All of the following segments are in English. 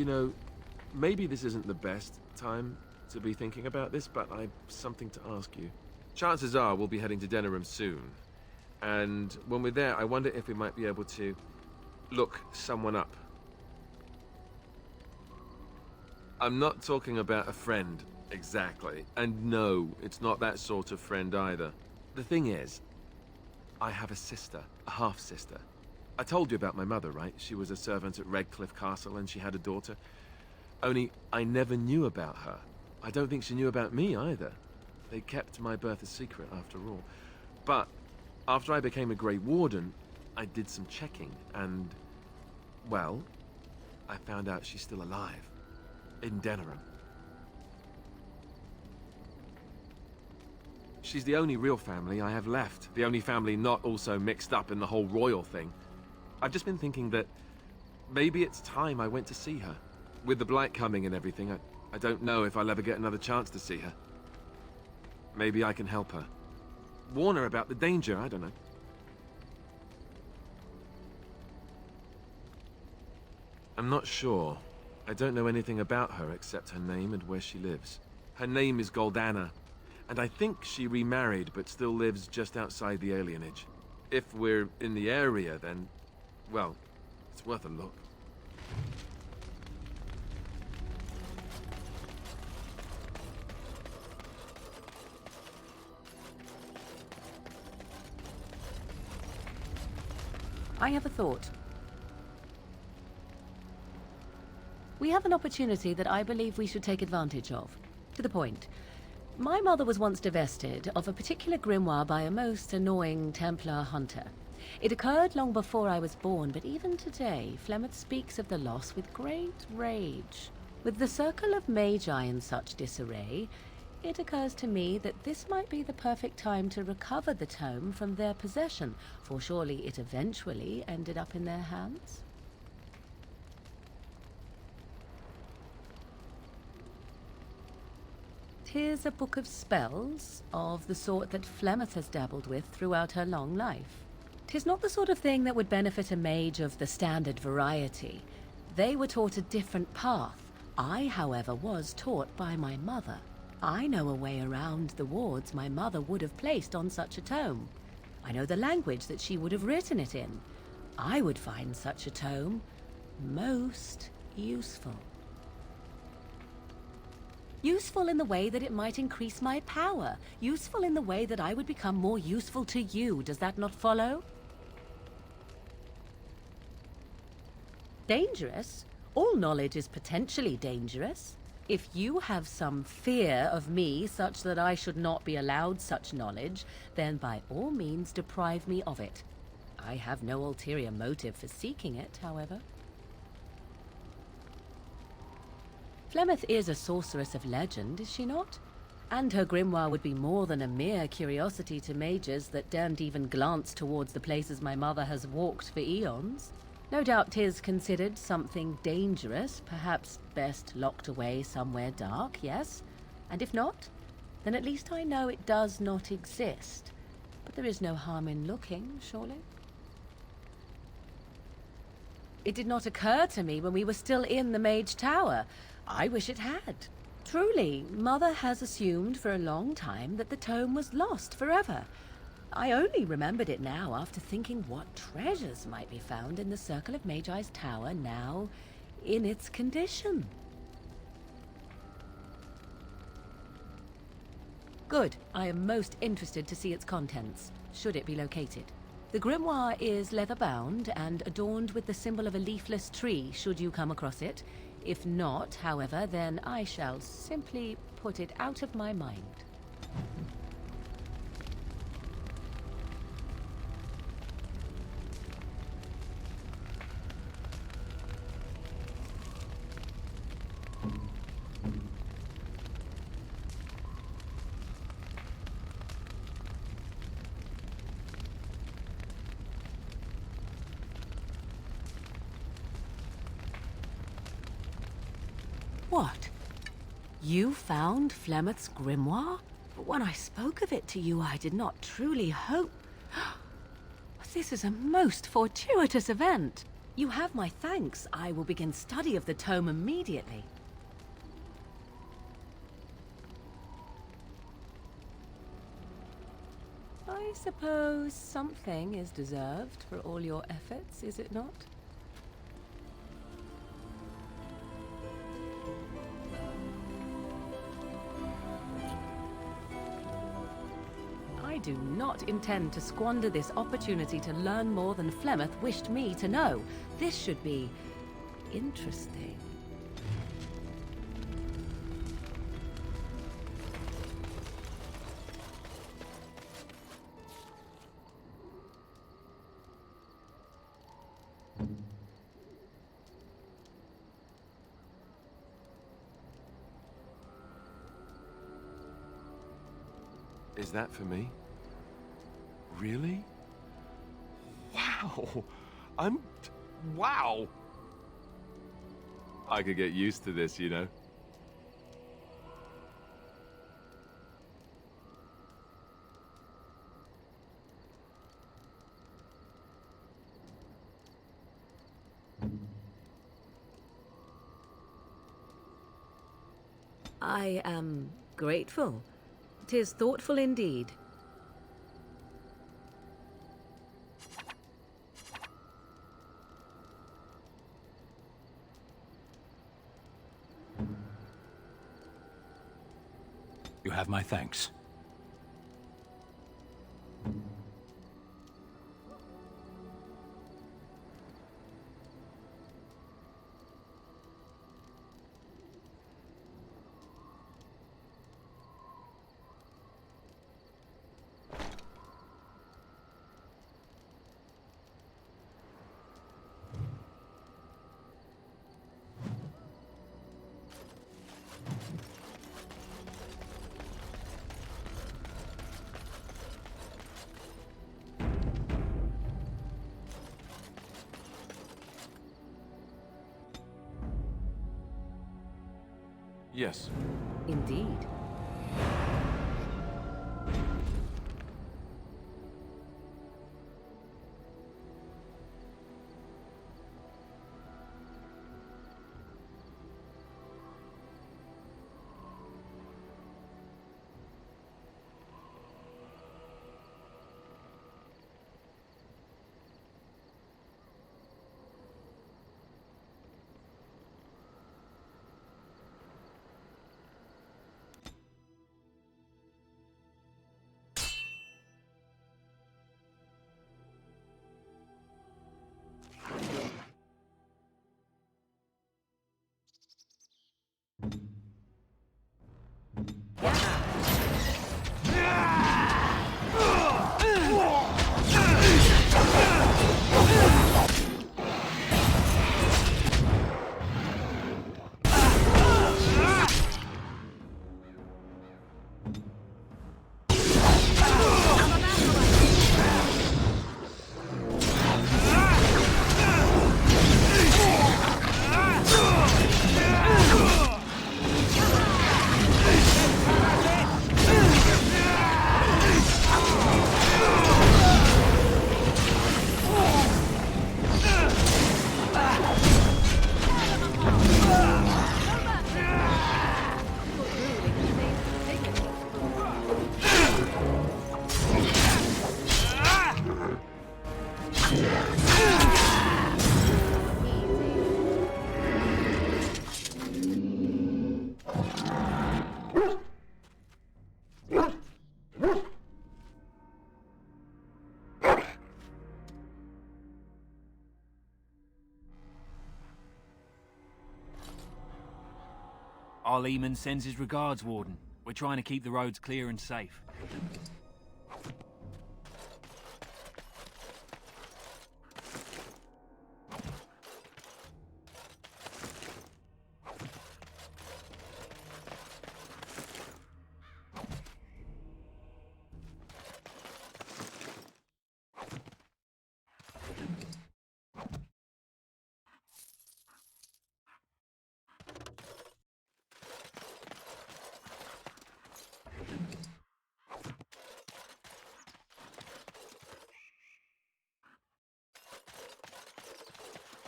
You know, maybe this isn't the best time to be thinking about this, but I've something to ask you. Chances are we'll be heading to Denerim soon. And when we're there, I wonder if we might be able to look someone up. I'm not talking about a friend, exactly. And no, it's not that sort of friend either. The thing is, I have a sister, a half-sister. I told you about my mother, right? She was a servant at Redcliffe Castle and she had a daughter. Only, I never knew about her. I don't think she knew about me either. They kept my birth a secret after all. But after I became a Grey Warden, I did some checking and, well, I found out she's still alive. In Denerim. She's the only real family I have left. The only family not also mixed up in the whole royal thing. I've just been thinking that maybe it's time I went to see her. With the blight coming and everything, I don't know if I'll ever get another chance to see her. Maybe I can help her. Warn her about the danger, I don't know. I'm not sure. I don't know anything about her except her name and where she lives. Her name is Goldana, and I think she remarried but still lives just outside the alienage. If we're in the area, then, well, it's worth a look. I have a thought. We have an opportunity that I believe we should take advantage of. To the point. My mother was once divested of a particular grimoire by a most annoying Templar hunter. It occurred long before I was born, but even today, Flemeth speaks of the loss with great rage. With the circle of magi in such disarray, it occurs to me that this might be the perfect time to recover the tome from their possession, for surely it eventually ended up in their hands. Here's a book of spells, of the sort that Flemeth has dabbled with throughout her long life. 'Tis not the sort of thing that would benefit a mage of the standard variety. They were taught a different path. I, however, was taught by my mother. I know a way around the wards my mother would have placed on such a tome. I know the language that she would have written it in. I would find such a tome most useful. Useful in the way that it might increase my power. Useful in the way that I would become more useful to you. Does that not follow? Dangerous? All knowledge is potentially dangerous. If you have some fear of me such that I should not be allowed such knowledge, then by all means deprive me of it. I have no ulterior motive for seeking it, however. Flemeth is a sorceress of legend, is she not? And her grimoire would be more than a mere curiosity to mages that daren't even glance towards the places my mother has walked for eons. No doubt 'tis considered something dangerous, perhaps best locked away somewhere dark, yes? And if not, then at least I know it does not exist. But there is no harm in looking, surely? It did not occur to me when we were still in the Mage Tower. I wish it had. Truly, Mother has assumed for a long time that the tome was lost forever. I only remembered it now after thinking what treasures might be found in the Circle of Magi's Tower now in its condition. Good. I am most interested to see its contents, should it be located. The grimoire is leather-bound and adorned with the symbol of a leafless tree, should you come across it. If not, however, then I shall simply put it out of my mind. What? You found Flemeth's grimoire? But when I spoke of it to you, I did not truly hope... This is a most fortuitous event. You have my thanks. I will begin study of the tome immediately. I suppose something is deserved for all your efforts, is it not? I do not intend to squander this opportunity to learn more than Flemeth wished me to know. This should be interesting. Is that for me? Really? Wow! Wow! I could get used to this, you know? I am grateful. 'Tis thoughtful indeed. You have my thanks. Yes. Indeed. Our Lehman sends his regards, Warden. We're trying to keep the roads clear and safe.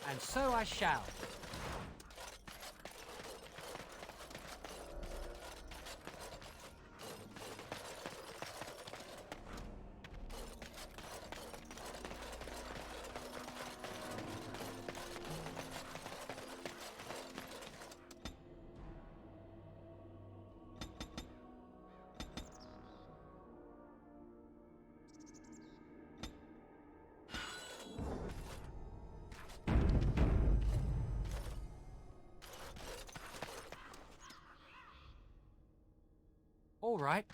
And so I shall. All right.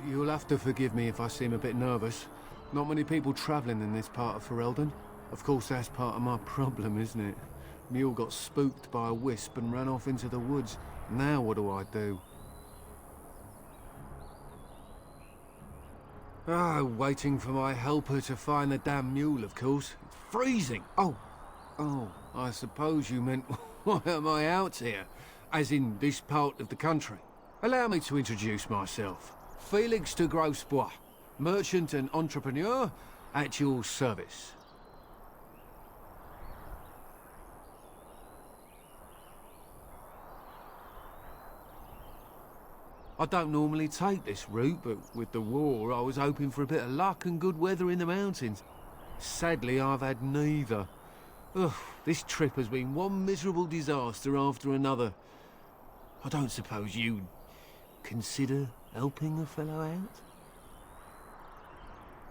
You'll have to forgive me if I seem a bit nervous. Not many people travelling in this part of Ferelden. Of course, that's part of my problem, isn't it? Mule got spooked by a wisp and ran off into the woods. Now what do I do? Waiting for my helper to find the damn mule, of course. It's freezing! Oh, I suppose you meant, why am I out here? As in this part of the country. Allow me to introduce myself. Felix de Grosbois, merchant and entrepreneur at your service. I don't normally take this route, but with the war, I was hoping for a bit of luck and good weather in the mountains. Sadly, I've had neither. Ugh, this trip has been one miserable disaster after another. I don't suppose you'd consider helping a fellow out?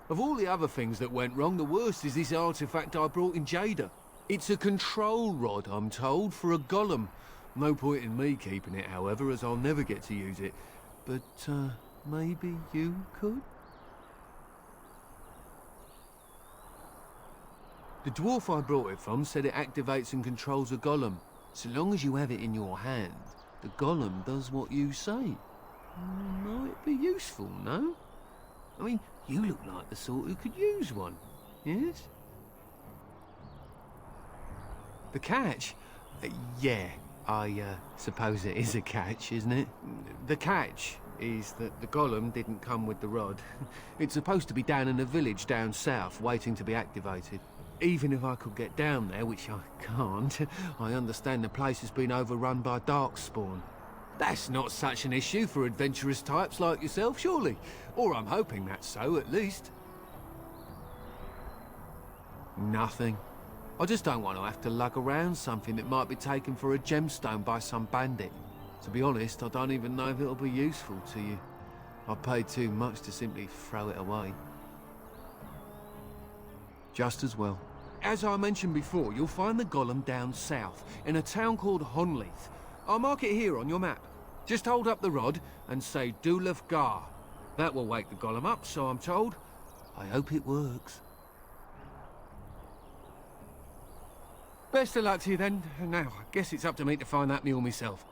Of all the other things that went wrong, the worst is this artifact I brought in Jada. It's a control rod, I'm told, for a golem. No point in me keeping it, however, as I'll never get to use it. But, maybe you could? The dwarf I brought it from said it activates and controls a golem. So long as you have it in your hand, the golem does what you say. Might be useful, no? I mean, you look like the sort who could use one, yes? The catch? Yeah, I suppose it is a catch, isn't it? The catch is that the golem didn't come with the rod. It's supposed to be down in a village down south, waiting to be activated. Even if I could get down there, which I can't, I understand the place has been overrun by darkspawn. That's not such an issue for adventurous types like yourself, surely? Or I'm hoping that's so, at least. Nothing. I just don't want to have to lug around something that might be taken for a gemstone by some bandit. To be honest, I don't even know if it'll be useful to you. I paid too much to simply throw it away. Just as well. As I mentioned before, you'll find the golem down south, in a town called Honleith. I'll mark it here on your map. Just hold up the rod and say Dulaf Gar. That will wake the golem up, so I'm told. I hope it works. Best of luck to you then. Now, I guess it's up to me to find that mule myself.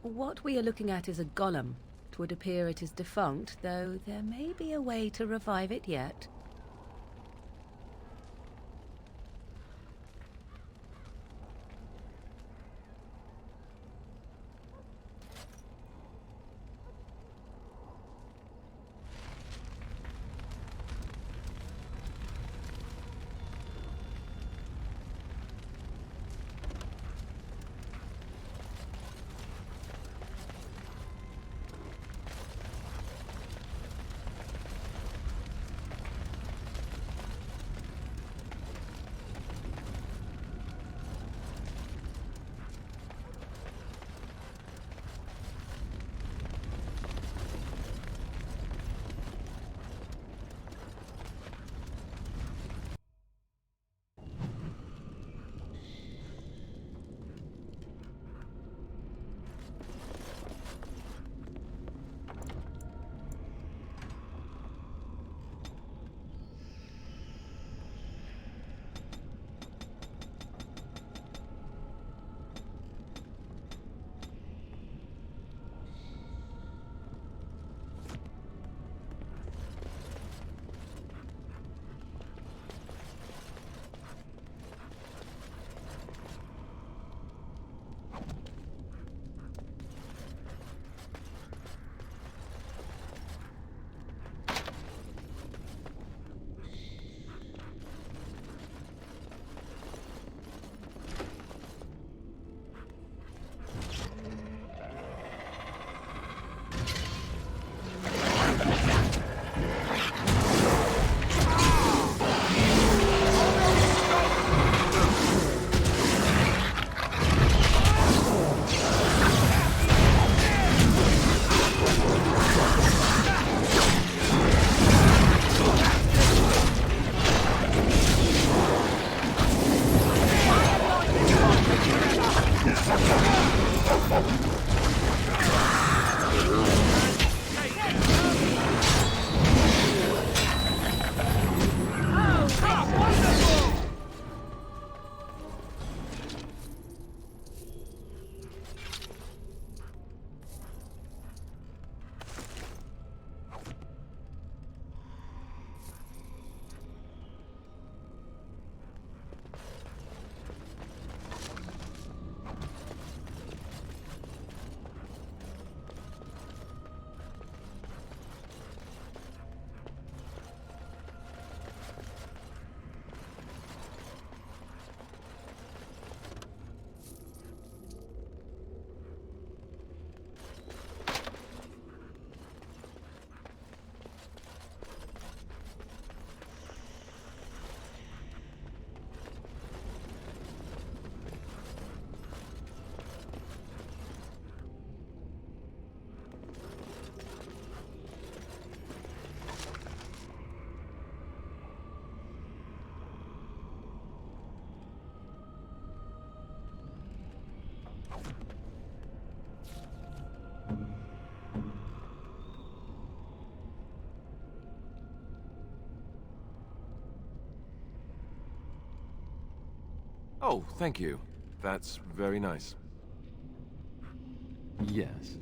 What we are looking at is a golem. It would appear it is defunct, though there may be a way to revive it yet. Oh, thank you. That's very nice. Yes.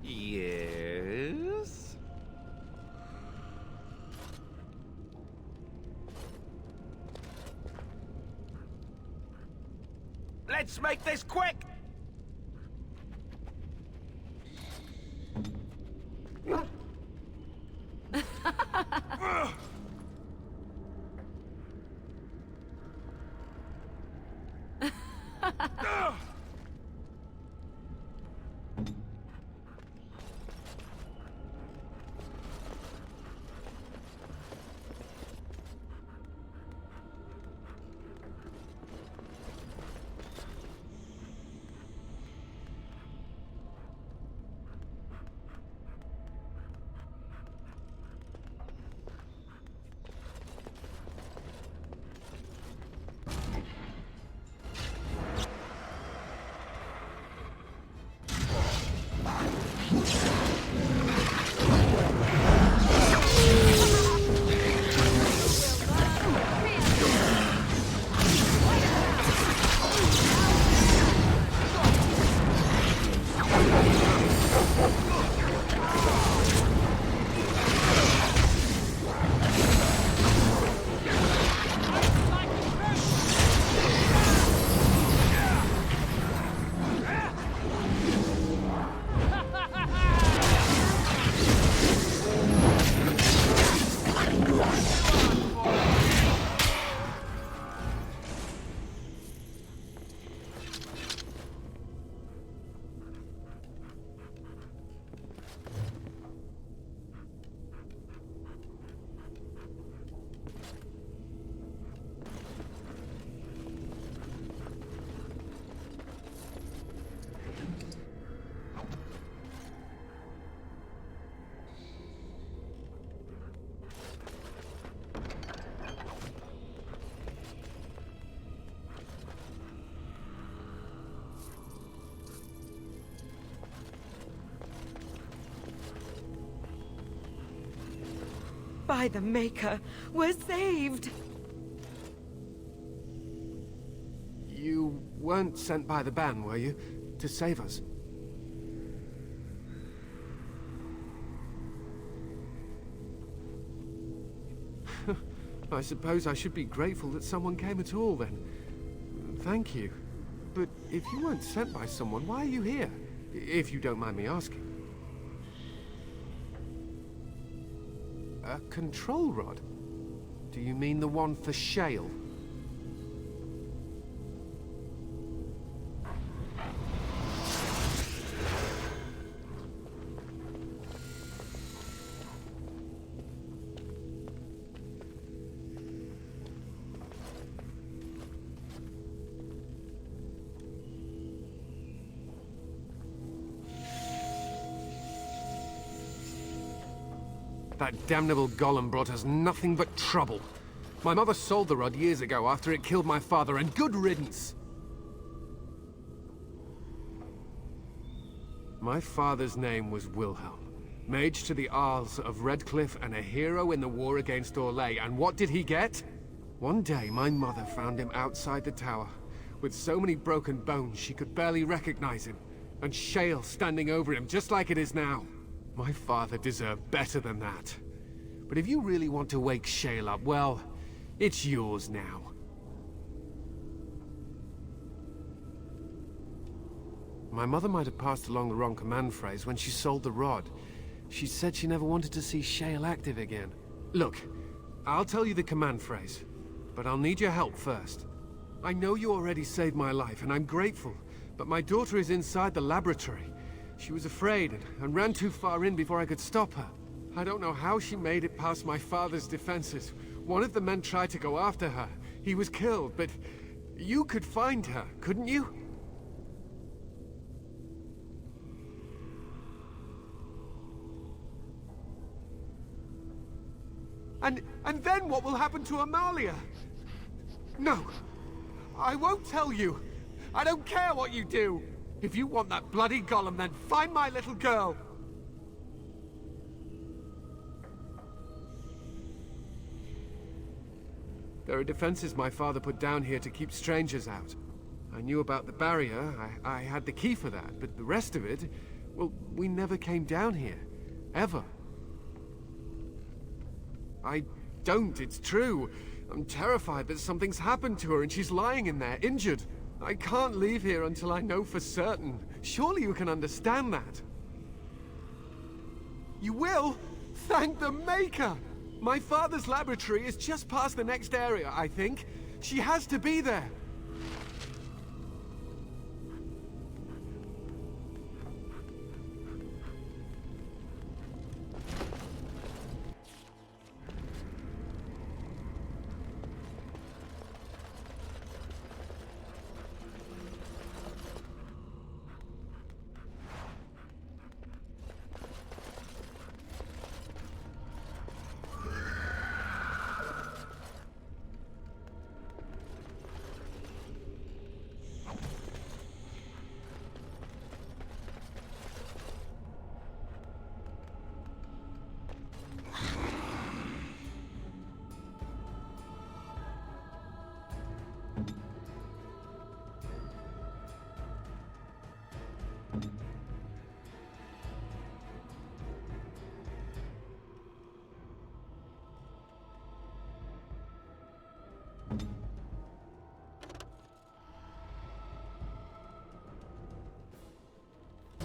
Yes? Let's make this quick! By the Maker, we're saved! You weren't sent by the ban, were you? To save us? I suppose I should be grateful that someone came at all, then. Thank you. But if you weren't sent by someone, why are you here? If you don't mind me asking. A control rod? Do you mean the one for Shale? That damnable golem brought us nothing but trouble. My mother sold the rod years ago after it killed my father, and good riddance! My father's name was Wilhelm, mage to the Arls of Redcliffe and a hero in the war against Orlais, and what did he get? One day, my mother found him outside the tower, with so many broken bones she could barely recognize him, and Shale standing over him just like it is now. My father deserved better than that. But if you really want to wake Shale up, well, it's yours now. My mother might have passed along the wrong command phrase when she sold the rod. She said she never wanted to see Shale active again. Look, I'll tell you the command phrase, but I'll need your help first. I know you already saved my life, and I'm grateful, but my daughter is inside the laboratory. She was afraid and ran too far in before I could stop her. I don't know how she made it past my father's defenses. One of the men tried to go after her. He was killed, but you could find her, couldn't you? And then what will happen to Amalia? No, I won't tell you. I don't care what you do. If you want that bloody golem, then find my little girl. There are defenses my father put down here to keep strangers out. I knew about the barrier, I had the key for that, but the rest of it, well, we never came down here. Ever. I don't, it's true. I'm terrified that something's happened to her and she's lying in there, injured. I can't leave here until I know for certain. Surely you can understand that. You will? Thank the Maker! My father's laboratory is just past the next area, I think. She has to be there.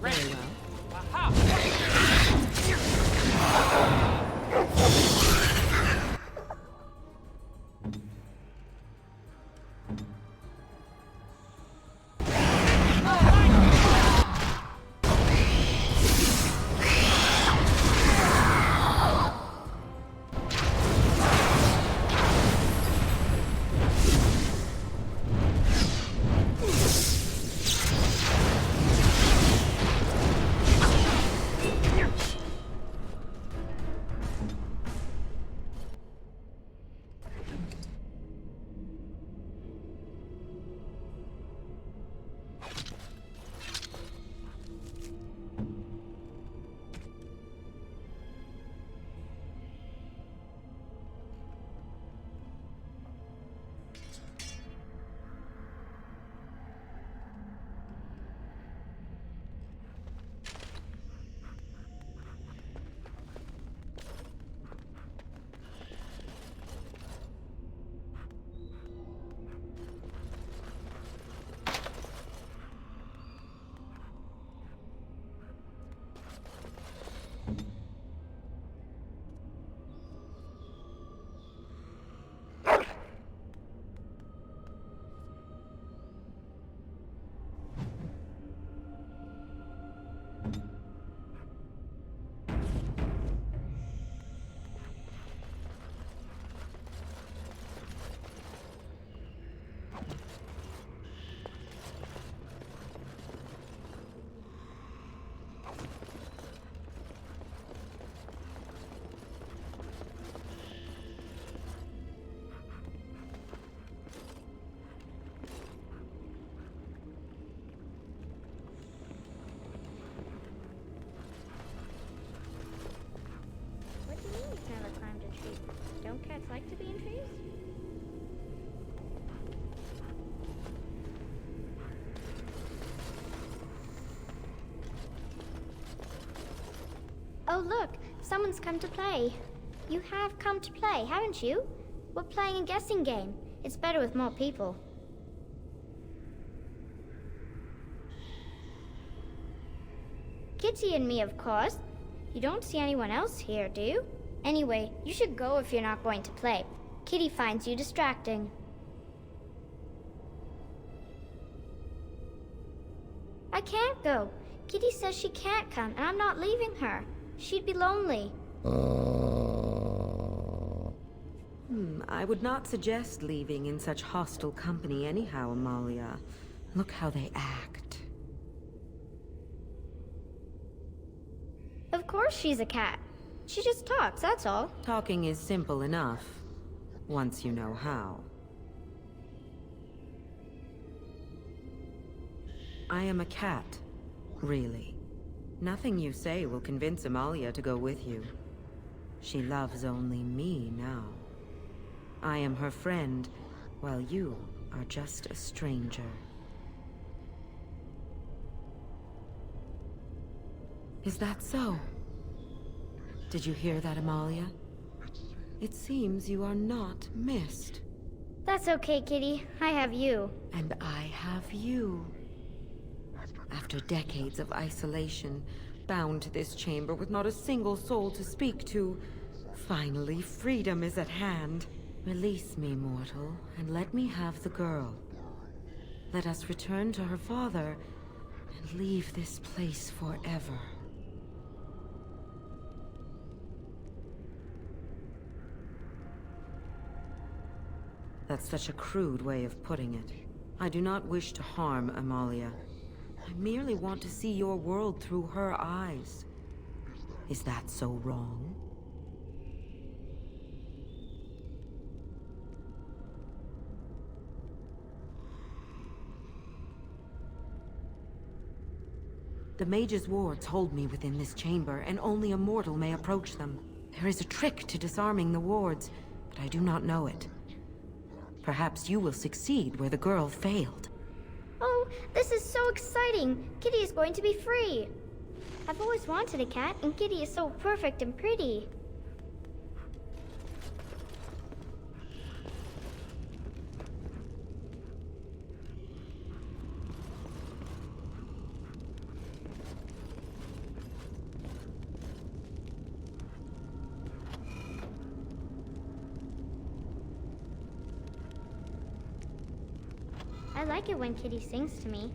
Very well. Don't cats like to be in trees? Oh look, someone's come to play. You have come to play, haven't you? We're playing a guessing game. It's better with more people. Kitty and me, of course. You don't see anyone else here, do you? Anyway, you should go if you're not going to play. Kitty finds you distracting. I can't go. Kitty says she can't come, and I'm not leaving her. She'd be lonely. I would not suggest leaving in such hostile company anyhow, Amalia. Look how they act. Of course she's a cat. She just talks, that's all. Talking is simple enough, once you know how. I am a cat, really. Nothing you say will convince Amalia to go with you. She loves only me now. I am her friend, while you are just a stranger. Is that so? Did you hear that, Amalia? It seems you are not missed. That's okay, Kitty. I have you. And I have you. After decades of isolation, bound to this chamber with not a single soul to speak to, finally freedom is at hand. Release me, mortal, and let me have the girl. Let us return to her father and leave this place forever. That's such a crude way of putting it. I do not wish to harm Amalia. I merely want to see your world through her eyes. Is that so wrong? The mage's wards hold me within this chamber, and only a mortal may approach them. There is a trick to disarming the wards, but I do not know it. Perhaps you will succeed where the girl failed. Oh, this is so exciting! Kitty is going to be free! I've always wanted a cat, and Kitty is so perfect and pretty. I like it when Kitty sings to me.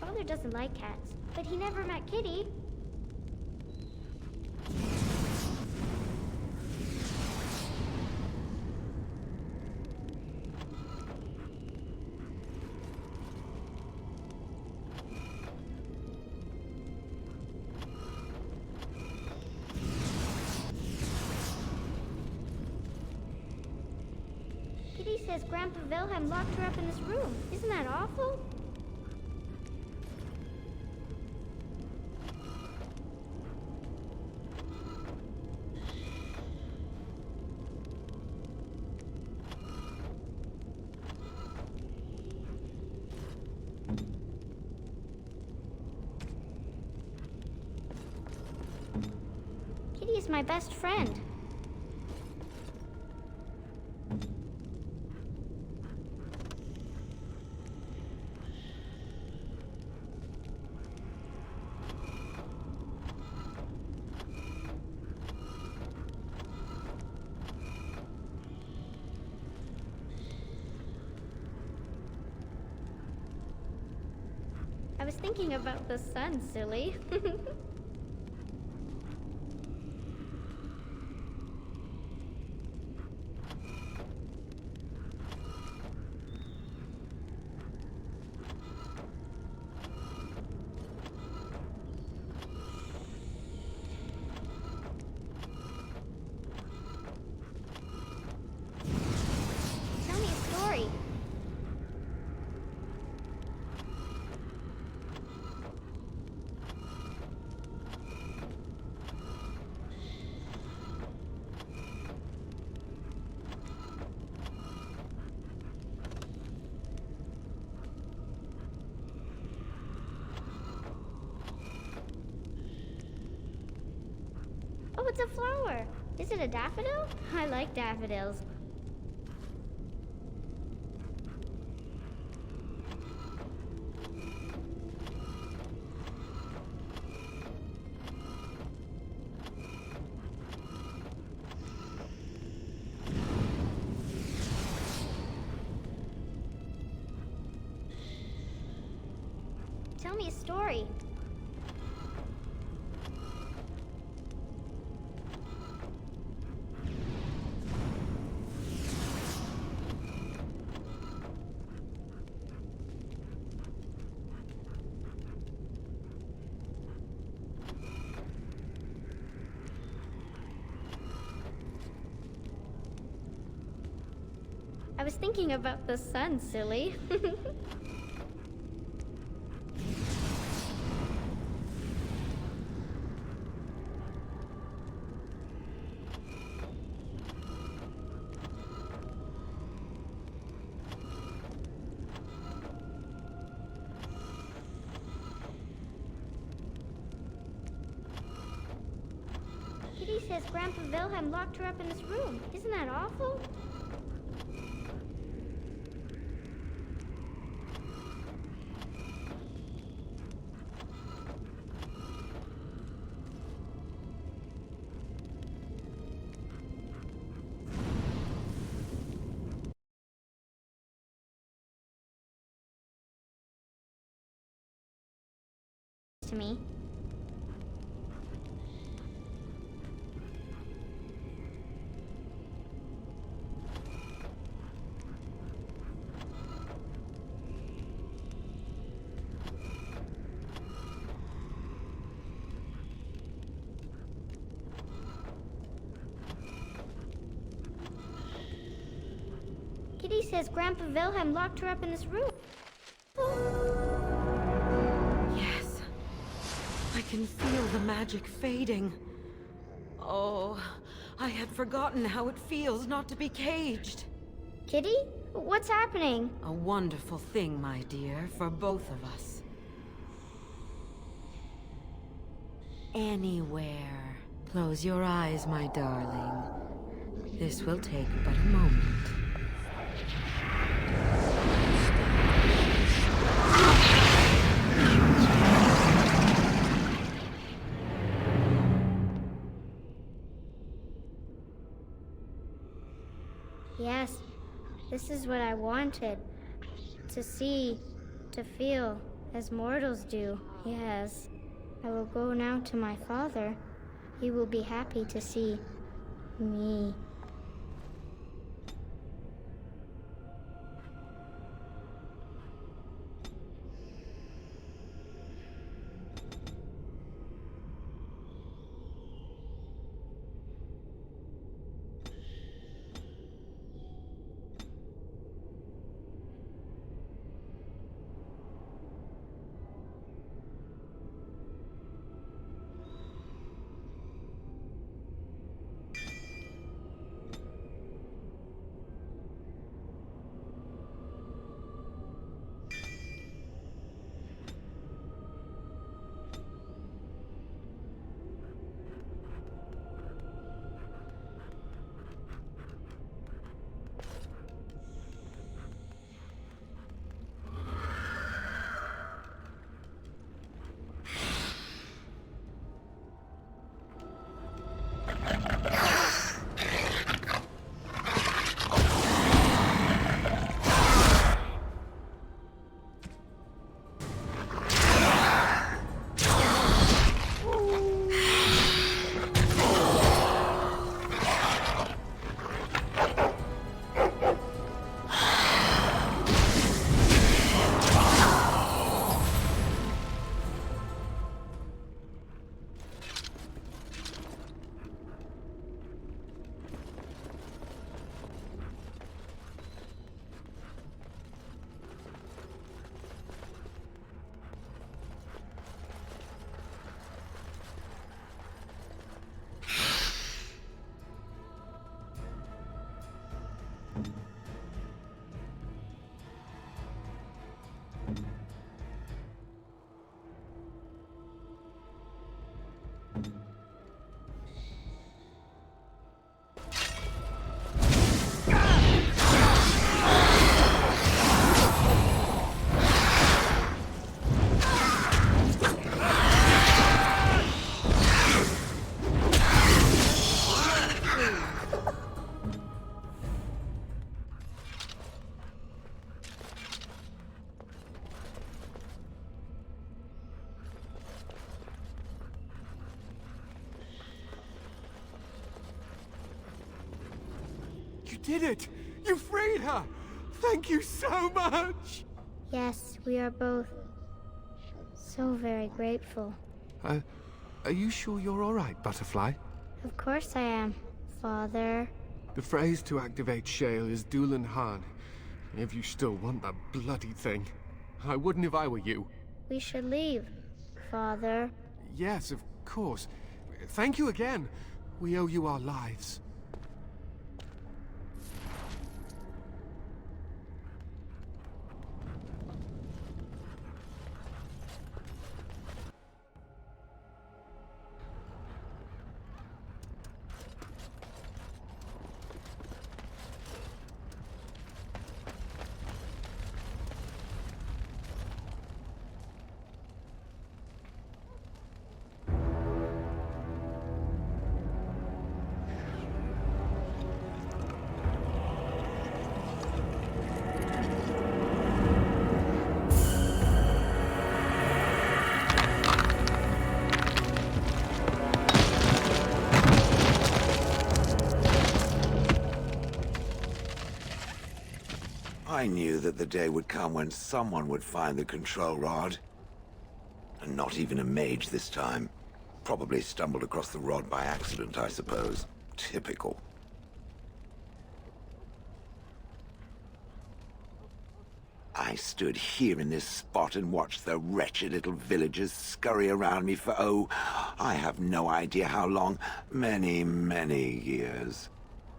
Father doesn't like cats, but he never met Kitty. Kitty says Grandpa Wilhelm locked her up in this room. Isn't that awful? Kitty is my best friend. I was thinking about the sun, silly. Tell me a story. Oh, it's a flower. Is it a daffodil? I like daffodils. Tell me a story. I was thinking about the sun, silly. Kitty says Grandpa Wilhelm locked her up in this room. Isn't that awful? To me. Kitty says Grandpa Wilhelm locked her up in this room. Yes. I can feel the magic fading. Oh, I had forgotten how it feels not to be caged. Kitty? What's happening? A wonderful thing, my dear, for both of us. Anywhere. Close your eyes, my darling. This will take but a moment. Yes, this is what I wanted. To see, to feel, as mortals do. Yes. I will go now to my father. He will be happy to see me. did it! You freed her! Thank you so much! Yes, we are both so very grateful. Are you sure you're alright, Butterfly? Of course I am, Father. The phrase to activate Shale is Doolan Han. If you still want that bloody thing. I wouldn't if I were you. We should leave, Father. Yes, of course. Thank you again. We owe you our lives. I knew that the day would come when someone would find the control rod. And not even a mage this time. Probably stumbled across the rod by accident, I suppose. Typical. I stood here in this spot and watched the wretched little villagers scurry around me for, oh, I have no idea how long. Many, many years.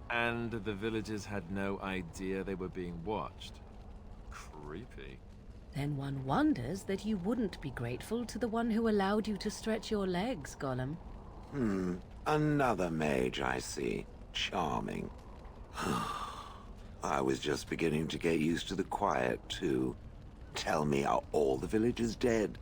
And the villagers had no idea they were being watched. Creepy. Then one wonders that you wouldn't be grateful to the one who allowed you to stretch your legs, Gollum. Another mage, I see. Charming. I was just beginning to get used to the quiet, too. Tell me, are all the villagers dead?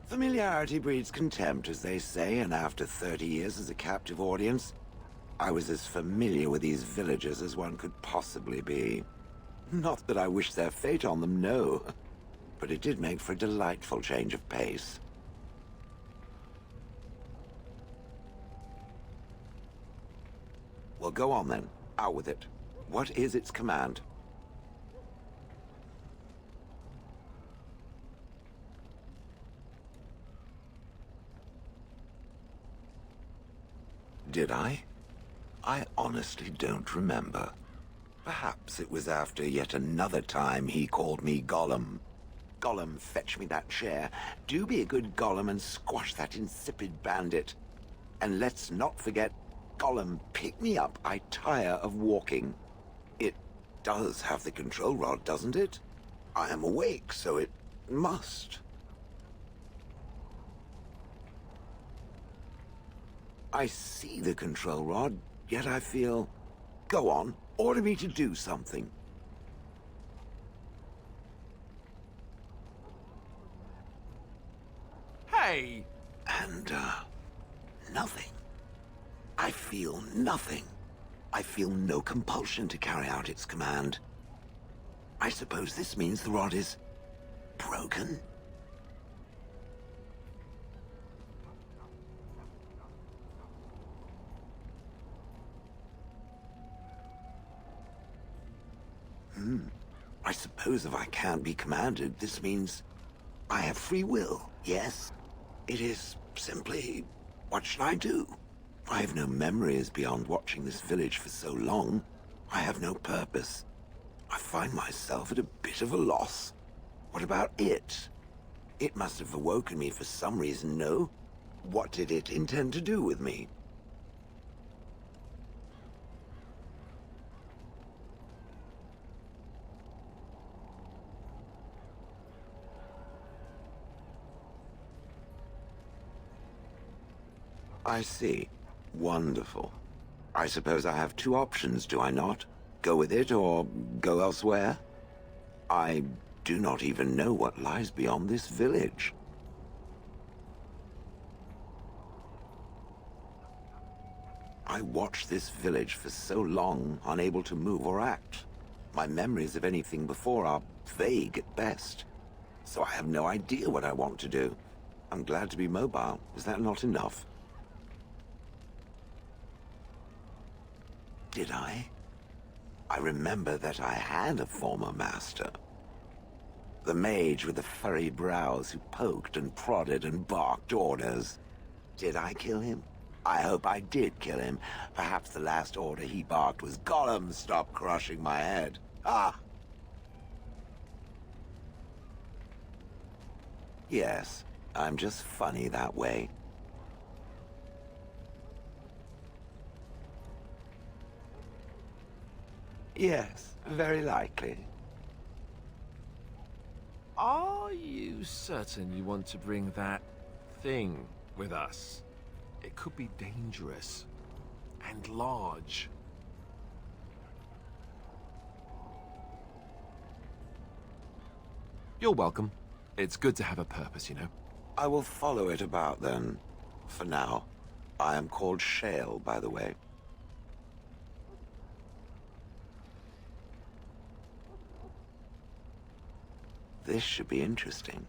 Familiarity breeds contempt, as they say, and after 30 years as a captive audience, I was as familiar with these villagers as one could possibly be. Not that I wish their fate on them, no. But it did make for a delightful change of pace. Well, go on then. Out with it. What is its command? Did I? I honestly don't remember. Perhaps it was after yet another time he called me Gollum. Gollum, fetch me that chair. Do be a good Gollum and squash that insipid bandit. And let's not forget, Gollum, pick me up. I tire of walking. It does have the control rod, doesn't it? I am awake, so it must. I see the control rod, yet I feel... Go on, order me to do something. Hey! And, nothing. I feel nothing. I feel no compulsion to carry out its command. I suppose this means the rod is... broken? I suppose if I can't be commanded, this means I have free will, yes? It is simply, what should I do? I have no memories beyond watching this village for so long. I have no purpose. I find myself at a bit of a loss. What about it? It must have awoken me for some reason, no? What did it intend to do with me? I see. Wonderful. I suppose I have two options, do I not? Go with it or go elsewhere? I do not even know what lies beyond this village. I watched this village for so long, unable to move or act. My memories of anything before are vague at best. So I have no idea what I want to do. I'm glad to be mobile. Is that not enough? Did I? I remember that I had a former master. The mage with the furry brows who poked and prodded and barked orders. Did I kill him? I hope I did kill him. Perhaps the last order he barked was, "Gollum, stop crushing my head." Ah! Yes, I'm just funny that way. Yes, very likely. Are you certain you want to bring that thing with us? It could be dangerous and large. You're welcome. It's good to have a purpose, you know. I will follow it about then. For now. I am called Shale, by the way. This should be interesting.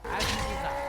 As you desire.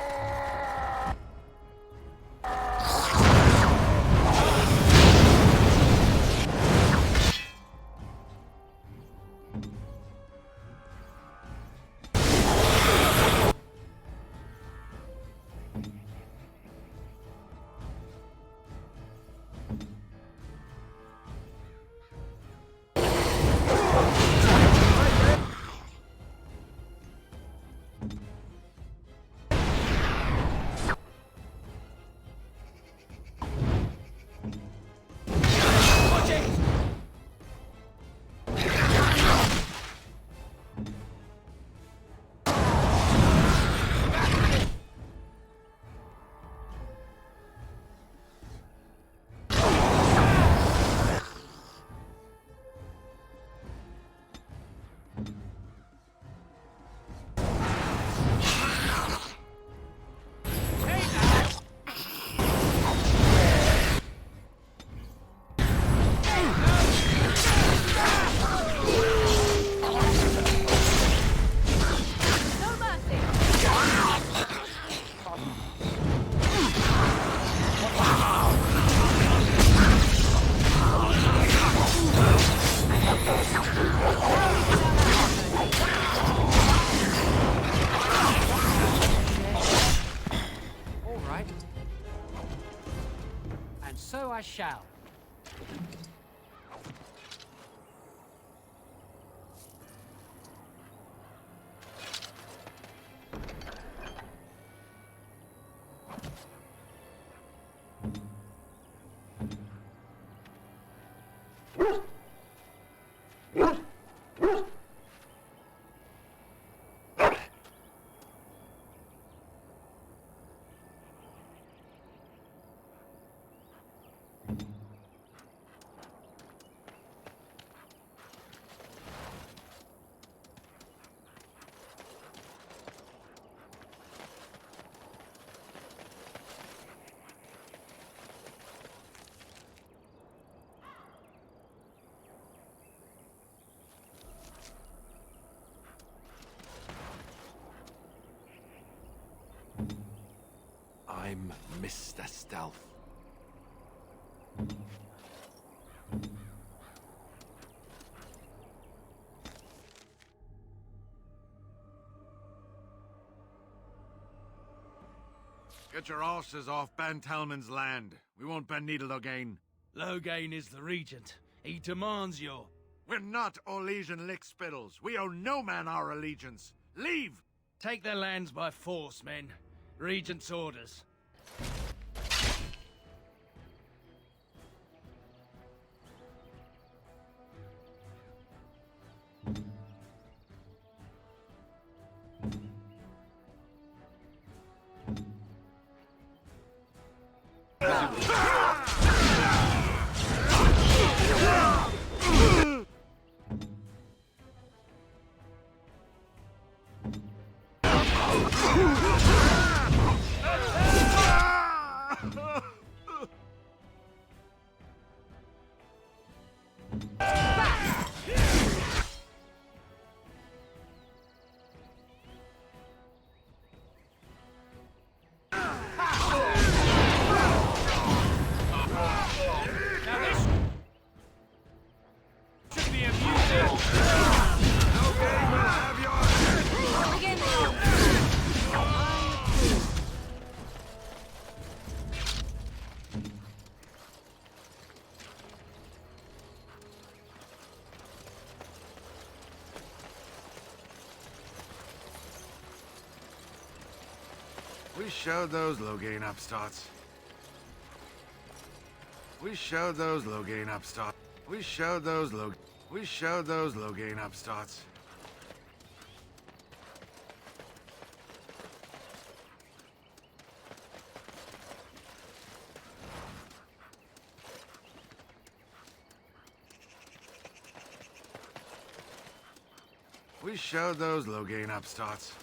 So I shall. I'm Mr. Stealth. Get your horses off Ben Talman's land. We won't bend needle again. Loghain is the regent. He demands your... We're not Orlesian lickspittles. We owe no man our allegiance. Leave! Take their lands by force, men. Regent's orders. We showed those Loghain upstarts. We showed those Loghain upstarts. We showed those Loghain upstarts. We showed those Loghain upstarts.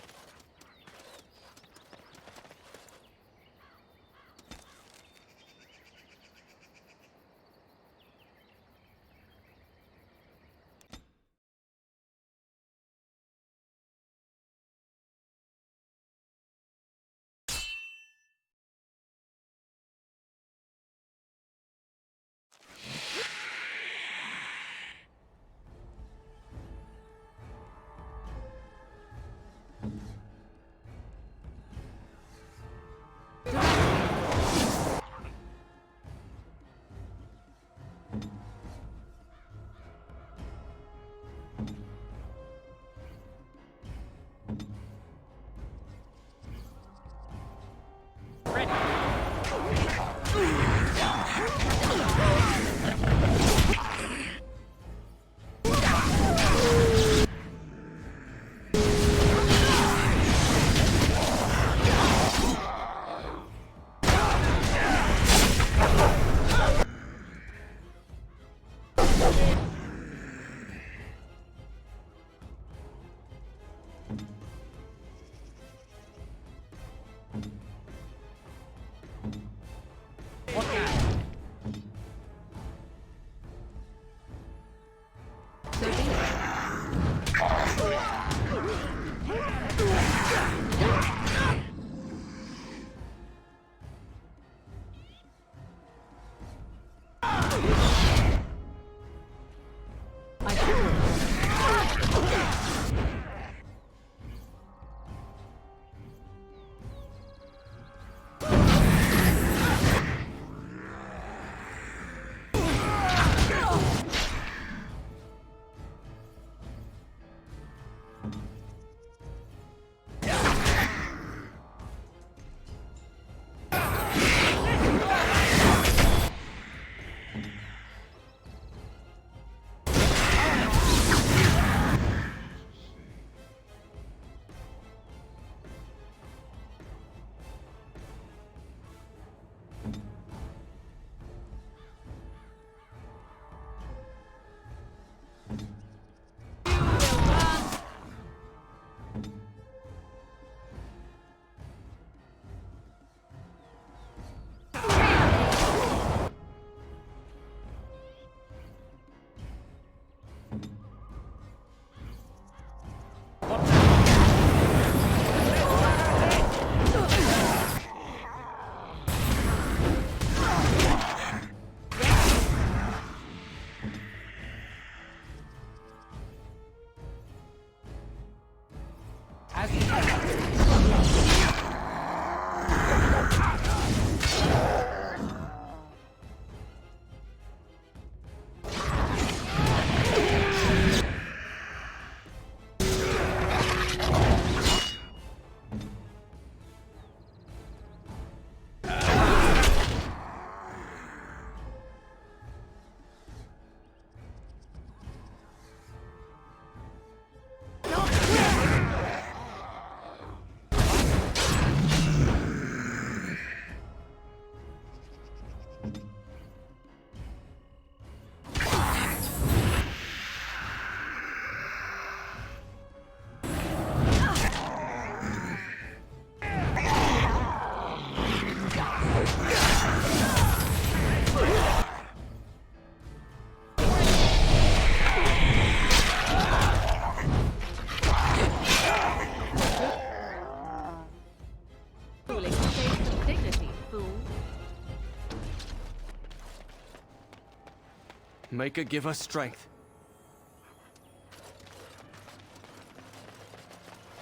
Maker, give us strength.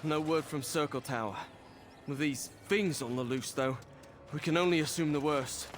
No word from Circle Tower. With these things on the loose, though, we can only assume the worst.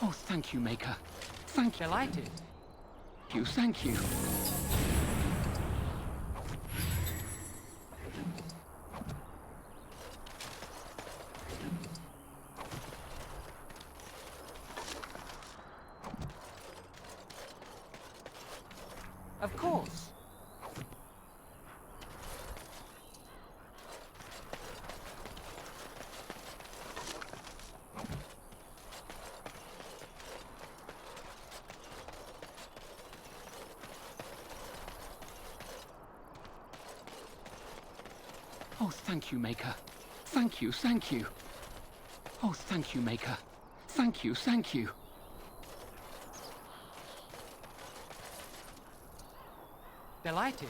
Oh, thank you, Maker. Thank you. Delighted. Thank you. Of course. Oh, thank you, Maker. Thank you, thank you. Oh, thank you, Maker. Thank you, thank you. Delighted.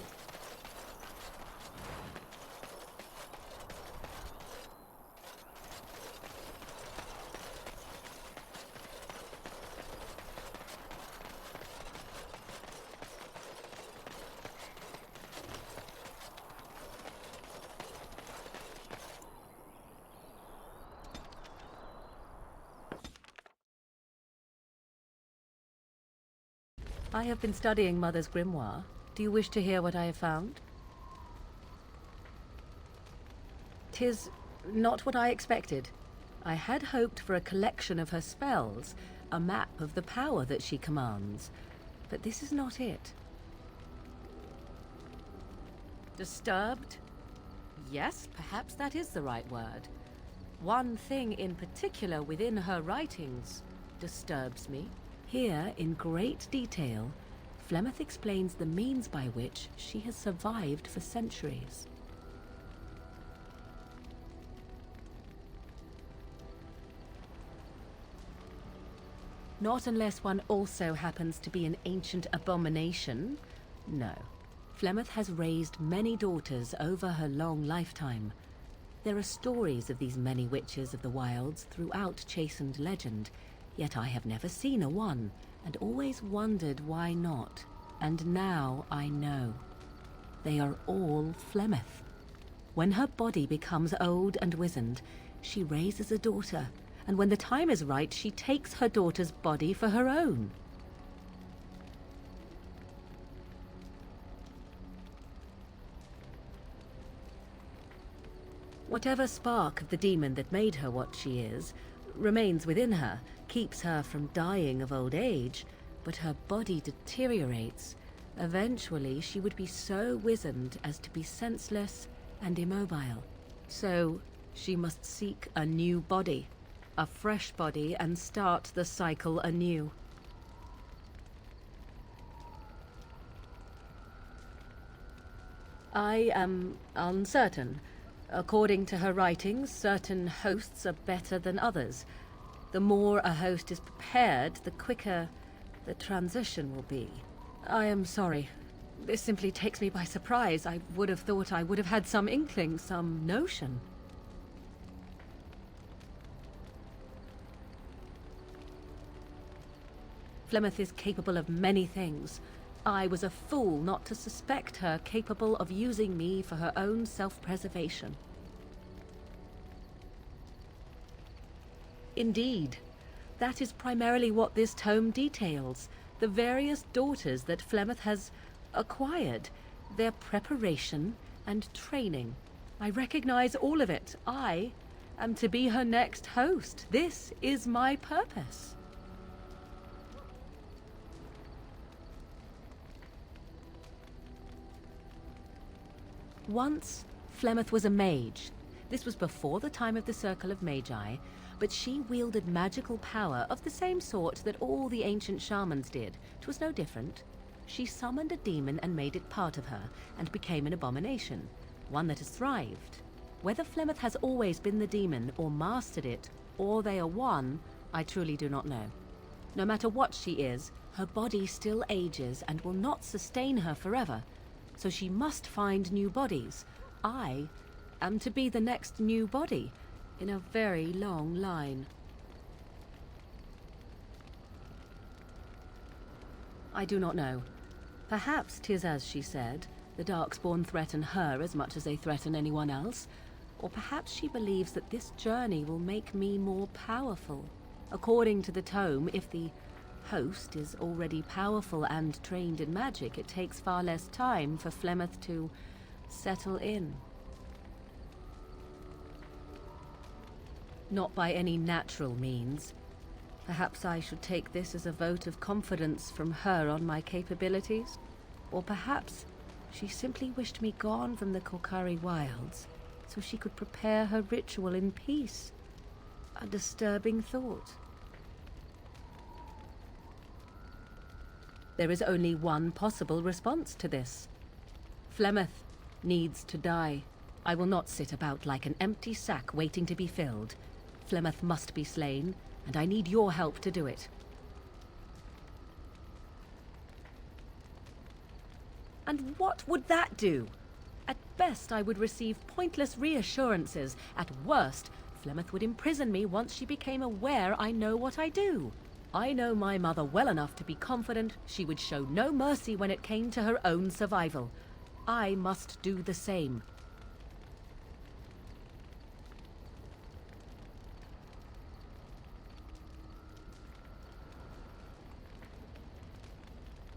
I have been studying Mother's grimoire. Do you wish to hear what I have found? 'Tis not what I expected. I had hoped for a collection of her spells, a map of the power that she commands, but this is not it. Disturbed? Yes, perhaps that is the right word. One thing in particular within her writings disturbs me. Here, in great detail, Flemeth explains the means by which she has survived for centuries. Not unless one also happens to be an ancient abomination. No. Flemeth has raised many daughters over her long lifetime. There are stories of these many witches of the wilds throughout chastened legend, yet I have never seen a one, and always wondered why not. And now I know. They are all Flemeth. When her body becomes old and wizened, she raises a daughter, and when the time is right, she takes her daughter's body for her own. Whatever spark of the demon that made her what she is remains within her, keeps her from dying of old age, but her body deteriorates. Eventually, she would be so wizened as to be senseless and immobile. So, she must seek a new body, a fresh body, and start the cycle anew. I am uncertain. According to her writings, certain hosts are better than others. The more a host is prepared, the quicker the transition will be. I am sorry. This simply takes me by surprise. I would have thought I would have had some inkling, some notion. Flemeth is capable of many things. I was a fool not to suspect her capable of using me for her own self-preservation. Indeed, that is primarily what this tome details, the various daughters that Flemeth has acquired, their preparation and training. I recognize all of it. I am to be her next host. This is my purpose. Once, Flemeth was a mage. This was before the time of the Circle of Magi, but she wielded magical power of the same sort that all the ancient shamans did. 'Twas no different. She summoned a demon and made it part of her, and became an abomination, one that has thrived. Whether Flemeth has always been the demon, or mastered it, or they are one, I truly do not know. No matter what she is, her body still ages and will not sustain her forever. So she must find new bodies. I am to be the next new body in a very long line. I do not know. Perhaps 'tis as she said, the Darkspawn threaten her as much as they threaten anyone else. Or perhaps she believes that this journey will make me more powerful. According to the tome, if the host is already powerful and trained in magic, it takes far less time for Flemeth to settle in. Not by any natural means. Perhaps I should take this as a vote of confidence from her on my capabilities. Or perhaps she simply wished me gone from the Korkari wilds so she could prepare her ritual in peace. A disturbing thought. There is only one possible response to this. Flemeth needs to die. I will not sit about like an empty sack waiting to be filled. Flemeth must be slain, and I need your help to do it. And what would that do? At best, I would receive pointless reassurances. At worst, Flemeth would imprison me once she became aware I know what I do. I know my mother well enough to be confident she would show no mercy when it came to her own survival. I must do the same.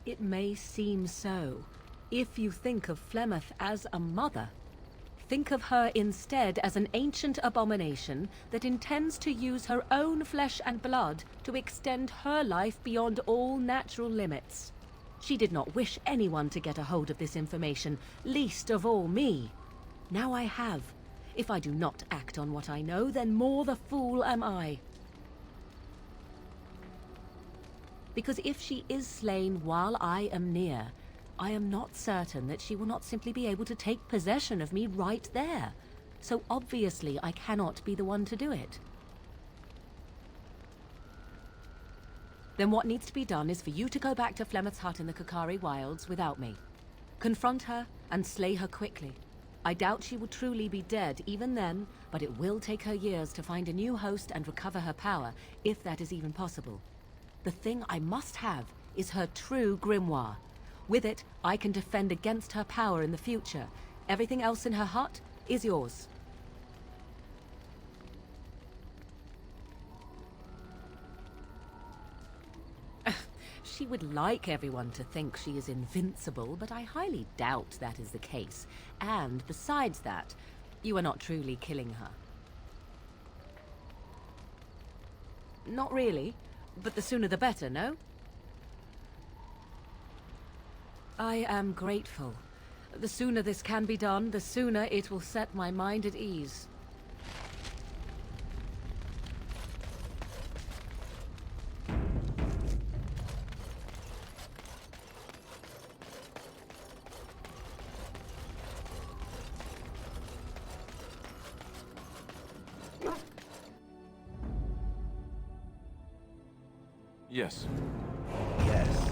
It may seem so. If you think of Flemeth as a mother, think of her instead as an ancient abomination that intends to use her own flesh and blood to extend her life beyond all natural limits. She did not wish anyone to get a hold of this information, least of all me. Now I have. If I do not act on what I know, then more the fool am I. Because if she is slain while I am near, I am not certain that she will not simply be able to take possession of me right there. So obviously I cannot be the one to do it. Then what needs to be done is for you to go back to Flemeth's hut in the Kakari Wilds without me. Confront her and slay her quickly. I doubt she will truly be dead even then, but it will take her years to find a new host and recover her power, if that is even possible. The thing I must have is her true grimoire. With it, I can defend against her power in the future. Everything else in her hut is yours. She would like everyone to think she is invincible, but I highly doubt that is the case. And besides that, you are not truly killing her. Not really, but the sooner the better, no? I am grateful. The sooner this can be done, the sooner it will set my mind at ease. Yes. Yes.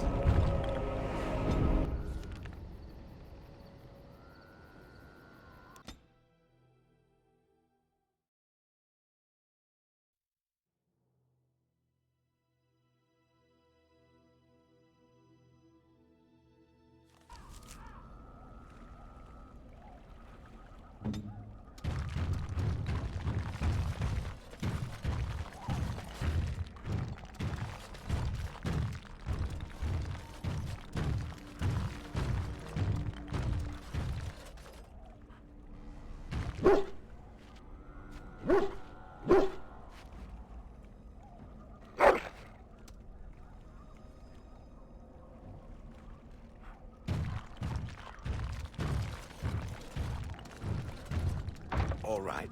All right.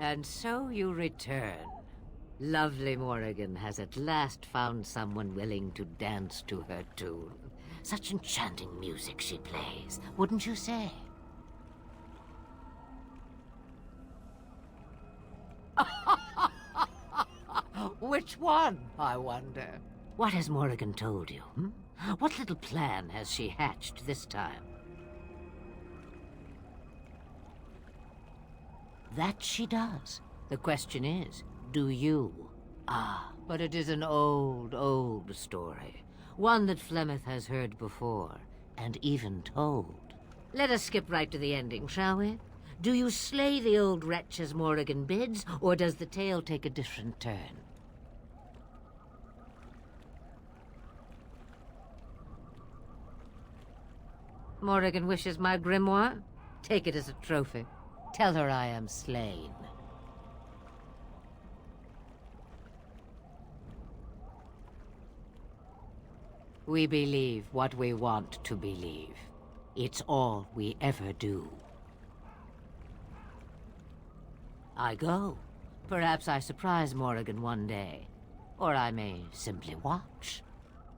And so you return. Lovely Morrigan has at last found someone willing to dance to her tune. Such enchanting music she plays, wouldn't you say? Which one, I wonder? What has Morrigan told you? What little plan has she hatched this time? That she does. The question is, do you? Ah, but it is an old, old story. One that Flemeth has heard before, and even told. Let us skip right to the ending, shall we? Do you slay the old wretch as Morrigan bids, or does the tale take a different turn? Morrigan wishes my grimoire? Take it as a trophy. Tell her I am slain. We believe what we want to believe. It's all we ever do. I go. Perhaps I surprise Morrigan one day. Or I may simply watch.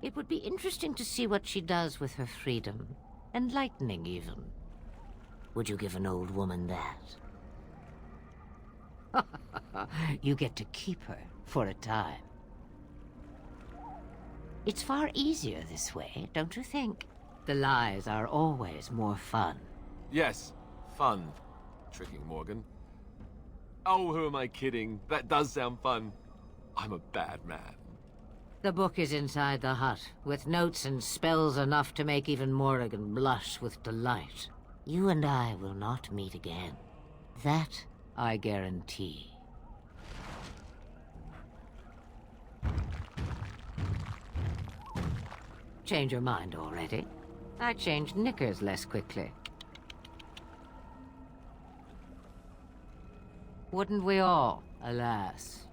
It would be interesting to see what she does with her freedom. Enlightening, even. Would you give an old woman that? You get to keep her for a time. It's far easier this way, don't you think? The lies are always more fun. Yes, fun. Tricking Morgan. Oh, who am I kidding? That does sound fun. I'm a bad man. The book is inside the hut, with notes and spells enough to make even Morrigan blush with delight. You and I will not meet again. That I guarantee. Change your mind already? I changed knickers less quickly. Wouldn't we all, alas?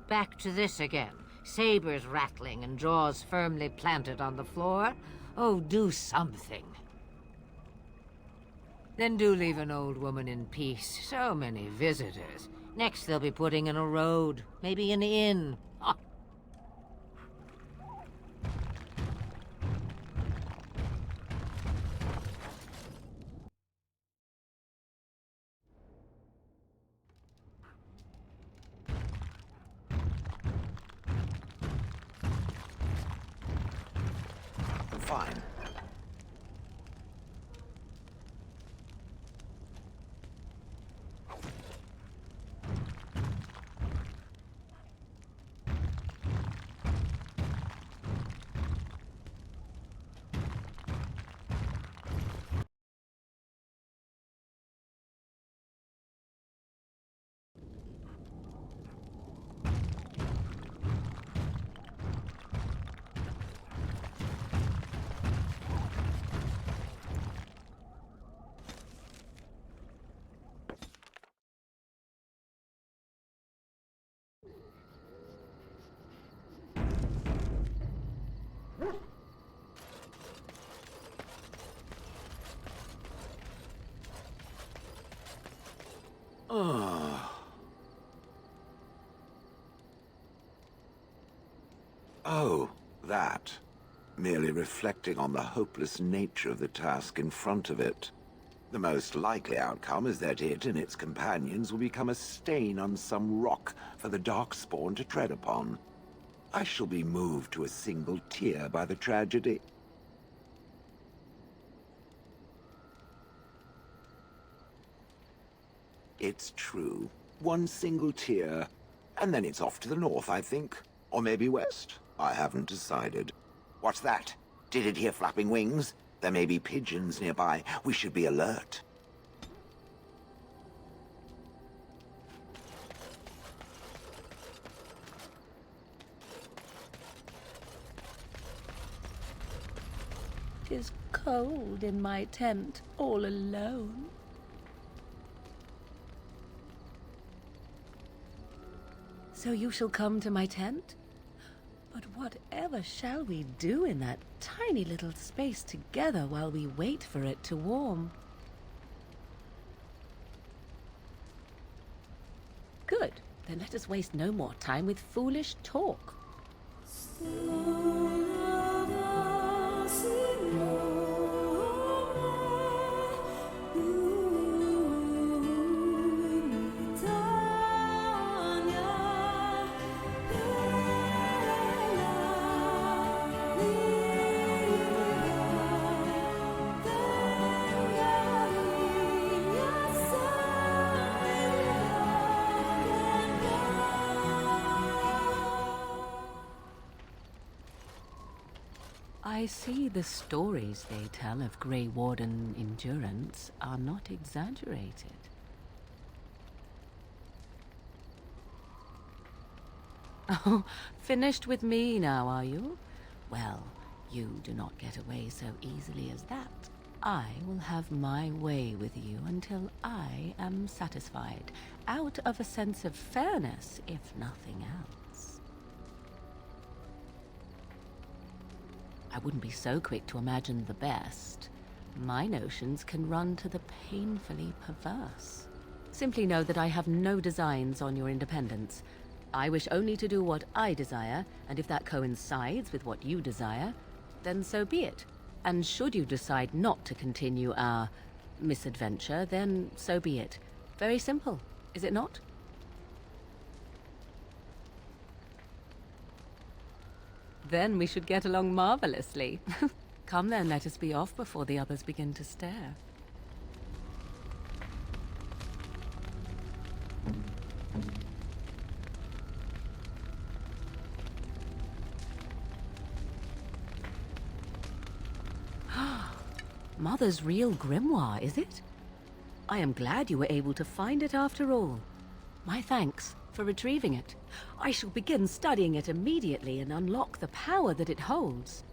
Back to this again. Sabers rattling and jaws firmly planted on the floor. Oh, do something. Then do leave an old woman in peace. So many visitors. Next they'll be putting in a road, maybe an inn. Ah. Fine. Oh, that. Merely reflecting on the hopeless nature of the task in front of it. The most likely outcome is that it and its companions will become a stain on some rock for the Darkspawn to tread upon. I shall be moved to a single tear by the tragedy. It's true. One single tear, and then it's off to the north, I think. Or maybe west. I haven't decided. What's that? Did it hear flapping wings? There may be pigeons nearby. We should be alert. "'Tis cold in my tent, all alone." "So you shall come to my tent? But whatever shall we do in that tiny little space together while we wait for it to warm?" "Good. Then let us waste no more time with foolish talk." "I see the stories they tell of Grey Warden endurance are not exaggerated." "Oh, finished with me now, are you? Well, you do not get away so easily as that. I will have my way with you until I am satisfied, out of a sense of fairness, if nothing else. I wouldn't be so quick to imagine the best. My notions can run to the painfully perverse. Simply know that I have no designs on your independence. I wish only to do what I desire, and if that coincides with what you desire, then so be it. And should you decide not to continue our misadventure, then so be it. Very simple, is it not? Then we should get along marvelously. Come then, let us be off before the others begin to stare. Mother's real grimoire, is it? I am glad you were able to find it after all. My thanks for retrieving it. I shall begin studying it immediately and unlock the power that it holds.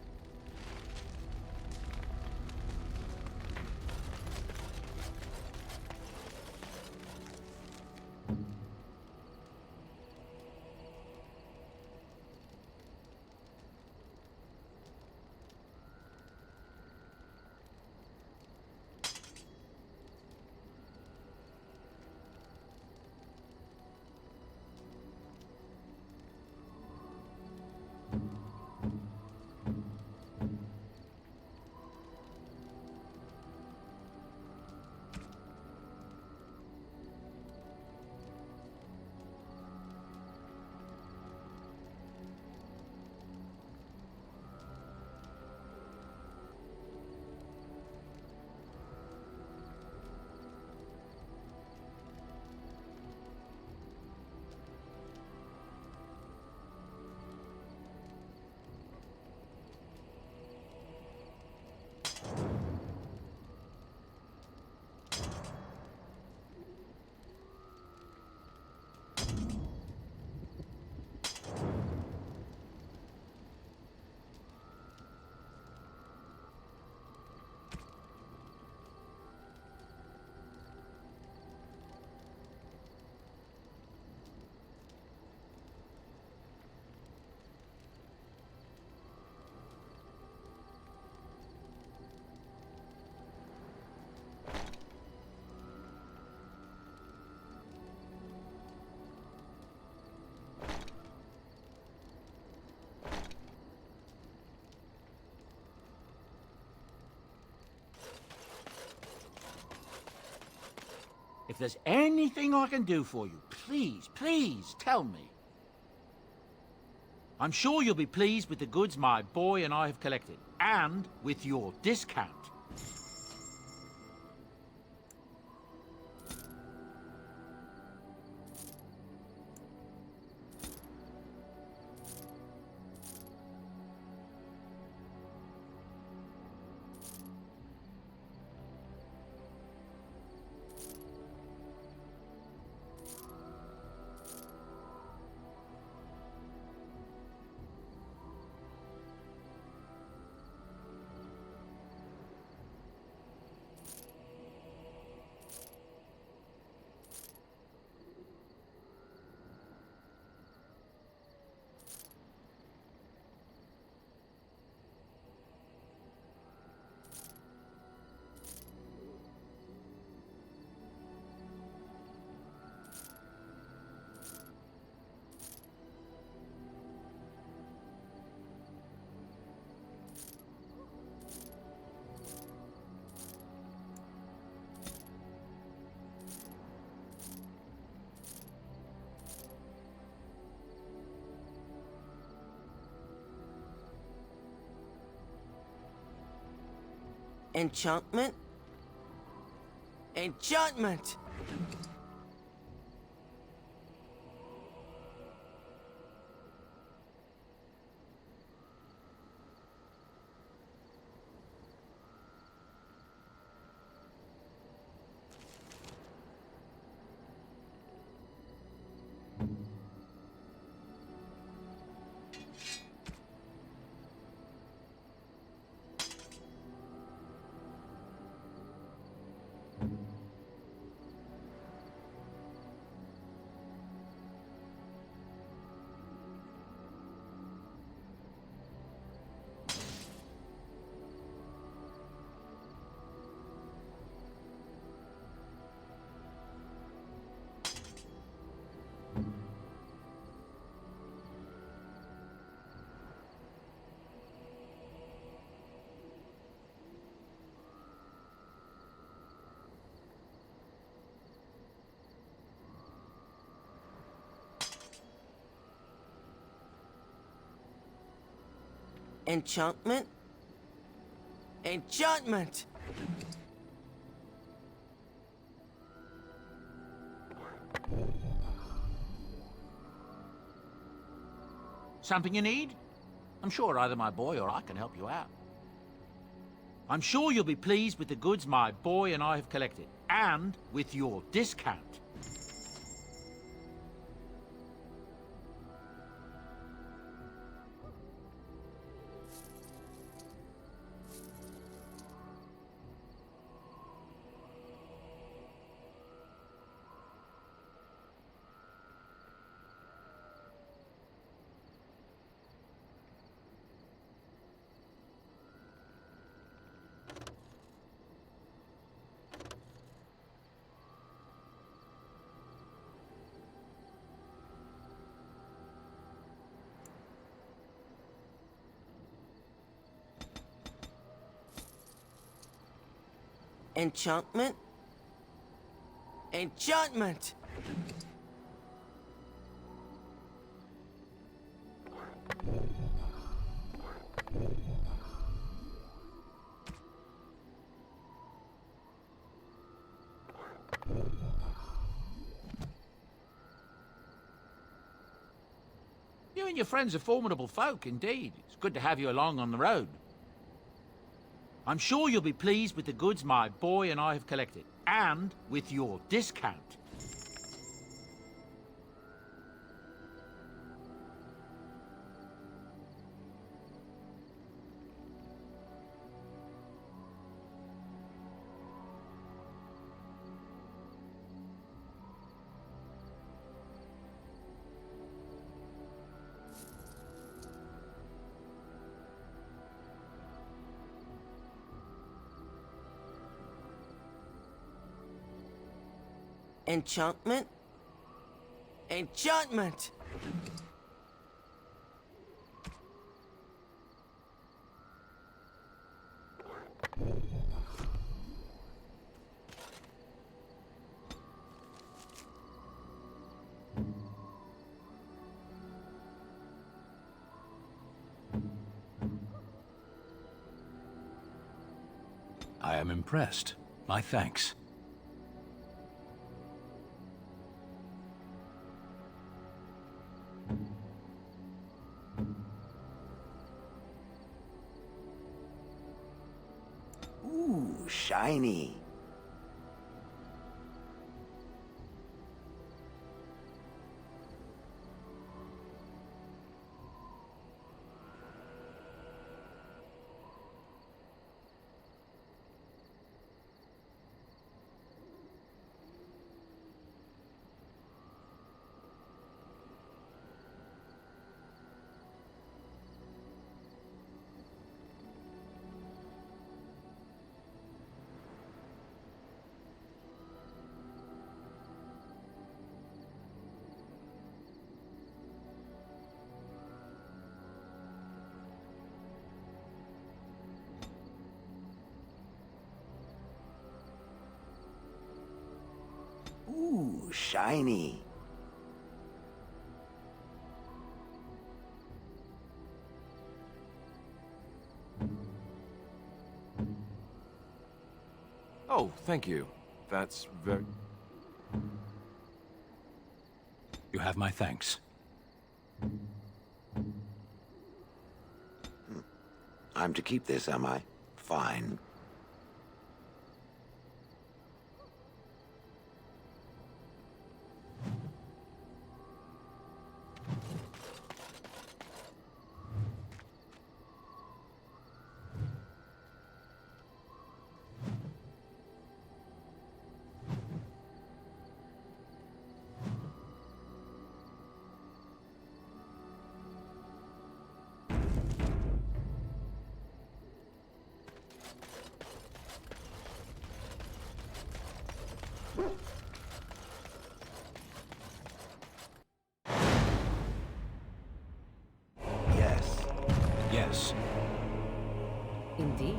If there's anything I can do for you, please, please tell me. I'm sure you'll be pleased with the goods my boy and I have collected, and with your discount. Enchantment? Enchantment! Enchantment? Enchantment! Something you need? I'm sure either my boy or I can help you out. I'm sure you'll be pleased with the goods my boy and I have collected, and with your discount. Enchantment? Enchantment! You and your friends are formidable folk, indeed. It's good to have you along on the road. I'm sure you'll be pleased with the goods my boy and I have collected, and with your discount. Enchantment? Enchantment! I am impressed. My thanks. Ooh, shiny. Ooh, shiny. Oh, thank you. That's very... You have my thanks. I'm to keep this, am I? Fine. Yes. Yes. Indeed.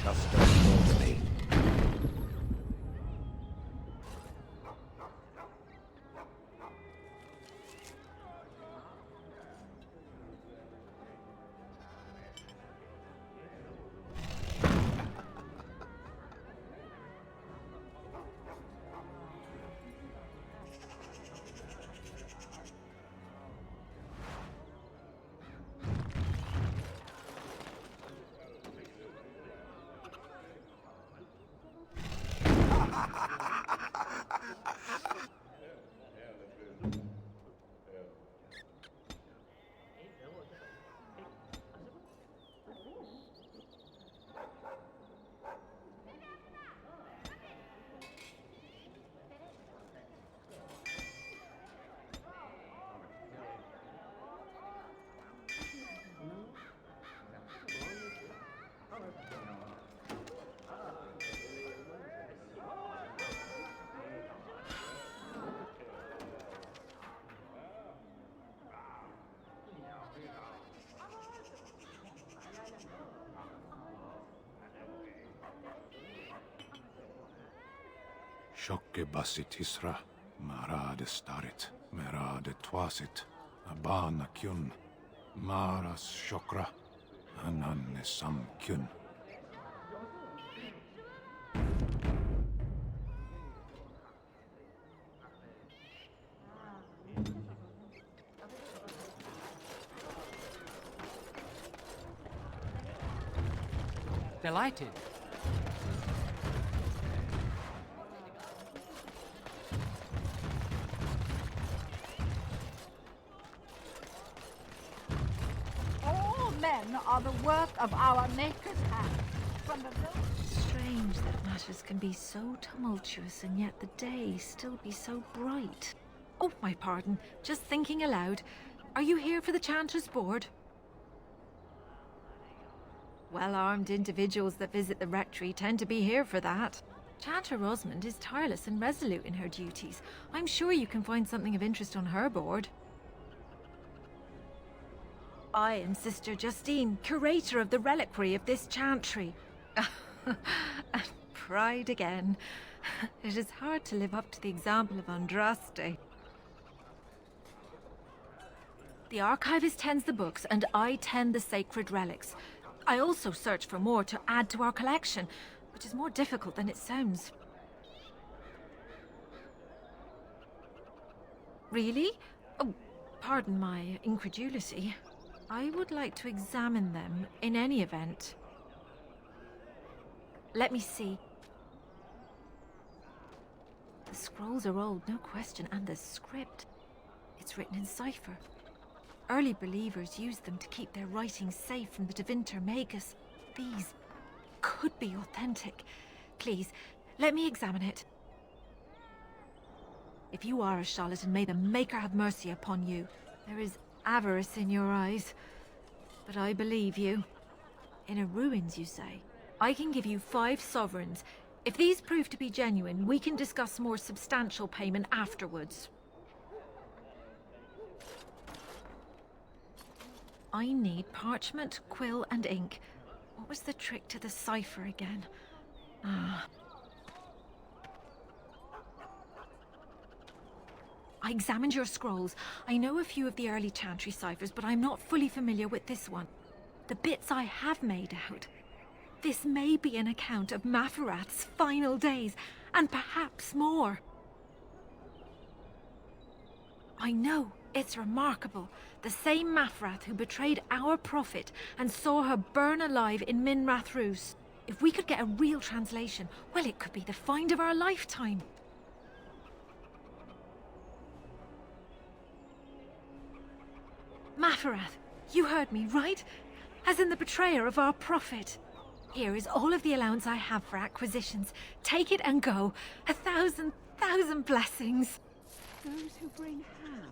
Just don't bother me. Shokke basit isra, marade starit, merade twasit, abana kyun, maras shokra, ananne sam kyun. Delighted. All men are the work of our Maker's hand. From the Strange that matters can be so tumultuous and yet the day still be so bright. Oh, my pardon. Just thinking aloud. Are you here for the Chanter's Board? Well-armed individuals that visit the rectory tend to be here for that. Chanter Rosamond is tireless and resolute in her duties. I'm sure you can find something of interest on her board. I am Sister Justine, curator of the reliquary of this chantry. And pride again. It is hard to live up to the example of Andraste. The archivist tends the books, and I tend the sacred relics. I also search for more to add to our collection, which is more difficult than it sounds. Really? Oh, pardon my incredulity. I would like to examine them in any event. Let me see. The scrolls are old, no question, and the script. It's written in cipher. Early believers used them to keep their writings safe from the Devinter Magus. These could be authentic. Please, let me examine it. If you are a charlatan, may the Maker have mercy upon you. There is avarice in your eyes, but I believe you. Inner ruins, you say? I can give you 5 sovereigns. If these prove to be genuine, we can discuss more substantial payment afterwards. I need parchment, quill, and ink. What was the trick to the cipher again? Ah. I examined your scrolls. I know a few of the early chantry ciphers, but I'm not fully familiar with this one. The bits I have made out. This may be an account of Maferath's final days, and perhaps more. I know. It's remarkable. The same Maferath who betrayed our prophet and saw her burn alive in Minrath Rus. If we could get a real translation, well, it could be the find of our lifetime. Maferath, you heard me, right? As in the betrayer of our prophet. Here is all of the allowance I have for acquisitions. Take it and go. 1,000 blessings. Those who bring ham.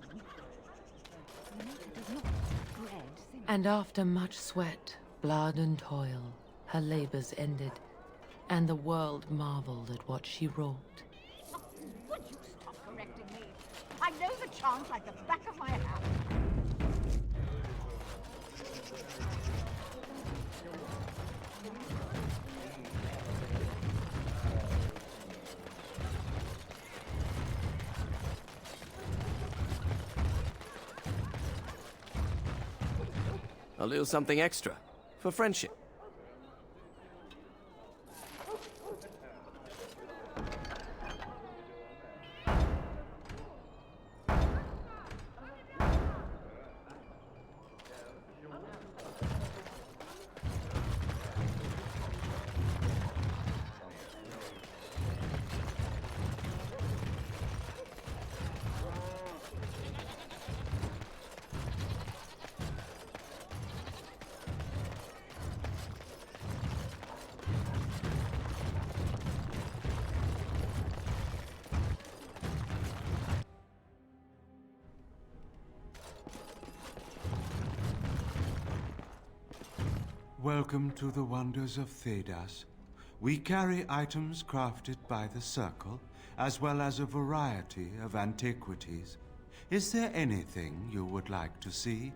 And after much sweat, blood and toil, her labors ended, and the world marveled at what she wrought. Would you stop correcting me? I know the chant like the back of my hand. A little something extra for friendship. Welcome to the wonders of Thedas. We carry items crafted by the Circle, as well as a variety of antiquities. Is there anything you would like to see?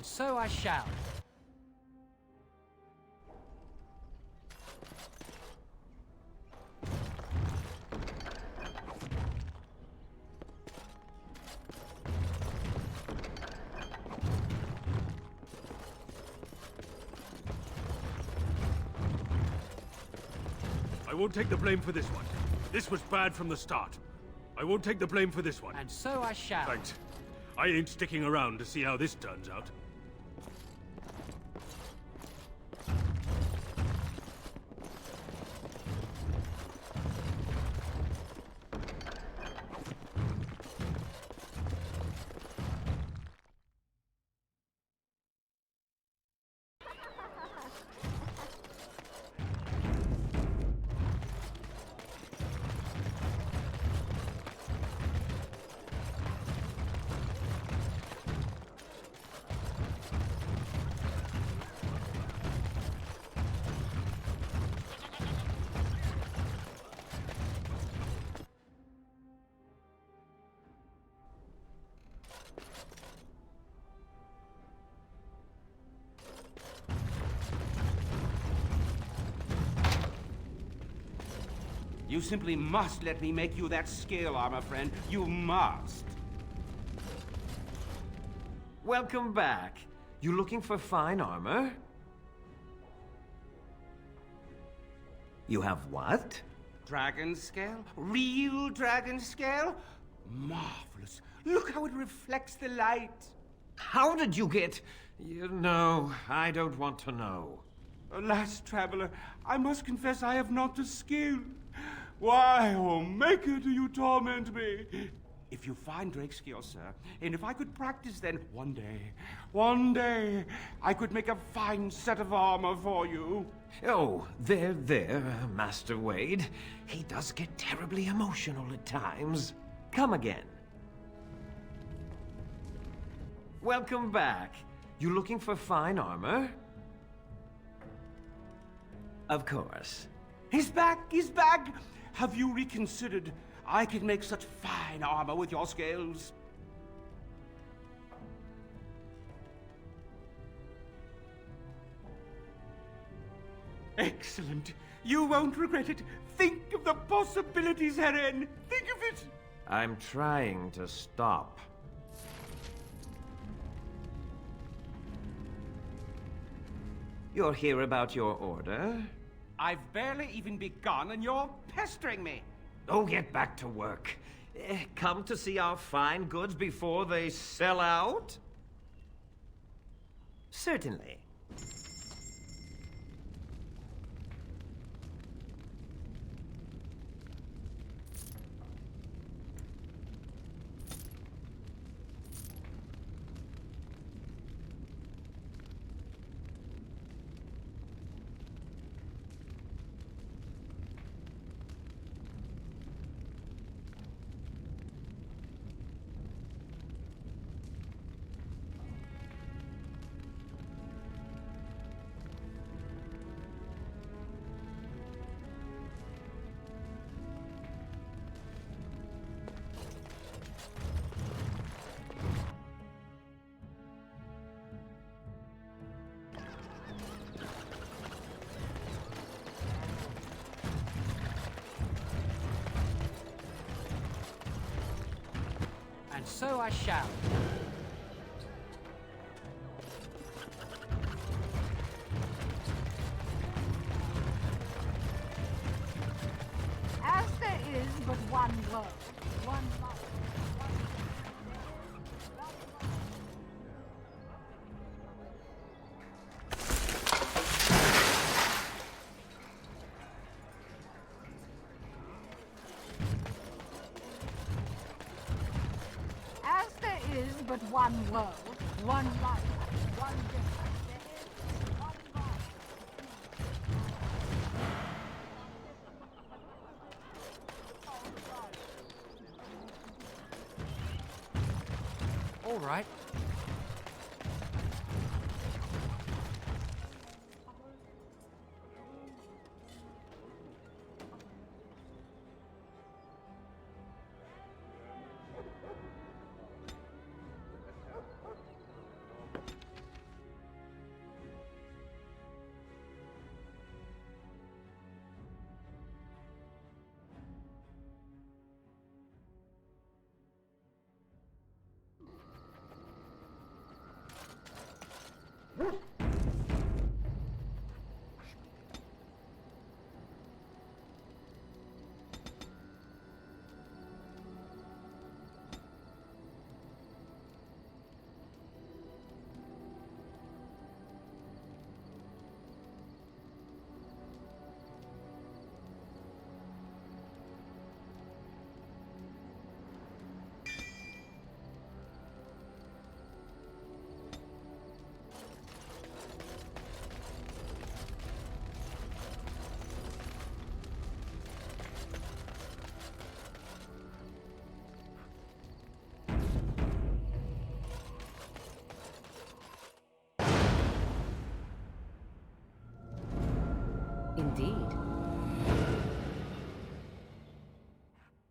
And so I shall. I won't take the blame for this one. This was bad from the start. I won't take the blame for this one. And so I shall. Thanks. I ain't sticking around to see how this turns out. You simply must let me make you that scale armor, friend. You must. Welcome back. You looking for fine armor? You have what? Dragon scale? Real dragon scale? Marvelous. Look how it reflects the light. How did you get... No, I don't want to know. Alas, traveler, I must confess I have not the skill. Why, oh Maker, do you torment me? If you find Drakescale, sir, and if I could practice, then one day, I could make a fine set of armor for you. Oh, there, Master Wade. He does get terribly emotional at times. Come again. Welcome back. You looking for fine armor? Of course. He's back, he's back! Have you reconsidered? I can make such fine armor with your scales. Excellent. You won't regret it. Think of the possibilities, Heron. Think of it. I'm trying to stop. You're here about your order? I've barely even begun and you're pestering me. Oh, get back to work. Come to see our fine goods before they sell out? Certainly. And so I shall. As there is but one world, one life, as there is but one world, one life, one destiny. There is one life. All right. Indeed.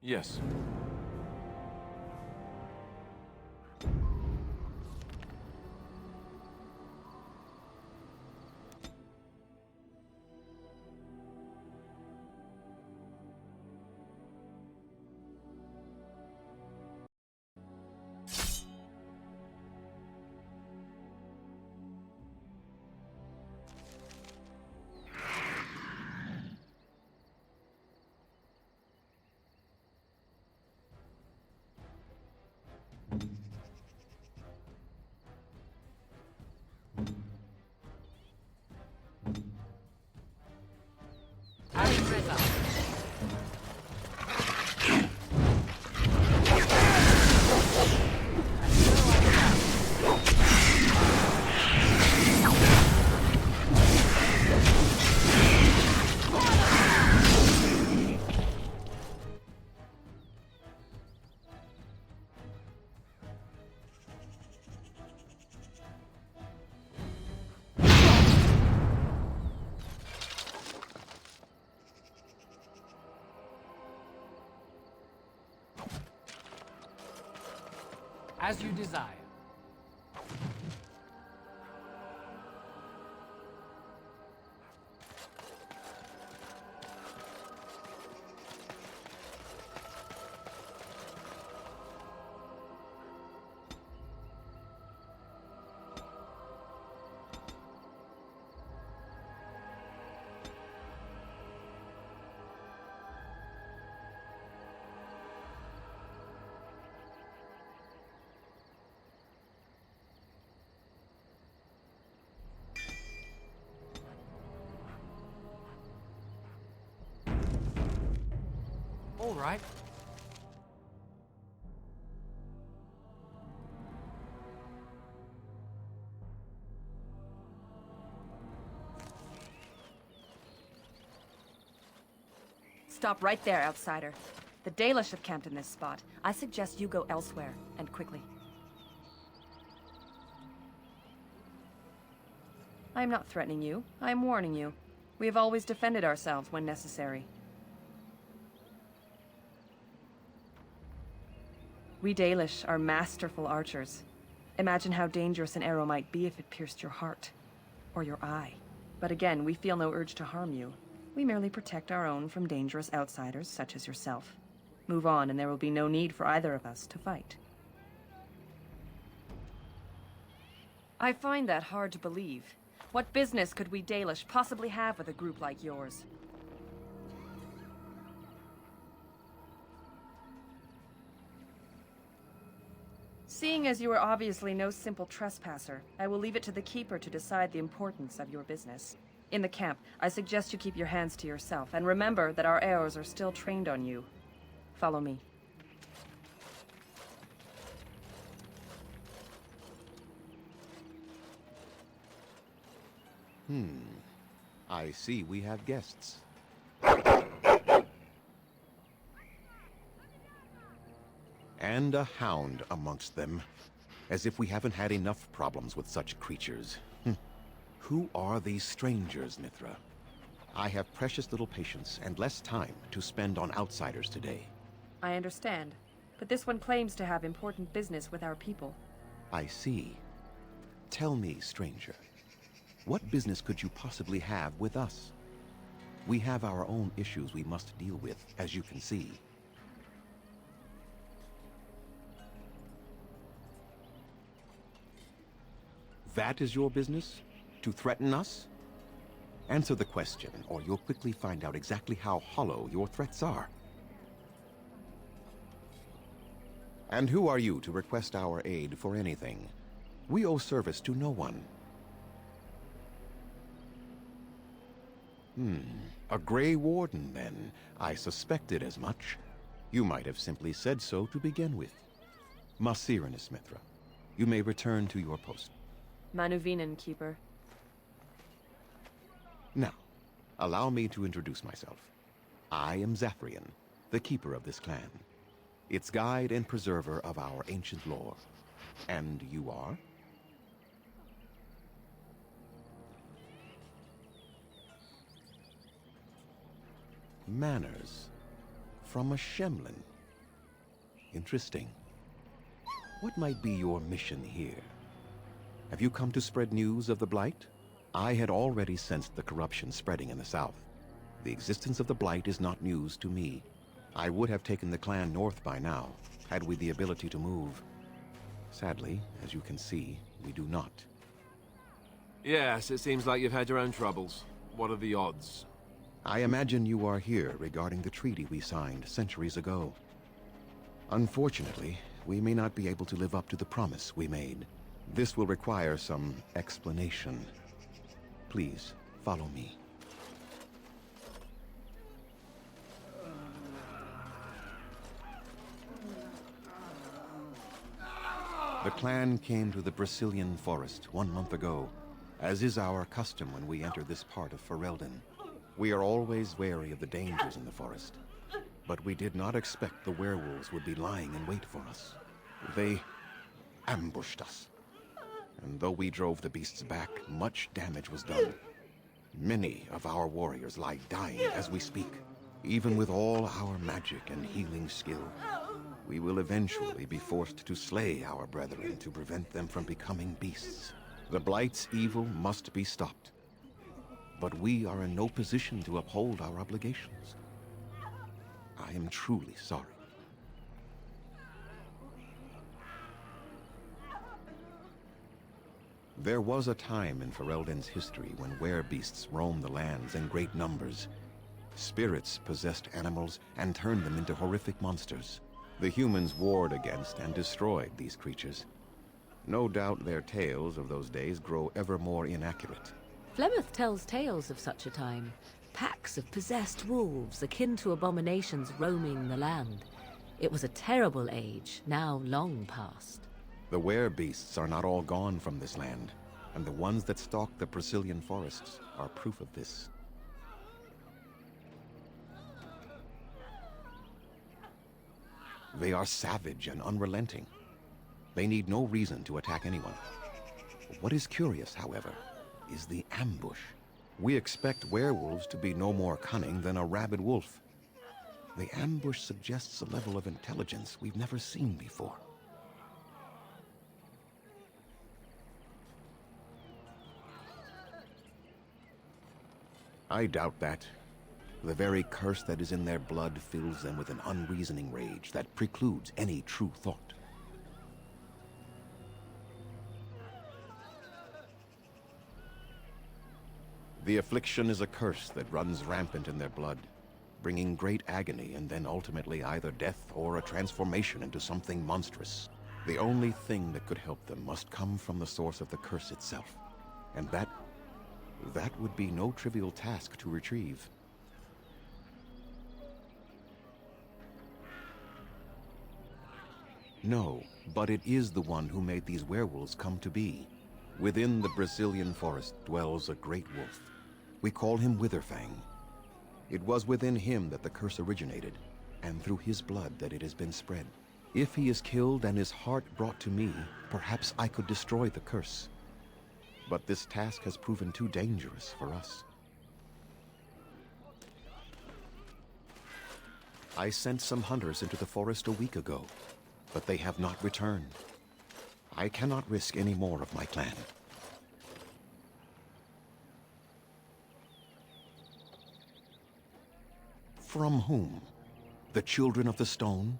Yes. As you desire. All right. Stop right there, outsider. The Dalish have camped in this spot. I suggest you go elsewhere, and quickly. I am not threatening you. I am warning you. We have always defended ourselves when necessary. We Dalish are masterful archers. Imagine how dangerous an arrow might be if it pierced your heart, or your eye. But again, we feel no urge to harm you. We merely protect our own from dangerous outsiders such as yourself. Move on, and there will be no need for either of us to fight. I find that hard to believe. What business could we Dalish possibly have with a group like yours? Seeing as you are obviously no simple trespasser, I will leave it to the Keeper to decide the importance of your business. In the camp, I suggest you keep your hands to yourself, and remember that our arrows are still trained on you. Follow me. I see we have guests. And a hound amongst them. As if we haven't had enough problems with such creatures. Who are these strangers, Mithra? I have precious little patience and less time to spend on outsiders today. I understand, but this one claims to have important business with our people. I see. Tell me, stranger, what business could you possibly have with us? We have our own issues we must deal with, as you can see. That is your business? To threaten us? Answer the question, or you'll quickly find out exactly how hollow your threats are. And who are you to request our aid for anything? We owe service to no one. A Grey Warden, then. I suspected as much. You might have simply said so to begin with. Masirinus Mithra, you may return to your post. Manuvinen, Keeper. Now, allow me to introduce myself. I am Zathrian, the keeper of this clan, its guide and preserver of our ancient lore. And you are? Manners. From a Shemlin. Interesting. What might be your mission here? Have you come to spread news of the Blight? I had already sensed the corruption spreading in the south. The existence of the Blight is not news to me. I would have taken the clan north by now, had we the ability to move. Sadly, as you can see, we do not. Yes, it seems like you've had your own troubles. What are the odds? I imagine you are here regarding the treaty we signed centuries ago. Unfortunately, we may not be able to live up to the promise we made. This will require some explanation. Please, follow me. The clan came to the Brazilian forest 1 month ago, as is our custom when we enter this part of Ferelden. We are always wary of the dangers in the forest, but we did not expect the werewolves would be lying in wait for us. They ambushed us, and though we drove the beasts back, much damage was done. Many of our warriors lie dying as we speak. Even with all our magic and healing skill, we will eventually be forced to slay our brethren to prevent them from becoming beasts. The Blight's evil must be stopped. But we are in no position to uphold our obligations. I am truly sorry. There was a time in Ferelden's history when werebeasts roamed the lands in great numbers. Spirits possessed animals and turned them into horrific monsters. The humans warred against and destroyed these creatures. No doubt their tales of those days grow ever more inaccurate. Flemeth tells tales of such a time. Packs of possessed wolves, akin to abominations roaming the land. It was a terrible age, now long past. The werebeasts are not all gone from this land, and the ones that stalk the Brazilian forests are proof of this. They are savage and unrelenting. They need no reason to attack anyone. What is curious, however, is the ambush. We expect werewolves to be no more cunning than a rabid wolf. The ambush suggests a level of intelligence we've never seen before. I doubt that. The very curse that is in their blood fills them with an unreasoning rage that precludes any true thought. The affliction is a curse that runs rampant in their blood, bringing great agony and then ultimately either death or a transformation into something monstrous. The only thing that could help them must come from the source of the curse itself, and that would be no trivial task to retrieve. No, but it is the one who made these werewolves come to be. Within the Brazilian forest dwells a great wolf. We call him Witherfang. It was within him that the curse originated, and through his blood that it has been spread. If he is killed and his heart brought to me, perhaps I could destroy the curse. But this task has proven too dangerous for us. I sent some hunters into the forest a week ago, but they have not returned. I cannot risk any more of my clan. From whom? The Children of the Stone?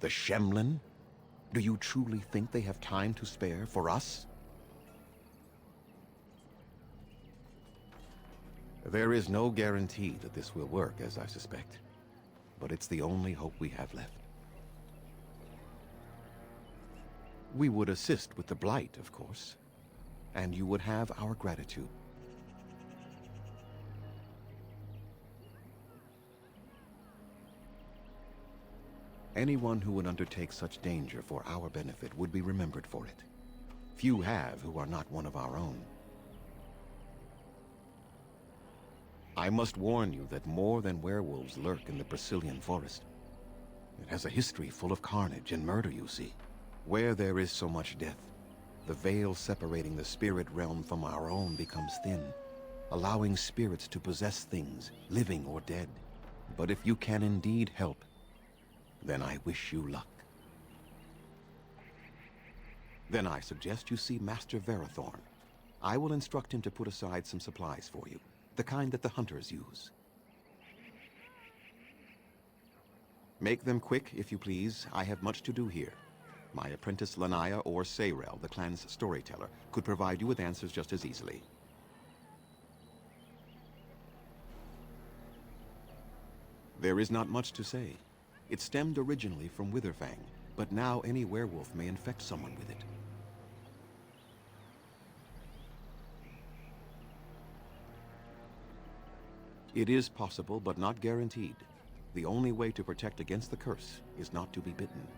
The Shemlin? Do you truly think they have time to spare for us? There is no guarantee that this will work, as I suspect. But it's the only hope we have left. We would assist with the Blight, of course. And you would have our gratitude. Anyone who would undertake such danger for our benefit would be remembered for it. Few have who are not one of our own. I must warn you that more than werewolves lurk in the Brazilian forest. It has a history full of carnage and murder, you see. Where there is so much death, the veil separating the spirit realm from our own becomes thin, allowing spirits to possess things, living or dead. But if you can indeed help, then I wish you luck. Then I suggest you see Master Verathorn. I will instruct him to put aside some supplies for you, the kind that the hunters use. Make them quick, if you please. I have much to do here. My apprentice Lanaya or Sayrel, the clan's storyteller, could provide you with answers just as easily. There is not much to say. It stemmed originally from Witherfang, but now any werewolf may infect someone with it. It is possible, but not guaranteed. The only way to protect against the curse is not to be bitten.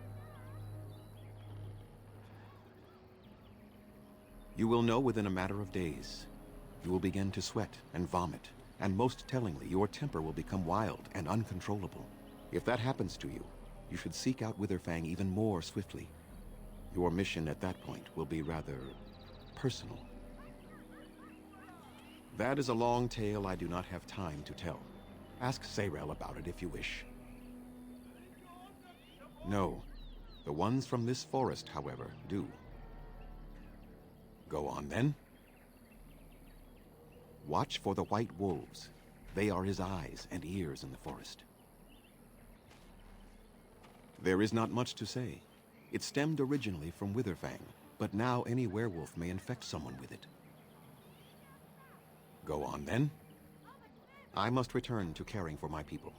You will know within a matter of days. You will begin to sweat and vomit, and most tellingly, your temper will become wild and uncontrollable. If that happens to you, you should seek out Witherfang even more swiftly. Your mission at that point will be rather personal. That is a long tale I do not have time to tell. Ask Sayrel about it if you wish. No. The ones from this forest, however, do. Go on, then. Watch for the white wolves. They are his eyes and ears in the forest. There is not much to say. It stemmed originally from Witherfang, but now any werewolf may infect someone with it. Go on, then. I must return to caring for my people.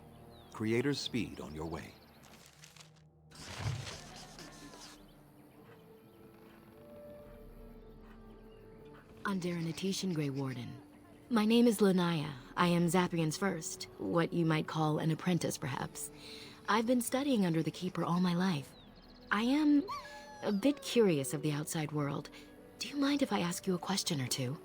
Creator's speed on your way. Andera Natishan, Grey Warden. My name is Lanaya. I am Zapian's first, what you might call an apprentice, perhaps. I've been studying under the Keeper all my life. I am a bit curious of the outside world. Do you mind if I ask you a question or two?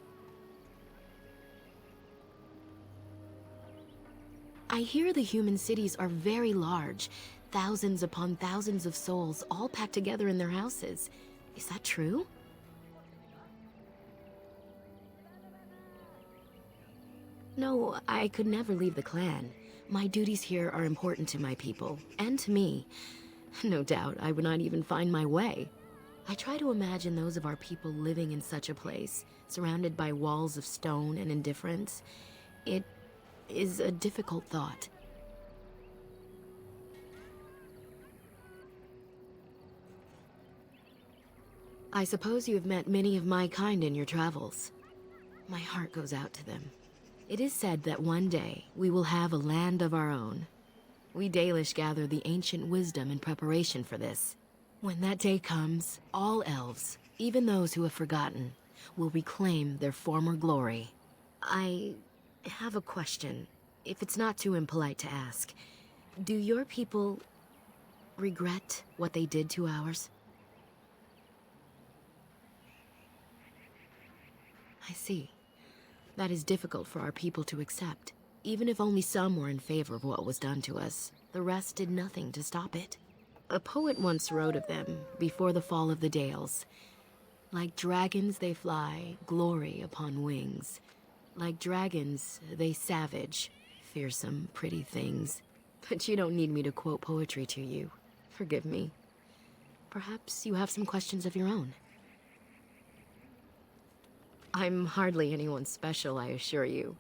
I hear the human cities are very large, thousands upon thousands of souls all packed together in their houses. Is that true? No, I could never leave the clan. My duties here are important to my people, and to me. No doubt, I would not even find my way. I try to imagine those of our people living in such a place, surrounded by walls of stone and indifference. It is a difficult thought. I suppose you have met many of my kind in your travels. My heart goes out to them. It is said that one day we will have a land of our own. We Dalish gather the ancient wisdom in preparation for this. When that day comes, all elves, even those who have forgotten, will reclaim their former glory. I have a question, if it's not too impolite to ask. Do your people regret what they did to ours? I see. That is difficult for our people to accept. Even if only some were in favor of what was done to us, the rest did nothing to stop it. A poet once wrote of them, before the fall of the Dales. Like dragons they fly, glory upon wings. Like dragons, they savage, fearsome, pretty things. But you don't need me to quote poetry to you. Forgive me. Perhaps you have some questions of your own. I'm hardly anyone special, I assure you.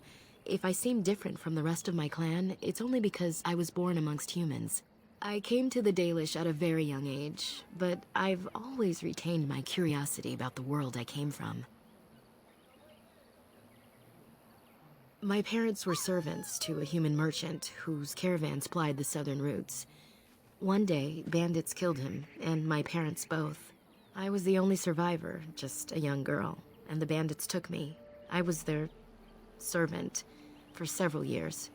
If I seem different from the rest of my clan, it's only because I was born amongst humans. I came to the Dalish at a very young age, but I've always retained my curiosity about the world I came from. My parents were servants to a human merchant whose caravans plied the southern routes. One day, bandits killed him, and my parents both. I was the only survivor, just a young girl, and the bandits took me. I was their servant for several years.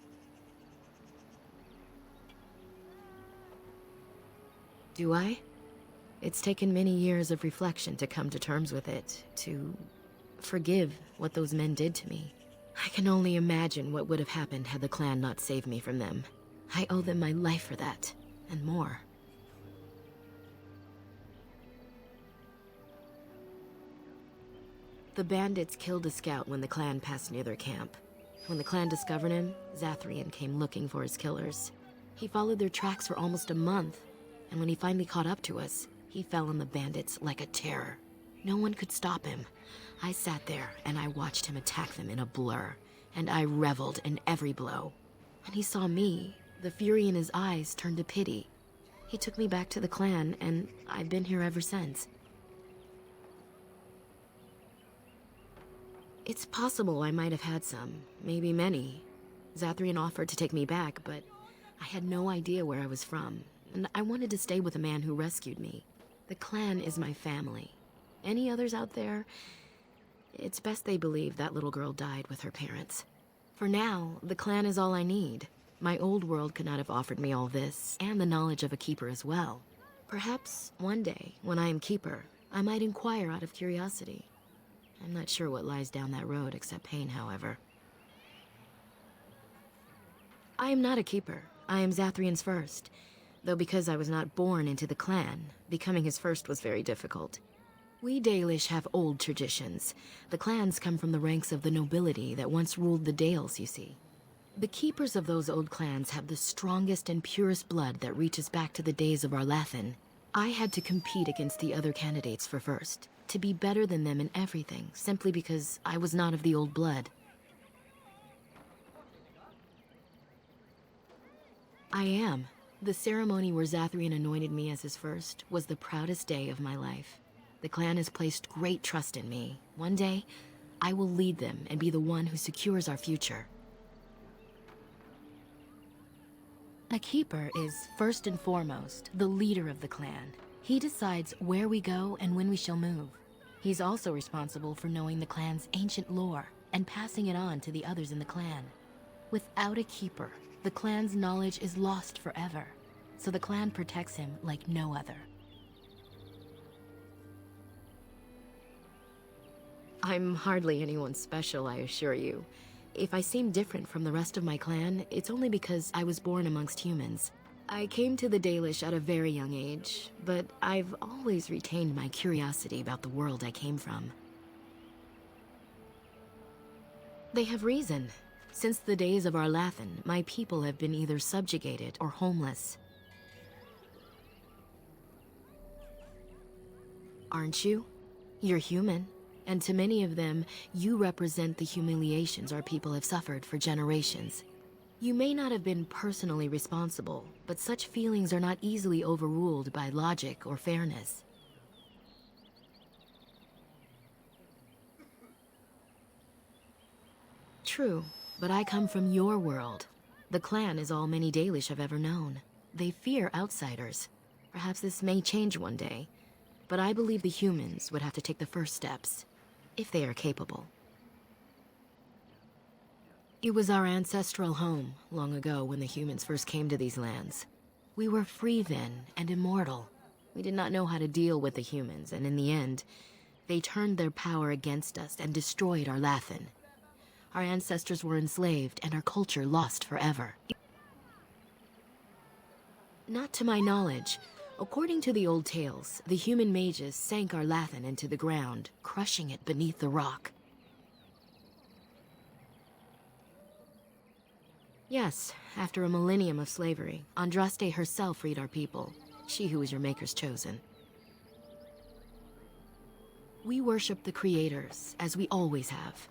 Do I? It's taken many years of reflection to come to terms with it, to forgive what those men did to me. I can only imagine what would have happened had the clan not saved me from them. I owe them my life for that, and more. The bandits killed a scout when the clan passed near their camp. When the clan discovered him, Zathrian came looking for his killers. He followed their tracks for almost a month, and when he finally caught up to us, he fell on the bandits like a terror. No one could stop him. I sat there and I watched him attack them in a blur, and I reveled in every blow. When he saw me, the fury in his eyes turned to pity. He took me back to the clan, and I've been here ever since. It's possible I might have had some, maybe many. Zathrian offered to take me back, but I had no idea where I was from, and I wanted to stay with the man who rescued me. The clan is my family. Any others out there? It's best they believe that little girl died with her parents. For now, the clan is all I need. My old world could not have offered me all this, and the knowledge of a keeper as well. Perhaps one day, when I am keeper, I might inquire out of curiosity. I'm not sure what lies down that road except pain, however. I am not a keeper. I am Zathrian's first. Though because I was not born into the clan, becoming his first was very difficult. We Dalish have old traditions. The clans come from the ranks of the nobility that once ruled the Dales, you see. The keepers of those old clans have the strongest and purest blood that reaches back to the days of Arlathan. I had to compete against the other candidates for first, to be better than them in everything, simply because I was not of the old blood. I am. The ceremony where Zathrian anointed me as his first was the proudest day of my life. The clan has placed great trust in me. One day, I will lead them and be the one who secures our future. A keeper is, first and foremost, the leader of the clan. He decides where we go and when we shall move. He's also responsible for knowing the clan's ancient lore and passing it on to the others in the clan. Without a keeper, the clan's knowledge is lost forever, so the clan protects him like no other. I'm hardly anyone special, I assure you. If I seem different from the rest of my clan, it's only because I was born amongst humans. I came to the Dalish at a very young age, but I've always retained my curiosity about the world I came from. They have reason. Since the days of Arlathan, my people have been either subjugated or homeless. Aren't you? You're human. And to many of them, you represent the humiliations our people have suffered for generations. You may not have been personally responsible, but such feelings are not easily overruled by logic or fairness. True, but I come from your world. The clan is all many Dalish have ever known. They fear outsiders. Perhaps this may change one day, but I believe the humans would have to take the first steps. If they are capable. It was our ancestral home, long ago when the humans first came to these lands. We were free then, and immortal. We did not know how to deal with the humans, and in the end, they turned their power against us and destroyed Arlathan. Our ancestors were enslaved, and our culture lost forever. Not to my knowledge. According to the old tales, the human mages sank Arlathan into the ground, crushing it beneath the rock. Yes, after a millennium of slavery, Andraste herself freed our people, she who was your maker's chosen. We worship the creators, as we always have.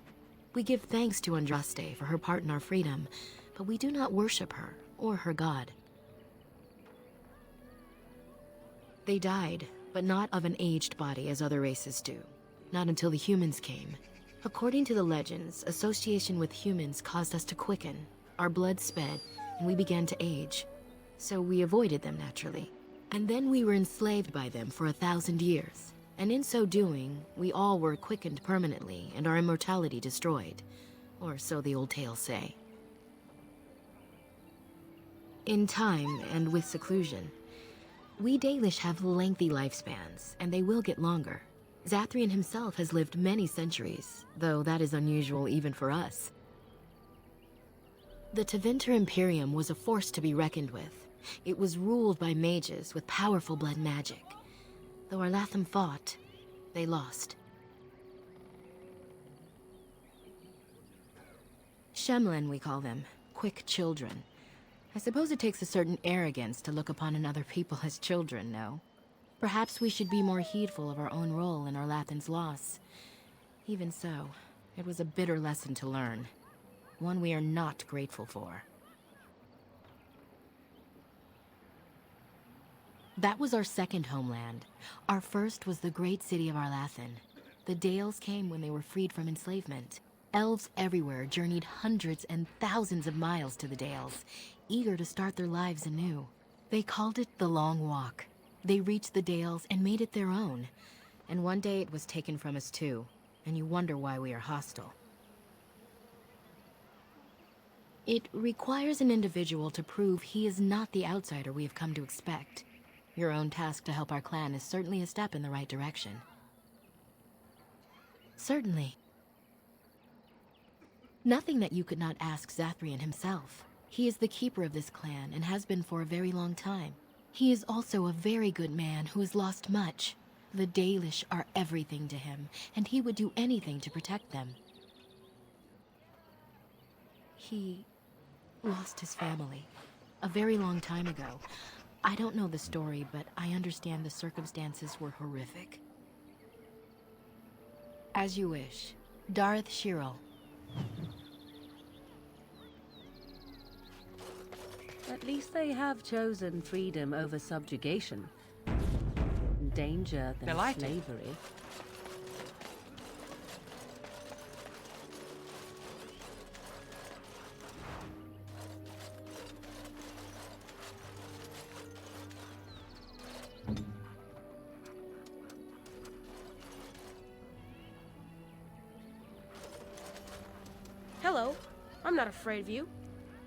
We give thanks to Andraste for her part in our freedom, but we do not worship her or her god. They died, but not of an aged body as other races do. Not until the humans came. According to the legends, association with humans caused us to quicken. Our blood sped, and we began to age. So we avoided them naturally. And then we were enslaved by them for 1,000 years. And in so doing, we all were quickened permanently and our immortality destroyed. Or so the old tales say. In time, and with seclusion, we Dalish have lengthy lifespans, and they will get longer. Zathrian himself has lived many centuries, though that is unusual even for us. The Tevinter Imperium was a force to be reckoned with. It was ruled by mages with powerful blood magic. Though our Latham fought, they lost. Shemlen, we call them. Quick children. I suppose it takes a certain arrogance to look upon another people as children, no? Perhaps we should be more heedful of our own role in our Lathan's loss. Even so, it was a bitter lesson to learn. One we are not grateful for. That was our second homeland. Our first was the great city of Arlathan. The Dales came when they were freed from enslavement. Elves everywhere journeyed hundreds and thousands of miles to the Dales, eager to start their lives anew. They called it the Long Walk. They reached the Dales and made it their own. And one day it was taken from us too, and you wonder why we are hostile. It requires an individual to prove he is not the outsider we have come to expect. Your own task to help our clan is certainly a step in the right direction. Certainly. Nothing that you could not ask Zathrian himself. He is the keeper of this clan and has been for a very long time. He is also a very good man who has lost much. The Dalish are everything to him, and he would do anything to protect them. He lost his family a very long time ago. I don't know the story, but I understand the circumstances were horrific. As you wish. Dareth Shirel. At least they have chosen freedom over subjugation. Danger than Delighted. slavery. Hello. I'm not afraid of you.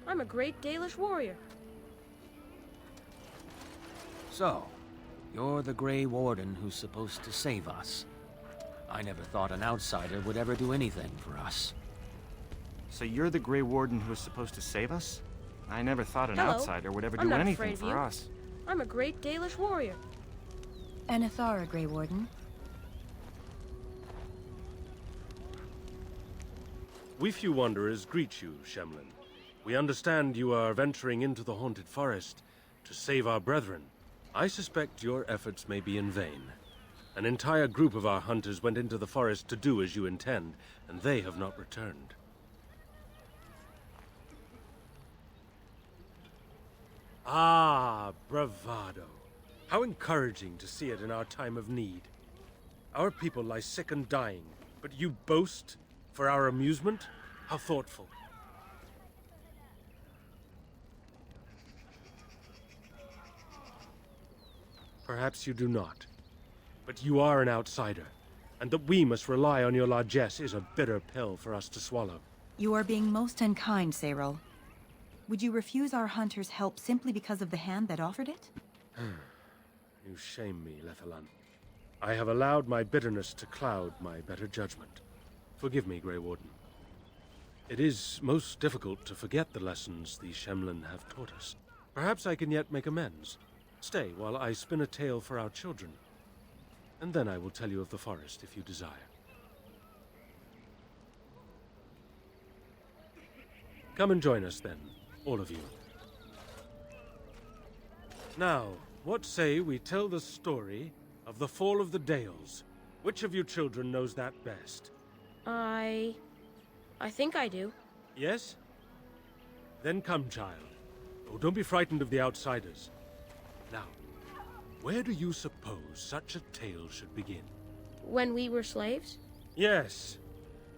I'm a great Dalish warrior. So, you're the Grey Warden who's supposed to save us. I never thought an outsider would ever do anything for us. So you're the Grey Warden who was supposed to save us? I never thought an Hello. outsider would ever I'm do not anything afraid of for you. us. I'm a great Dalish warrior. Anathara, Grey Warden. We few wanderers greet you, Shemlen. We understand you are venturing into the haunted forest to save our brethren. I suspect your efforts may be in vain. An entire group of our hunters went into the forest to do as you intend, and they have not returned. Ah, bravado. How encouraging to see it in our time of need. Our people lie sick and dying, but you boast for our amusement? How thoughtful. Perhaps you do not. But you are an outsider, and that we must rely on your largesse is a bitter pill for us to swallow. You are being most unkind, Sayril. Would you refuse our hunters' help simply because of the hand that offered it? You shame me, Lethalan. I have allowed my bitterness to cloud my better judgment. Forgive me, Grey Warden. It is most difficult to forget the lessons the Shemlen have taught us. Perhaps I can yet make amends. Stay while I spin a tale for our children. And then I will tell you of the forest if you desire. Come and join us then, all of you. Now, what say we tell the story of the fall of the Dales? Which of you children knows that best? I think I do. Yes? Then come, child. Oh, don't be frightened of the outsiders. Now, where do you suppose such a tale should begin? When we were slaves? Yes.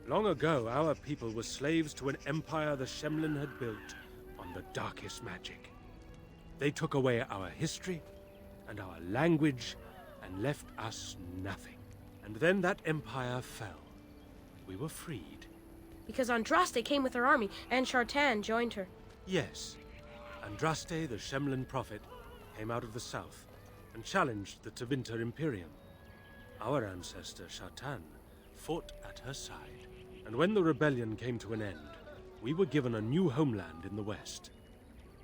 Long ago, our people were slaves to an empire the Shemlin had built on the darkest magic. They took away our history and our language and left us nothing. And then that empire fell. We were freed. Because Andraste came with her army, and Shartan joined her. Yes. Andraste, the Shemlin prophet, came out of the south and challenged the Tevinter Imperium. Our ancestor, Shartan, fought at her side. And when the rebellion came to an end, we were given a new homeland in the west,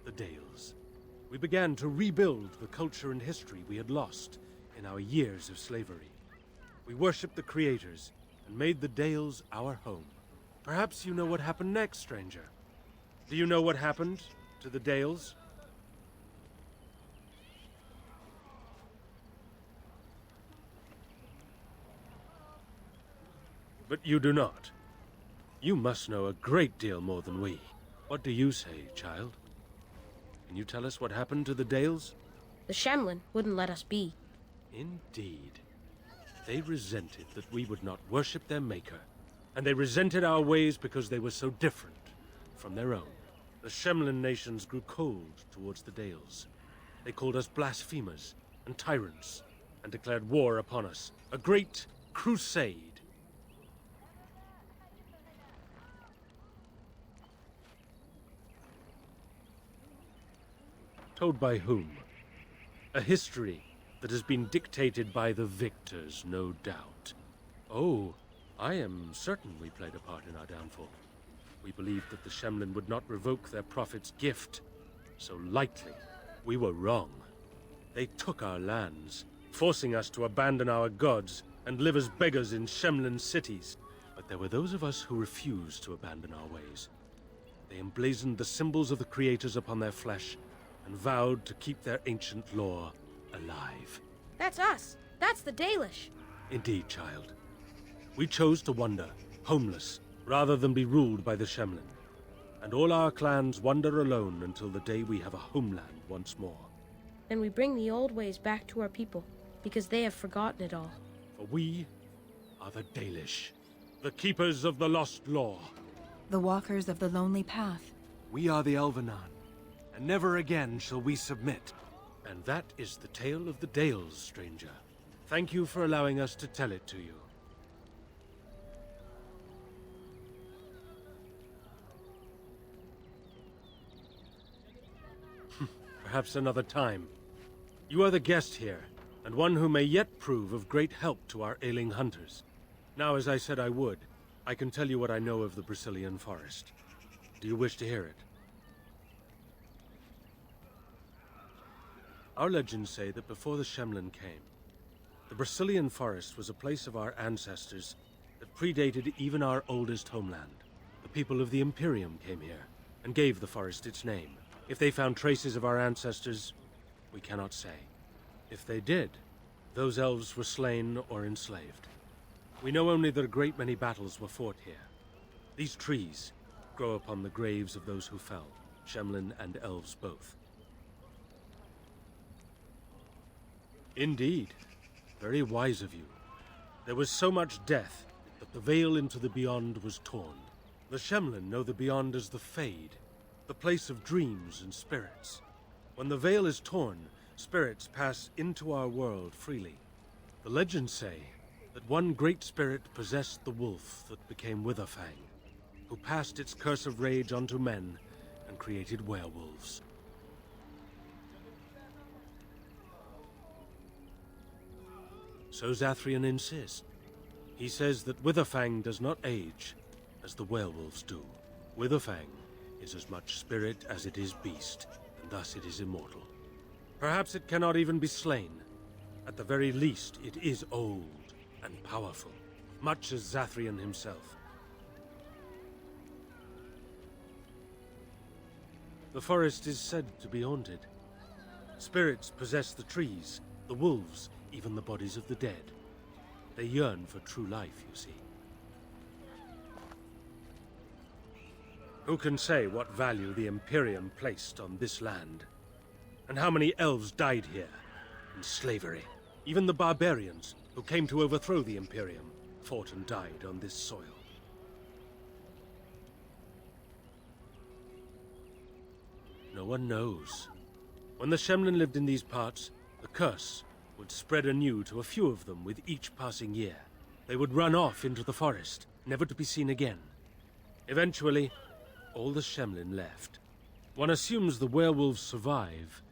the Dales. We began to rebuild the culture and history we had lost in our years of slavery. We worshipped the creators and made the Dales our home. Perhaps you know what happened next, stranger. Do you know what happened to the Dales? But you do not. You must know a great deal more than we. What do you say, child? Can you tell us what happened to the Dales? The Shemlin wouldn't let us be. Indeed. They resented that we would not worship their maker, and they resented our ways because they were so different from their own. The Shemlin nations grew cold towards the Dales. They called us blasphemers and tyrants, and declared war upon us. A great crusade. Told by whom? A history that has been dictated by the victors, no doubt. Oh, I am certain we played a part in our downfall. We believed that the Shemlin would not revoke their prophet's gift so lightly. We were wrong. They took our lands, forcing us to abandon our gods and live as beggars in Shemlin cities. But there were those of us who refused to abandon our ways. They emblazoned the symbols of the creators upon their flesh and vowed to keep their ancient lore alive. That's us. That's the Dalish. Indeed, child. We chose to wander, homeless, rather than be ruled by the Shemlin. And all our clans wander alone until the day we have a homeland once more. And we bring the old ways back to our people, because they have forgotten it all. For we are the Dalish, the keepers of the lost lore. The walkers of the lonely path. We are the Elvenan, and never again shall we submit. And that is the tale of the Dales, stranger. Thank you for allowing us to tell it to you. Perhaps another time. You are the guest here, and one who may yet prove of great help to our ailing hunters. Now, as I said I would, I can tell you what I know of the Brazilian forest. Do you wish to hear it? Our legends say that before the Shemlin came, the Brazilian forest was a place of our ancestors that predated even our oldest homeland. The people of the Imperium came here and gave the forest its name. If they found traces of our ancestors, we cannot say. If they did, those elves were slain or enslaved. We know only that a great many battles were fought here. These trees grow upon the graves of those who fell, Shemlin and elves both. Indeed. Very wise of you. There was so much death that the veil into the beyond was torn. The Shemlin know the beyond as the Fade, the place of dreams and spirits. When the veil is torn, spirits pass into our world freely. The legends say that one great spirit possessed the wolf that became Witherfang, who passed its curse of rage onto men and created werewolves. So Zathrian insists. He says that Witherfang does not age, as the werewolves do. Witherfang is as much spirit as it is beast, and thus it is immortal. Perhaps it cannot even be slain. At the very least, it is old and powerful, much as Zathrian himself. The forest is said to be haunted. Spirits possess the trees, the wolves, even the bodies of the dead. They yearn for true life, you see. Who can say what value the Imperium placed on this land? And how many elves died here, in slavery? Even the barbarians, who came to overthrow the Imperium, fought and died on this soil. one knows. When the Shemlin lived in these parts, the curse would spread anew to a few of them with each passing year. They would run off into the forest, never to be seen again. Eventually, all the Shemlin left. One assumes the werewolves survive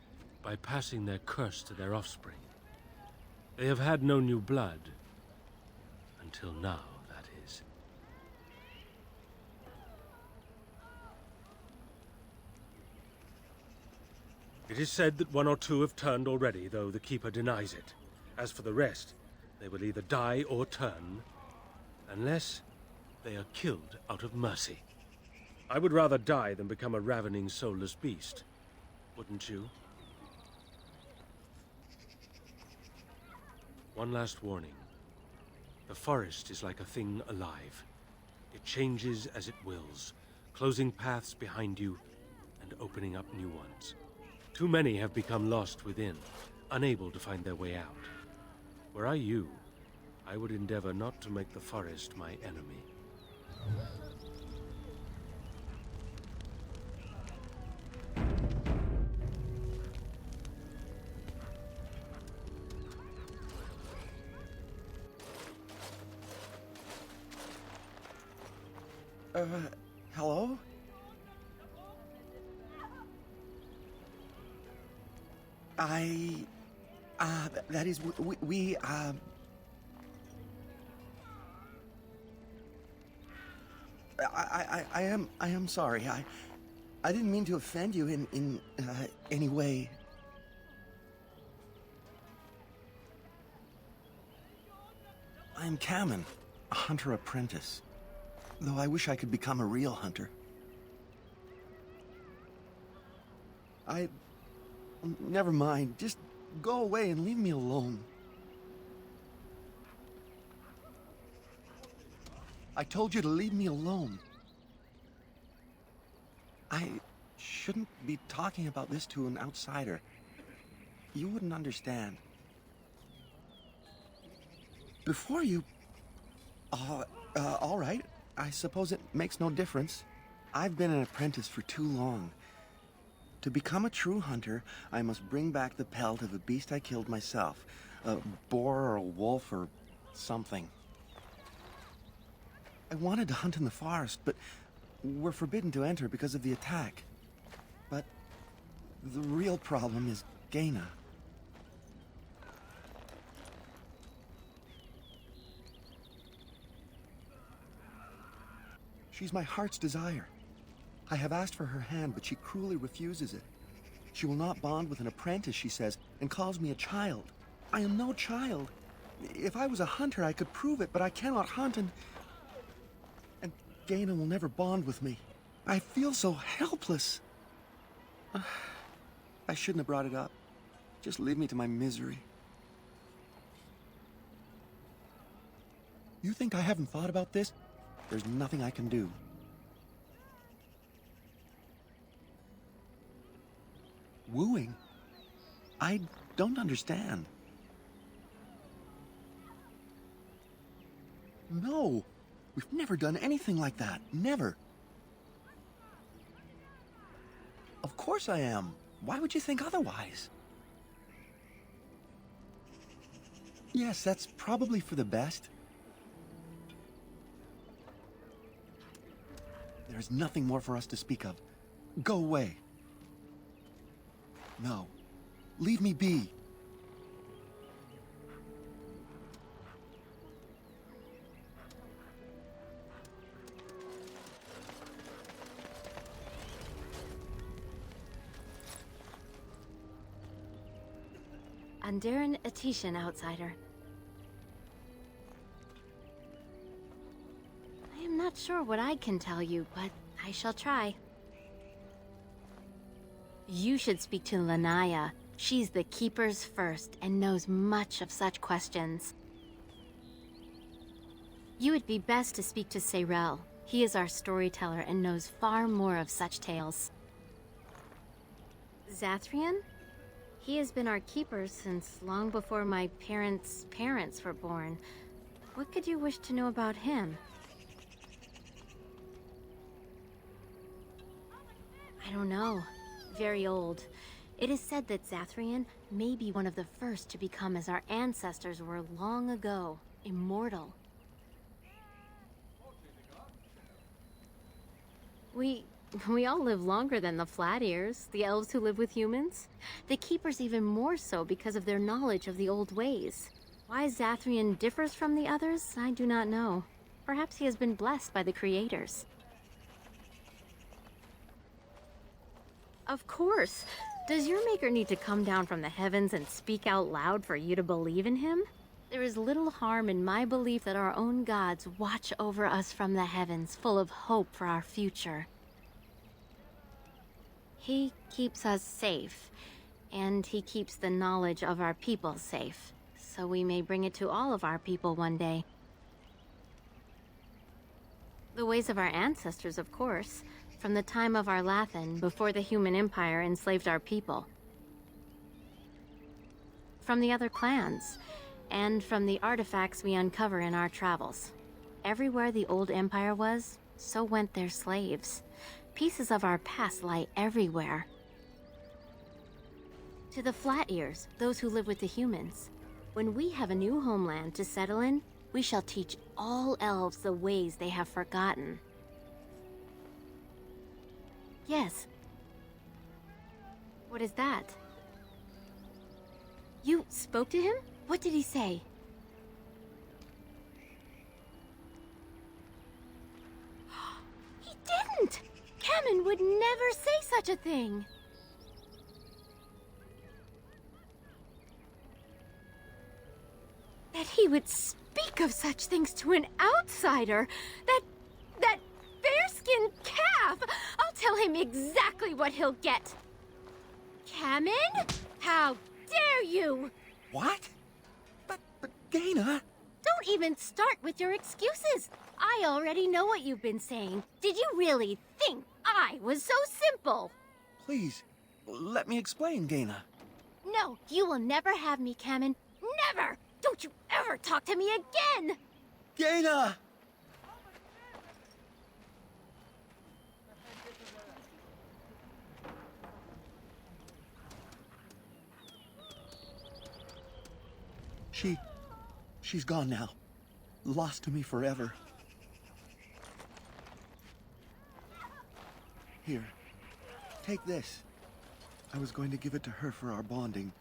by passing their curse to their offspring. They have had no new blood. Until now, that is. It is said that one or two have turned already, though the Keeper denies it. As for the rest, they will either die or turn, unless they are killed out of mercy. I would rather die than become a ravening, soulless beast. Wouldn't you? One last warning. The forest is like a thing alive. It changes as it wills, closing paths behind you and opening up new ones. Too many have become lost within, unable to find their way out. Were I you, I would endeavor not to make the forest my enemy. Hello? That is, I am sorry. I didn't mean to offend you in any way. I am Kamen, a hunter apprentice. Though I wish I could become a real hunter. Never mind. Just go away and leave me alone. I told you to leave me alone. I shouldn't be talking about this to an outsider. You wouldn't understand. Before you... all right. I suppose it makes no difference. I've been an apprentice for too long. To become a true hunter, I must bring back the pelt of a beast I killed myself. A boar or a wolf or something. I wanted to hunt in the forest, but we're forbidden to enter because of the attack. But the real problem is Gaina. She's my heart's desire. I have asked for her hand, but she cruelly refuses it. She will not bond with an apprentice, she says, and calls me a child. I am no child. If I was a hunter, I could prove it, but I cannot hunt, and Gaina will never bond with me. I feel so helpless. I shouldn't have brought it up. Just leave me to my misery. You think I haven't thought about this? There's nothing I can do. Wooing? I don't understand. No, we've never done anything like that. Never. Of course I am. Why would you think otherwise? Yes, that's probably for the best. There's nothing more for us to speak of. Go away. No. Leave me be. Andaran Atishan, outsider. I am not sure what I can tell you, but I shall try. You should speak to Lanaya. She's the Keeper's first and knows much of such questions. You would be best to speak to Seyrel. He is our storyteller and knows far more of such tales. Zathrian? He has been our keeper since long before my parents' parents were born. What could you wish to know about him? I don't know. very old. It is said that Zathrian may be one of the first to become as our ancestors were long ago, immortal. We all live longer than the Flat Ears, the elves who live with humans. The Keepers even more so because of their knowledge of the old ways. Why Zathrian differs from the others, I do not know. Perhaps he has been blessed by the Creators. Of course. Does your Maker need to come down from the heavens and speak out loud for you to believe in him? There is little harm in my belief that our own gods watch over us from the heavens, full of hope for our future. He keeps us safe, and he keeps the knowledge of our people safe, so we may bring it to all of our people one day. The ways of our ancestors, of course, from the time of our Lathan, before the human empire enslaved our people. From the other clans, and from the artifacts we uncover in our travels. Everywhere the old empire was, so went their slaves. Pieces of our past lie everywhere. To the Flat Ears, those who live with the humans, when we have a new homeland to settle in, we shall teach all elves the ways they have forgotten. Yes. What is that? You spoke to him? What did he say? He didn't! Kamen would never say such a thing! That he would speak of such things to an outsider! That fair-skinned calf! I'll tell him exactly what he'll get! Kamen? How dare you! What? But Gaina... Don't even start with your excuses! I already know what you've been saying. Did you really think I was so simple? Please, let me explain, Gaina. No, you will never have me, Kamen. Never! Don't you ever talk to me again! Gaina! She's gone now. Lost to me forever. Here, take this. I was going to give it to her for our bonding.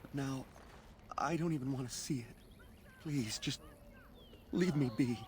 But now, I don't even want to see it. Please, just leave me be.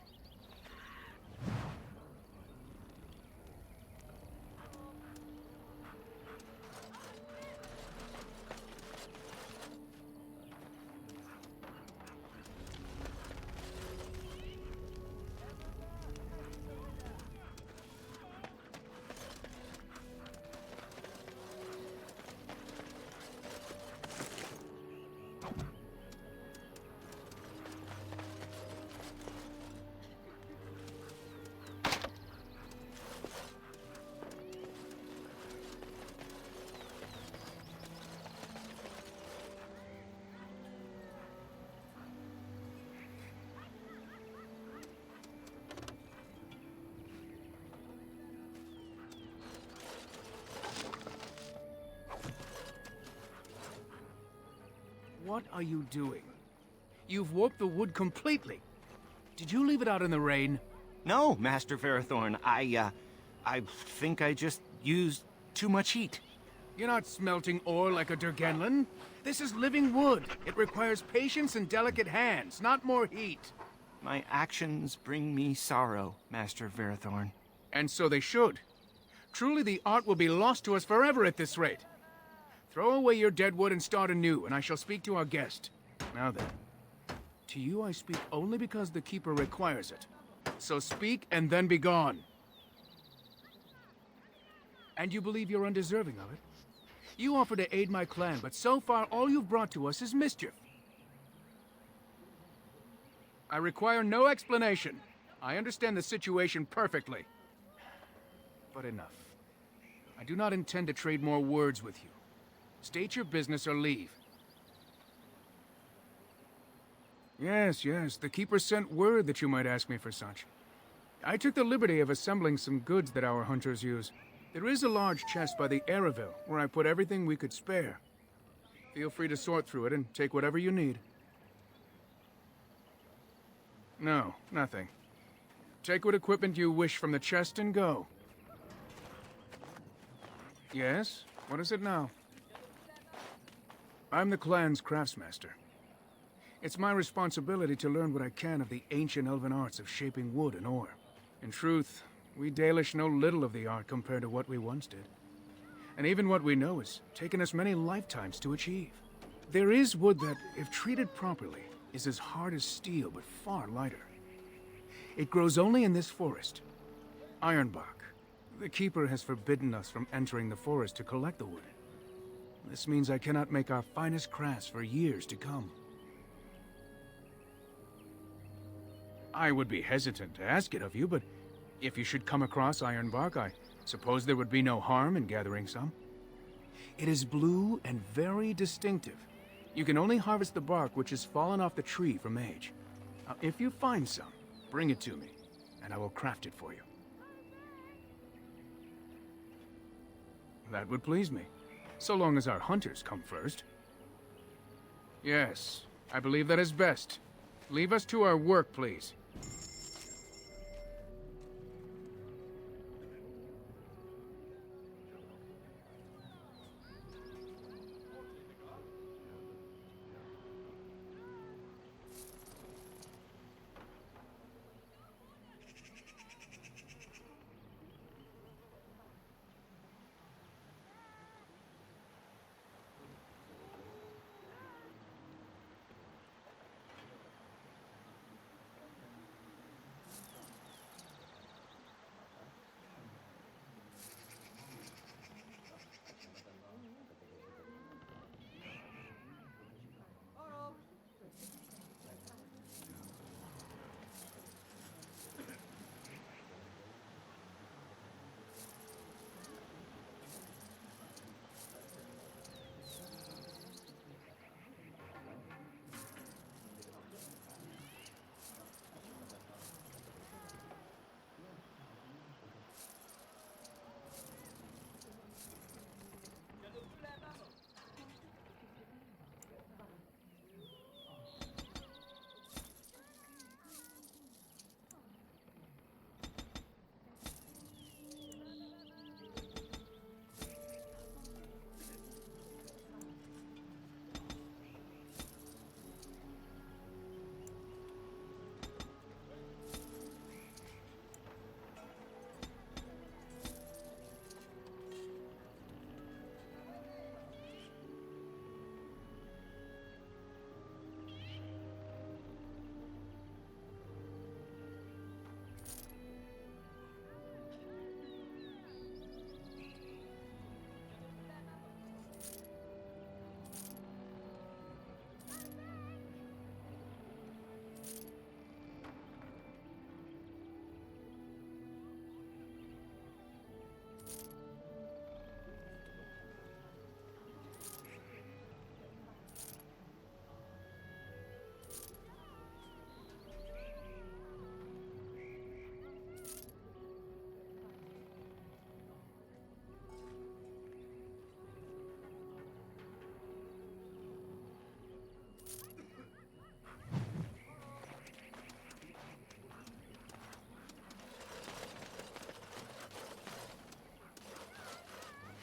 What are you doing? You've warped the wood completely. Did you leave it out in the rain? No, Master Ferrothorn. I think I just used too much heat. You're not smelting ore like a Durgenlin. This is living wood. It requires patience and delicate hands, not more heat. My actions bring me sorrow, Master Ferrothorn. And so they should. Truly, the art will be lost to us forever at this rate. Throw away your dead wood and start anew, and I shall speak to our guest. Now then, to you I speak only because the Keeper requires it. So speak and then be gone. And you believe you're undeserving of it? You offer to aid my clan, but so far all you've brought to us is mischief. I require no explanation. I understand the situation perfectly. But enough. I do not intend to trade more words with you. State your business or leave. Yes, the Keeper sent word that you might ask me for such. I took the liberty of assembling some goods that our hunters use. There is a large chest by the Araville where I put everything we could spare. Feel free to sort through it and take whatever you need. No, nothing. Take what equipment you wish from the chest and go. Yes? What is it now? I'm the clan's craftsmaster. It's my responsibility to learn what I can of the ancient elven arts of shaping wood and ore. In truth, we Dalish know little of the art compared to what we once did. And even what we know has taken us many lifetimes to achieve. There is wood that, if treated properly, is as hard as steel but far lighter. It grows only in this forest, Ironbark. The Keeper has forbidden us from entering the forest to collect the wood. This means I cannot make our finest crafts for years to come. I would be hesitant to ask it of you, but if you should come across Ironbark, I suppose there would be no harm in gathering some. It is blue and very distinctive. You can only harvest the bark which has fallen off the tree from age. Now, if you find some, bring it to me, and I will craft it for you. That would please me, so long as our hunters come first. Yes, I believe that is best. Leave us to our work, please.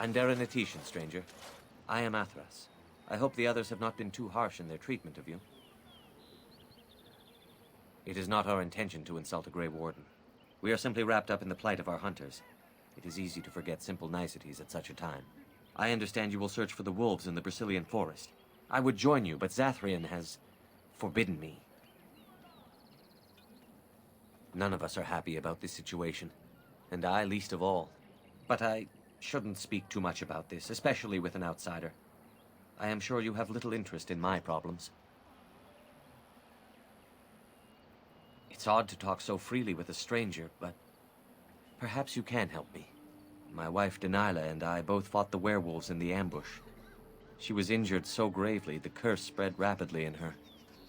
Anderanetitian, stranger. I am Athras. I hope the others have not been too harsh in their treatment of you. It is not our intention to insult a Grey Warden. We are simply wrapped up in the plight of our hunters. It is easy to forget simple niceties at such a time. I understand you will search for the wolves in the Brazilian forest. I would join you, but Zathrian has forbidden me. None of us are happy about this situation, and I least of all. But I shouldn't speak too much about this, especially with an outsider. I am sure you have little interest in my problems. It's odd to talk so freely with a stranger, but perhaps you can help me. My wife Denilah and I both fought the werewolves in the ambush. She was injured so gravely, the curse spread rapidly in her.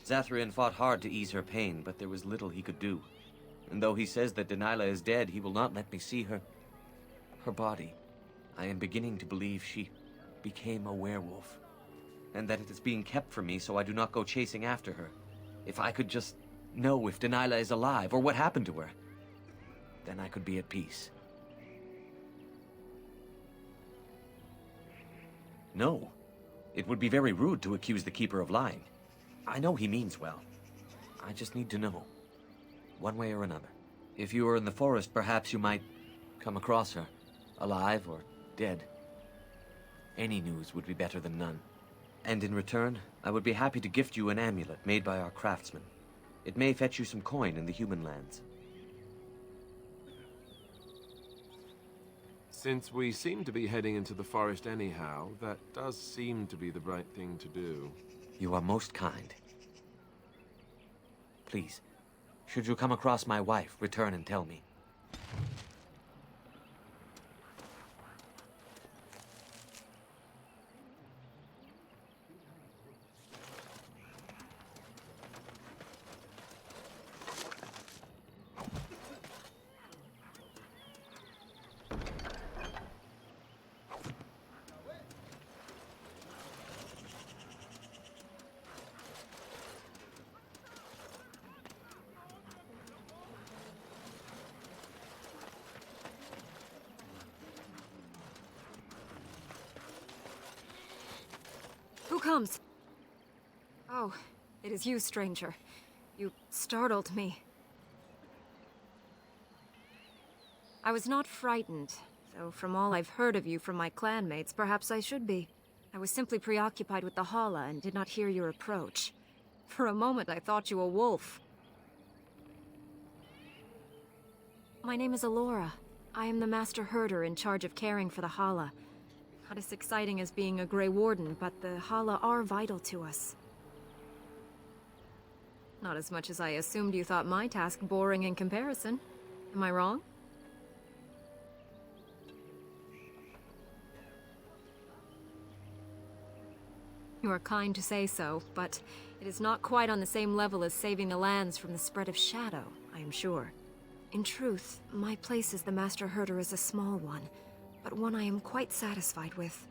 Zathrian fought hard to ease her pain, but there was little he could do. And though he says that Denilah is dead, he will not let me see her body. I am beginning to believe she became a werewolf, and that it is being kept from me so I do not go chasing after her. If I could just know if Delilah is alive, or what happened to her, then I could be at peace. No. It would be very rude to accuse the Keeper of lying. I know he means well. I just need to know, one way or another. If you are in the forest, perhaps you might come across her, alive or dead. Any news would be better than none. And in return, I would be happy to gift you an amulet made by our craftsman. It may fetch you some coin in the human lands. Since we seem to be heading into the forest anyhow, that does seem to be the right thing to do. You are most kind. Please, should you come across my wife, return and tell me. Who comes? Oh, it is you, stranger. You startled me. I was not frightened, though from all I've heard of you from my clanmates, perhaps I should be. I was simply preoccupied with the Hala and did not hear your approach. For a moment I thought you a wolf. My name is Alora. I am the Master Herder in charge of caring for the Hala. Not as exciting as being a Grey Warden, but the Hala are vital to us. Not as much as I assumed you thought my task boring in comparison. Am I wrong? You are kind to say so, but it is not quite on the same level as saving the lands from the spread of shadow, I am sure. In truth, my place as the Master Herder is a small one, but one I am quite satisfied with.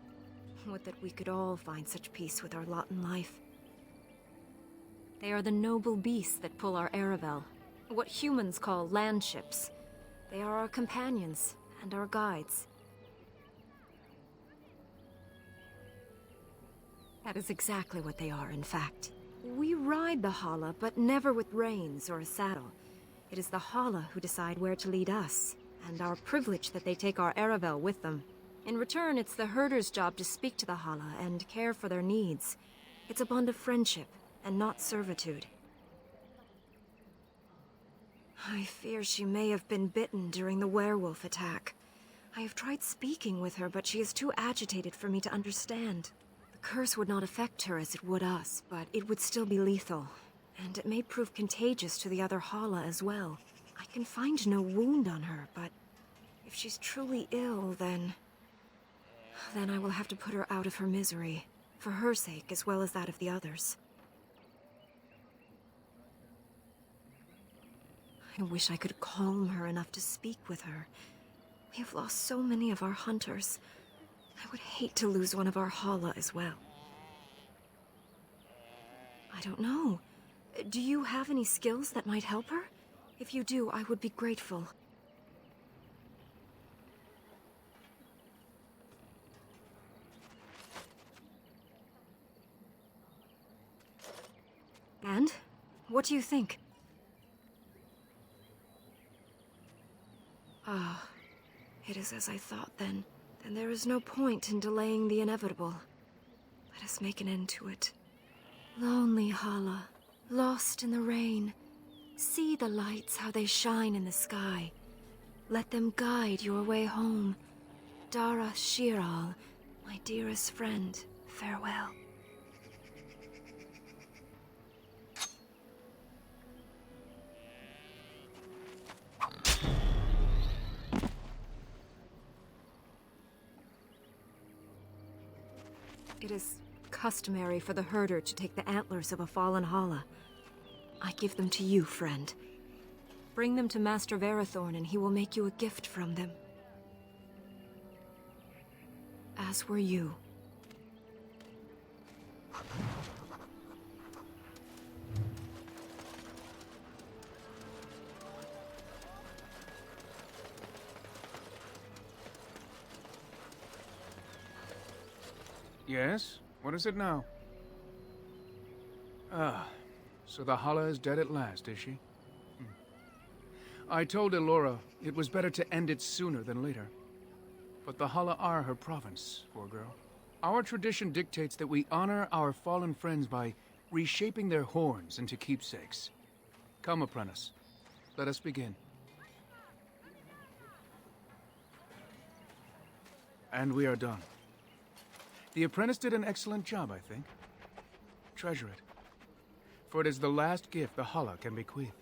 Would that we could all find such peace with our lot in life. They are the noble beasts that pull our Aravel, what humans call landships. They are our companions and our guides. That is exactly what they are, in fact. We ride the Hala, but never with reins or a saddle. It is the Hala who decide where to lead us, and our privilege that they take our Aravel with them. In return, it's the herder's job to speak to the Hala and care for their needs. It's a bond of friendship, and not servitude. I fear she may have been bitten during the werewolf attack. I have tried speaking with her, but she is too agitated for me to understand. The curse would not affect her as it would us, but it would still be lethal. And it may prove contagious to the other Hala as well. I can find no wound on her, but if she's truly ill, then I will have to put her out of her misery, for her sake as well as that of the others. I wish I could calm her enough to speak with her. We have lost so many of our hunters. I would hate to lose one of our Hala as well. I don't know. Do you have any skills that might help her? If you do, I would be grateful. And? What do you think? Ah, it is as I thought then. Then there is no point in delaying the inevitable. Let us make an end to it. Lonely Hala, lost in the rain. See the lights, how they shine in the sky. Let them guide your way home. Dara Shiral, my dearest friend, farewell. It is customary for the herder to take the antlers of a fallen Hala. I give them to you, friend. Bring them to Master Verathorn and he will make you a gift from them. as were you. Yes? What is it now? Ah, so the Hala is dead at last, is she? I told Elora it was better to end it sooner than later. But the Hala are her province, poor girl. Our tradition dictates that we honor our fallen friends by reshaping their horns into keepsakes. Come, apprentice. Let us begin. And we are done. The apprentice did an excellent job, I think. Treasure it. For it is the last gift the Hala can bequeath.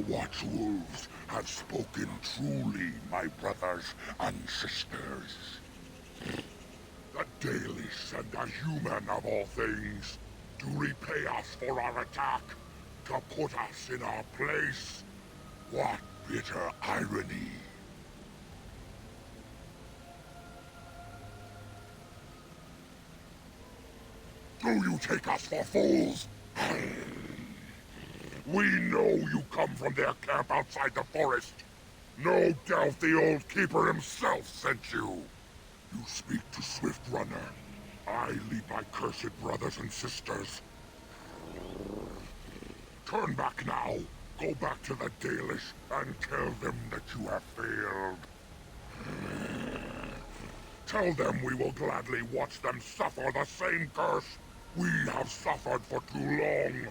Watch Wolves have spoken truly, my brothers and sisters. The Dalish and the human of all things, to repay us for our attack, to put us in our place. What bitter irony. Do you take us for fools? We know you come from their camp outside the forest. No doubt the old keeper himself sent you. You speak to Swift Runner. I lead my cursed brothers and sisters. Turn back now. Go back to the Dalish and tell them that you have failed. Tell them we will gladly watch them suffer the same curse we have suffered for too long.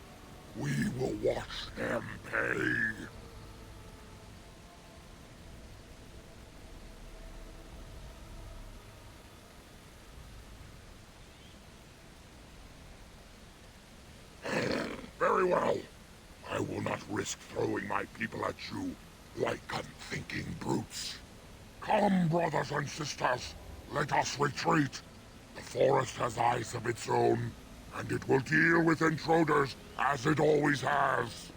We will watch them pay. Very well. I will not risk throwing my people at you like unthinking brutes. Come, brothers and sisters. Let us retreat. The forest has eyes of its own, and it will deal with intruders as it always has.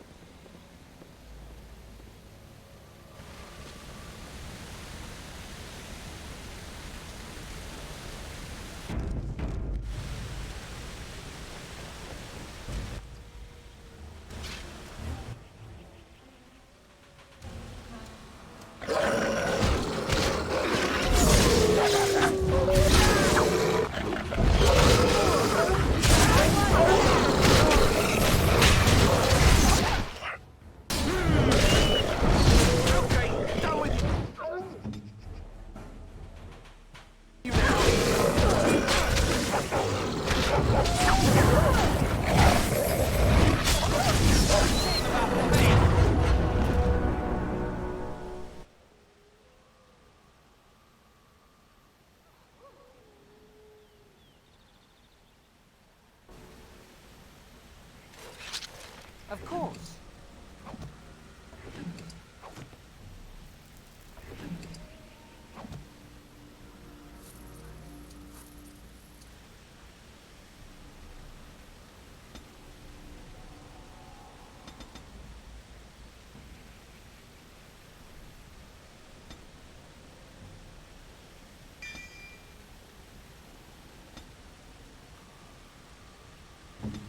Of course.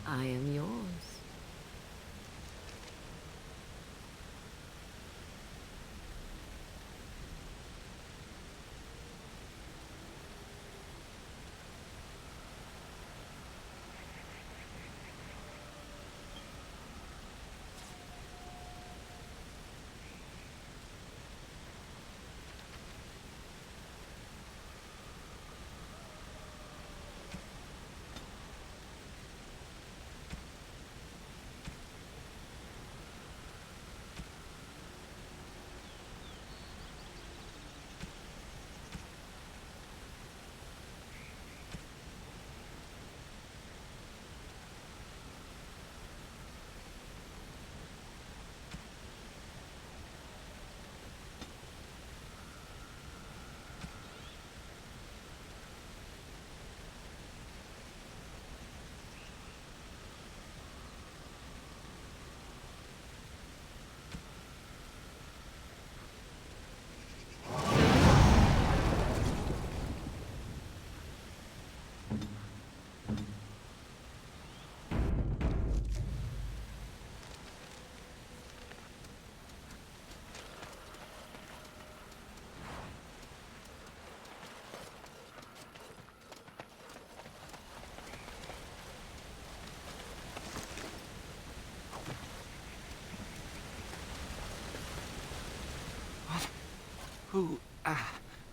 I am yours.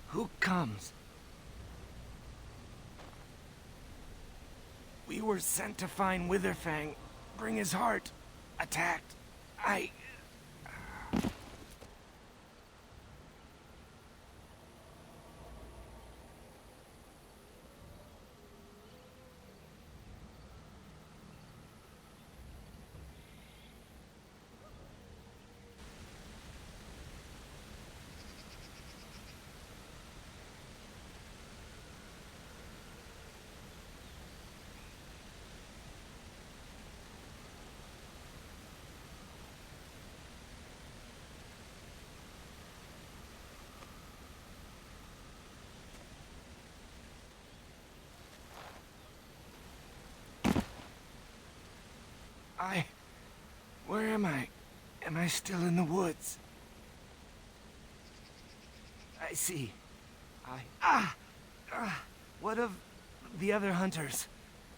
Who comes? We were sent to find Witherfang, bring his heart. Attacked. Where am I? Am I still in the woods? I see. What of the other hunters?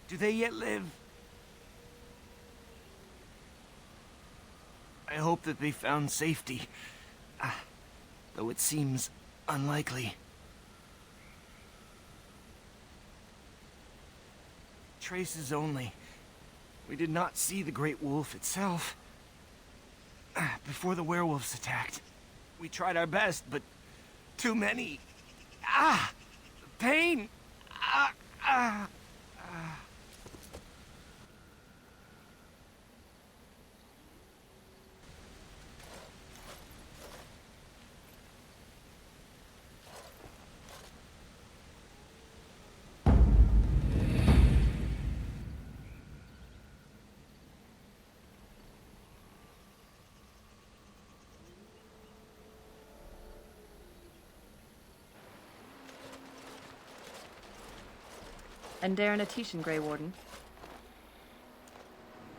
Do they yet live? I hope that they found safety. Though it seems unlikely. Traces only. We did not see the great wolf itself. Before the werewolves attacked, we tried our best, but too many. Pain! And Darren Atishan, Grey Warden.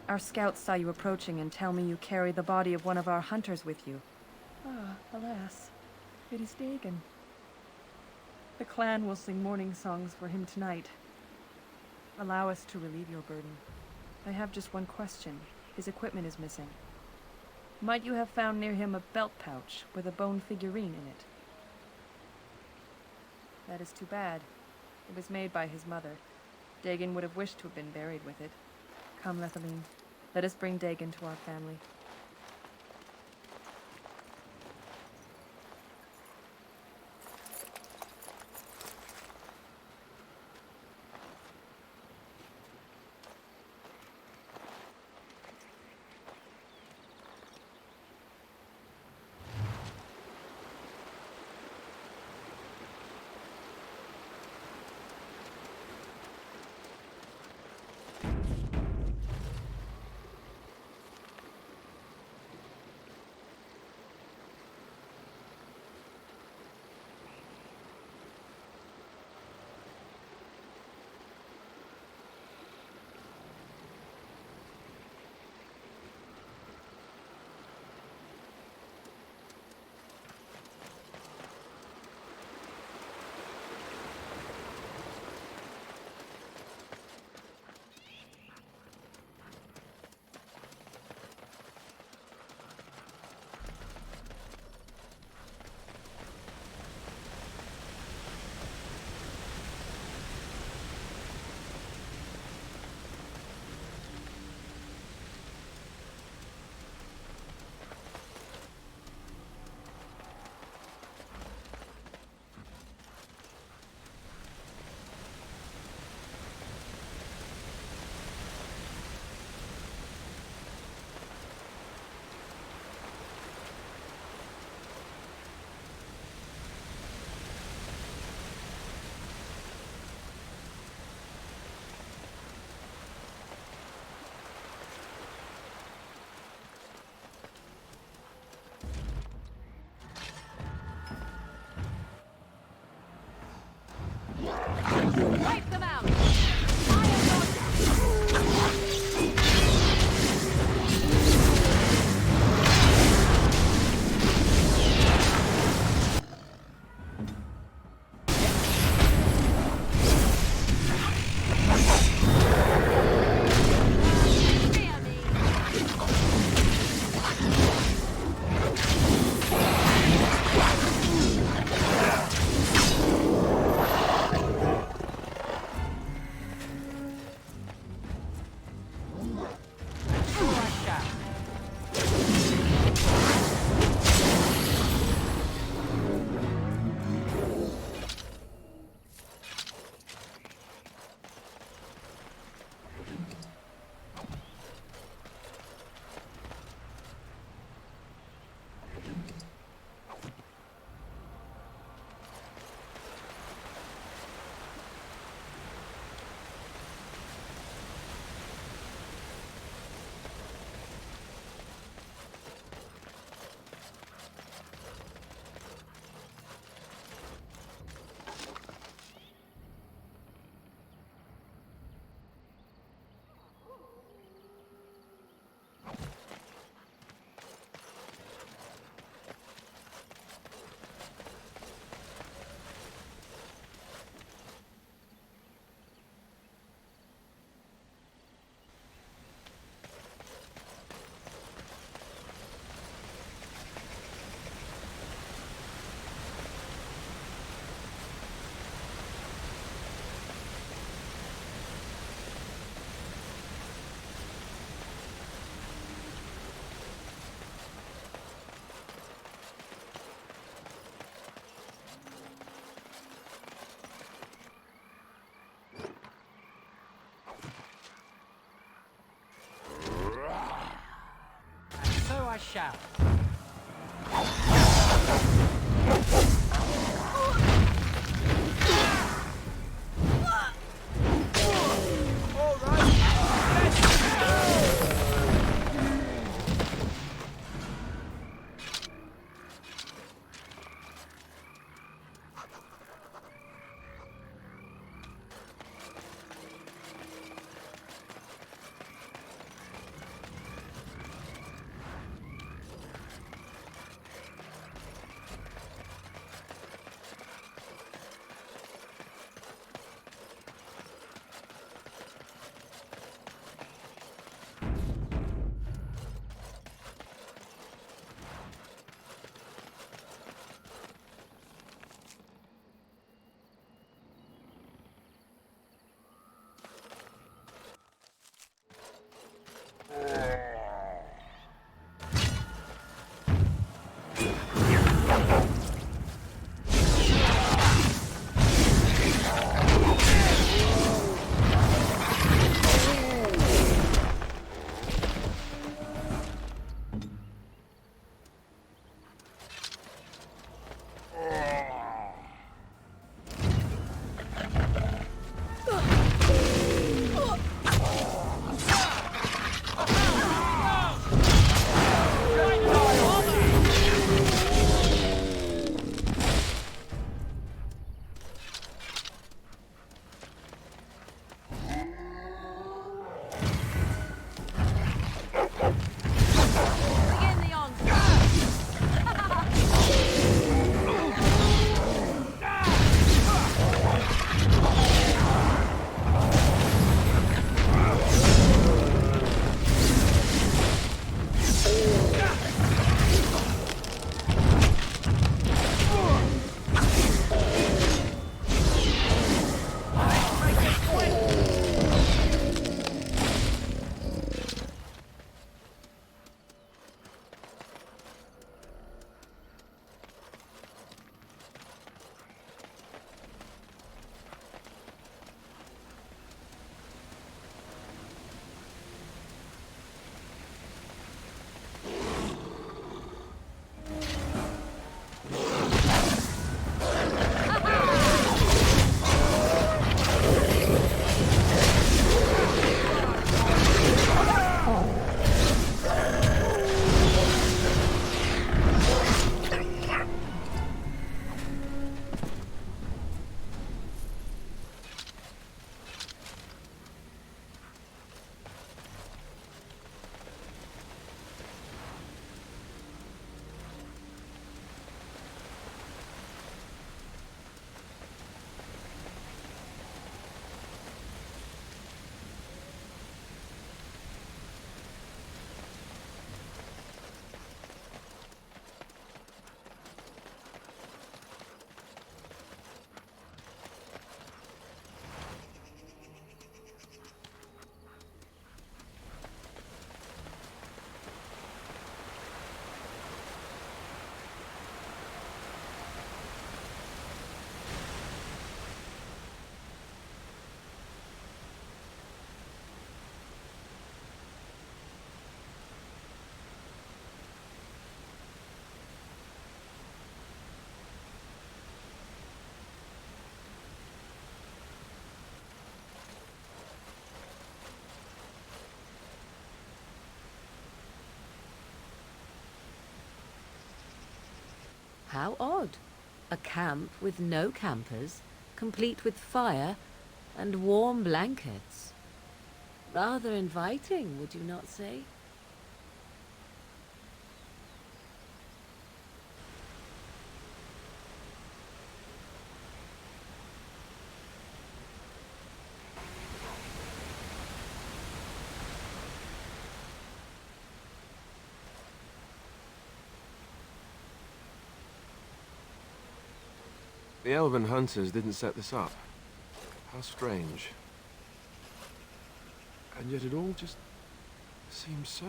Our scouts saw you approaching and tell me you carry the body of one of our hunters with you. Alas, it is Dagon. The clan will sing mourning songs for him tonight. Allow us to relieve your burden. I have just one question. His equipment is missing. Might you have found near him a belt pouch with a bone figurine in it? That is too bad. It was made by his mother. Dagon would have wished to have been buried with it. Come, Lethaline. Let us bring Dagon to our family. Wipe them out! shall. How odd. A camp with no campers, complete with fire and warm blankets. Rather inviting, would you not say? The elven hunters didn't set this up. How strange. And yet it all just seems so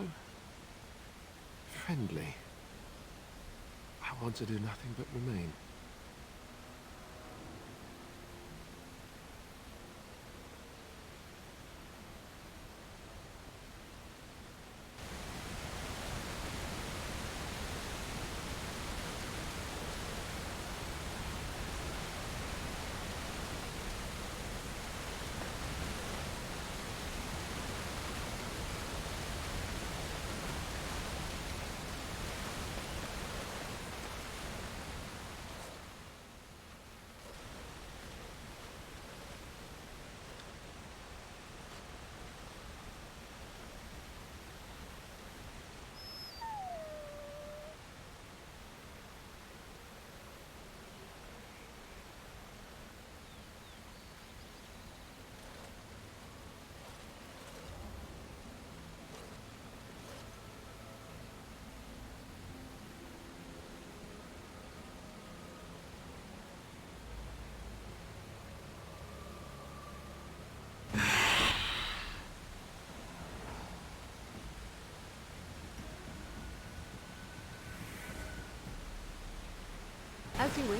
friendly. I want to do nothing but remain. As you wish.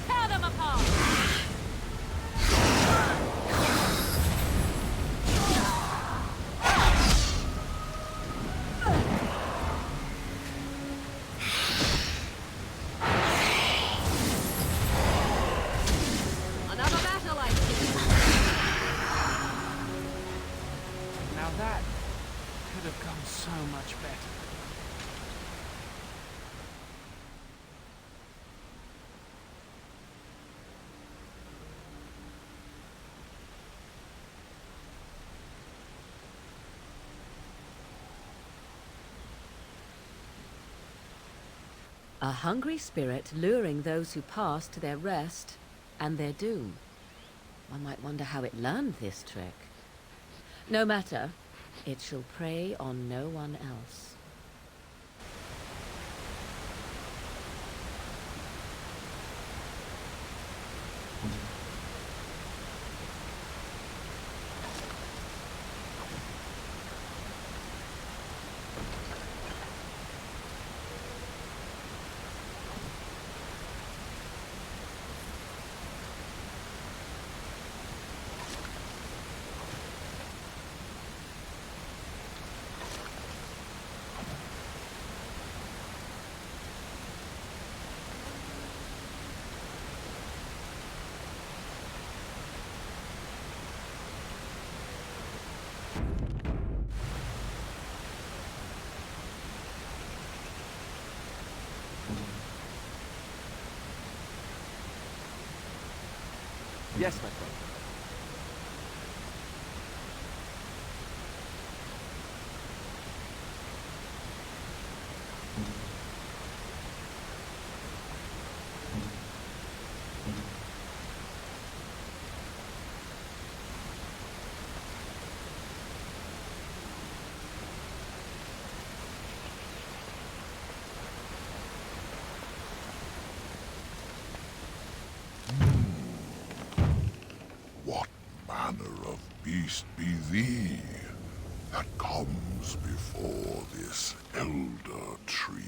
Tear them apart! Another battle, I see. Now that could have gone so much better. A hungry spirit luring those who pass to their rest and their doom. One might wonder how it learned this trick. No matter, it shall prey on no one else. Yes, my friend. What manner of beast be thee that comes before this elder tree?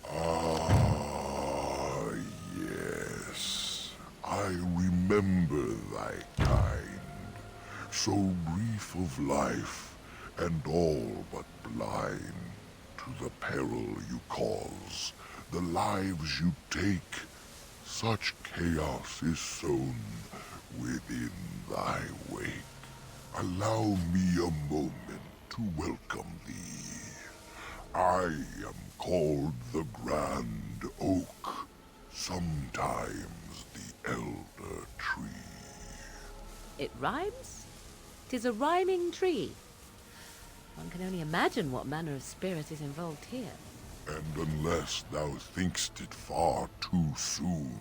Ah, yes, I remember thy kind, so brief of life and all but blind. To the peril you cause, the lives you take, such chaos is sown within thy wake. Allow me a moment to welcome thee. I am called the Grand Oak, sometimes the Elder Tree. It rhymes? 'Tis a rhyming tree. One can only imagine what manner of spirit is involved here. And unless thou think'st it far too soon,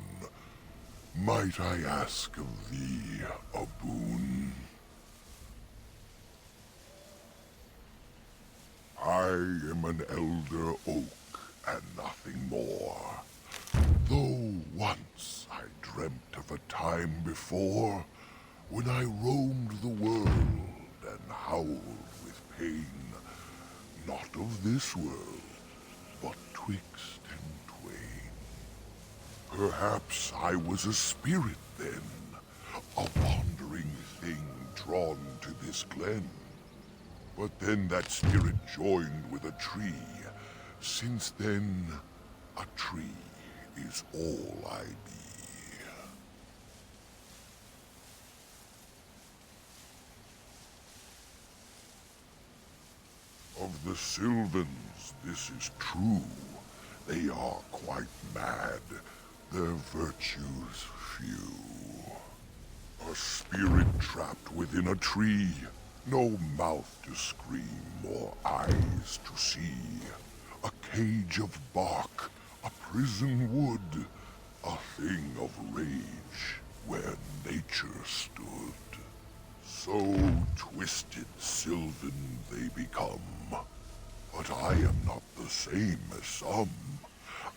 might I ask of thee a boon? I am an elder oak and nothing more. Though once I dreamt of a time before when I roamed the world and howled with pain, not of this world, but twixt and twain. Perhaps I was a spirit then, a wandering thing drawn to this glen. But then that spirit joined with a tree. Since then, a tree is all I be. Of the Sylvans, this is true. They are quite mad, their virtues few. A spirit trapped within a tree, no mouth to scream or eyes to see. A cage of bark, a prison wood, a thing of rage where nature stood. So twisted Sylvan they become. But I am not the same as some.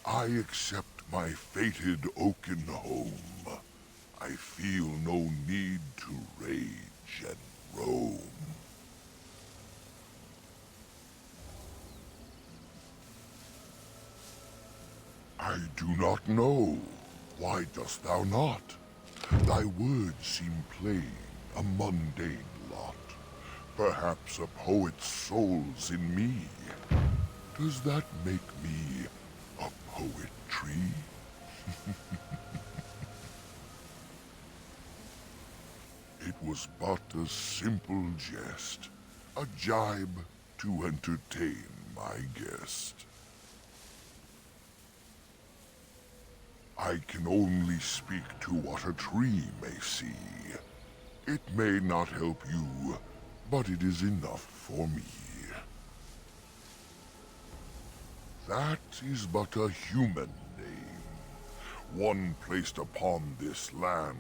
I accept my fated oaken home. I feel no need to rage and roam. I do not know. Why dost thou not? Thy words seem plain, a mundane lot. Perhaps a poet's soul's in me. Does that make me a poetry? It was but a simple jest, a jibe to entertain my guest. I can only speak to what a tree may see. It may not help you, but it is enough for me. That is but a human name, one placed upon this land,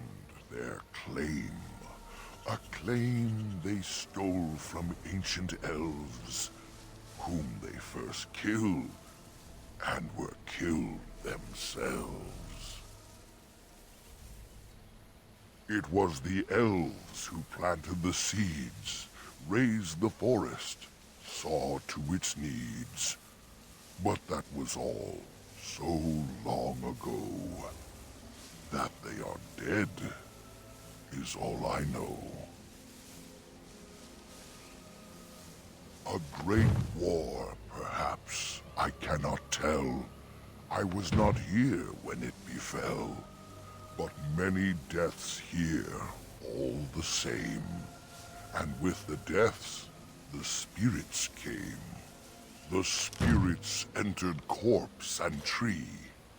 their claim. A claim they stole from ancient elves, whom they first killed, and were killed themselves. It was the elves who planted the seeds, raised the forest, saw to its needs. But that was all so long ago. That they are dead is all I know. A great war, perhaps, I cannot tell. I was not here when it befell. But many deaths here, all the same. And with the deaths, the spirits came. The spirits entered corpse and tree,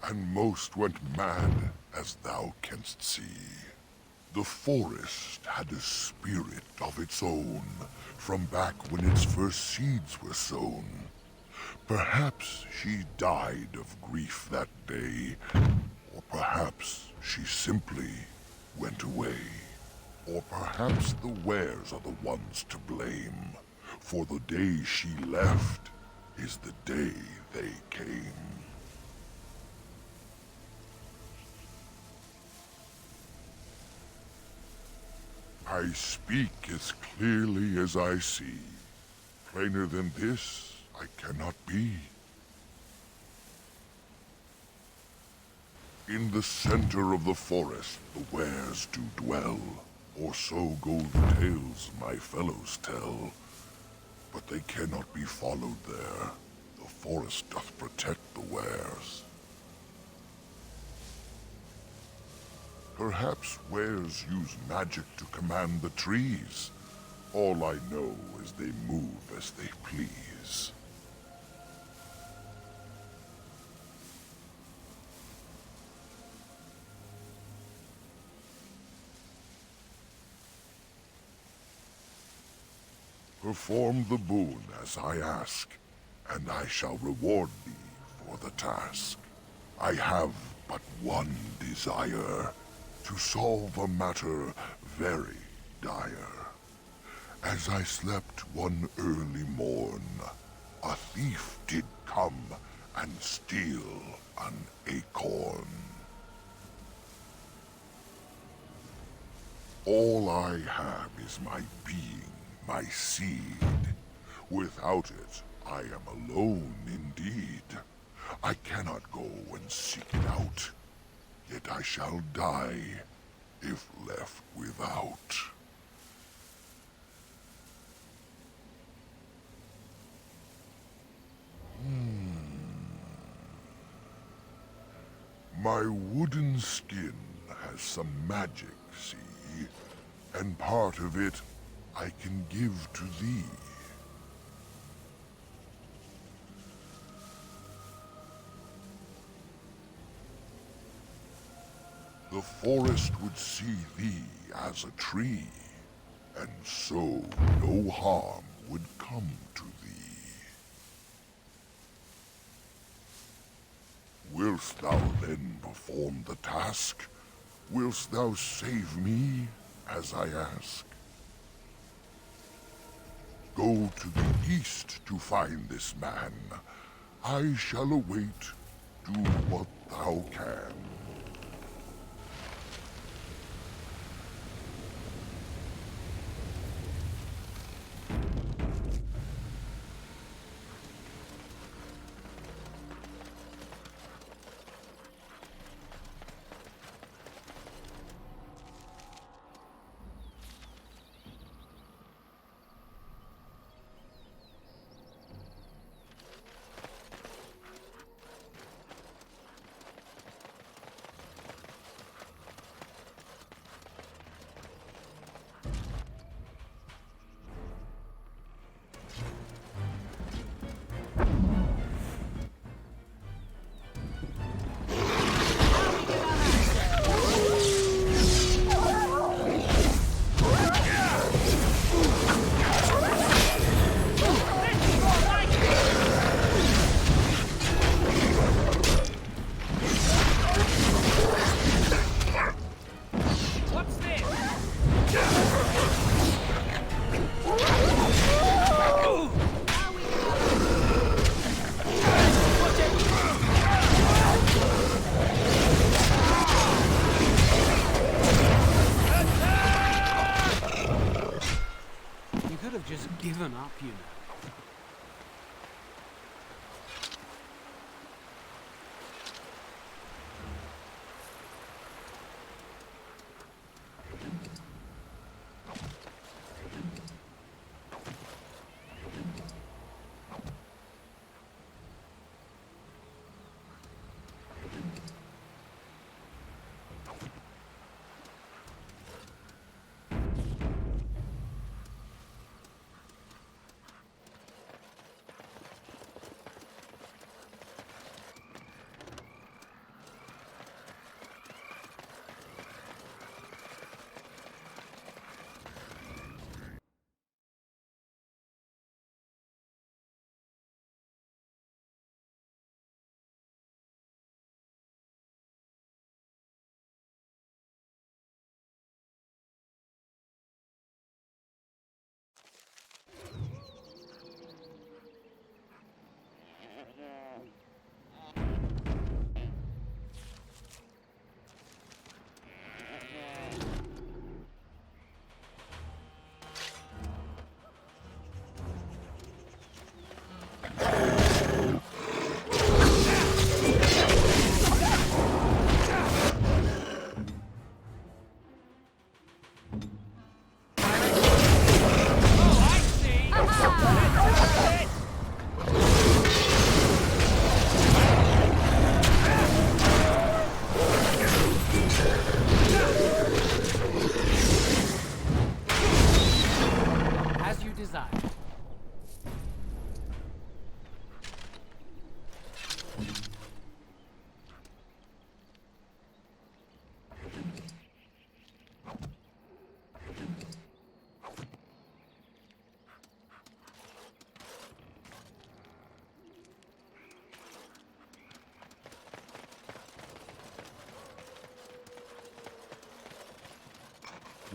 and most went mad, as thou canst see. The forest had a spirit of its own, from back when its first seeds were sown. Perhaps she died of grief that day, or perhaps she simply went away. Or perhaps the wares are the ones to blame, for the day she left is the day they came. I speak as clearly as I see. Plainer than this, I cannot be. In the center of the forest the wares do dwell, or so go the tales my fellows tell. But they cannot be followed there. The forest doth protect the wares. Perhaps wares use magic to command the trees. All I know is they move as they please. Perform the boon as I ask, and I shall reward thee for the task. I have but one desire, to solve a matter very dire. As I slept one early morn, a thief did come and steal an acorn. All I have is my being, my seed. Without it, I am alone indeed. I cannot go and seek it out, yet I shall die if left without. My wooden skin has some magic, see? And part of it I can give to thee. The forest would see thee as a tree, and so no harm would come to thee. Wilt thou then perform the task? Wilt thou save me as I ask? Go to the east to find this man. I shall await. Do what thou can. Given up, you know.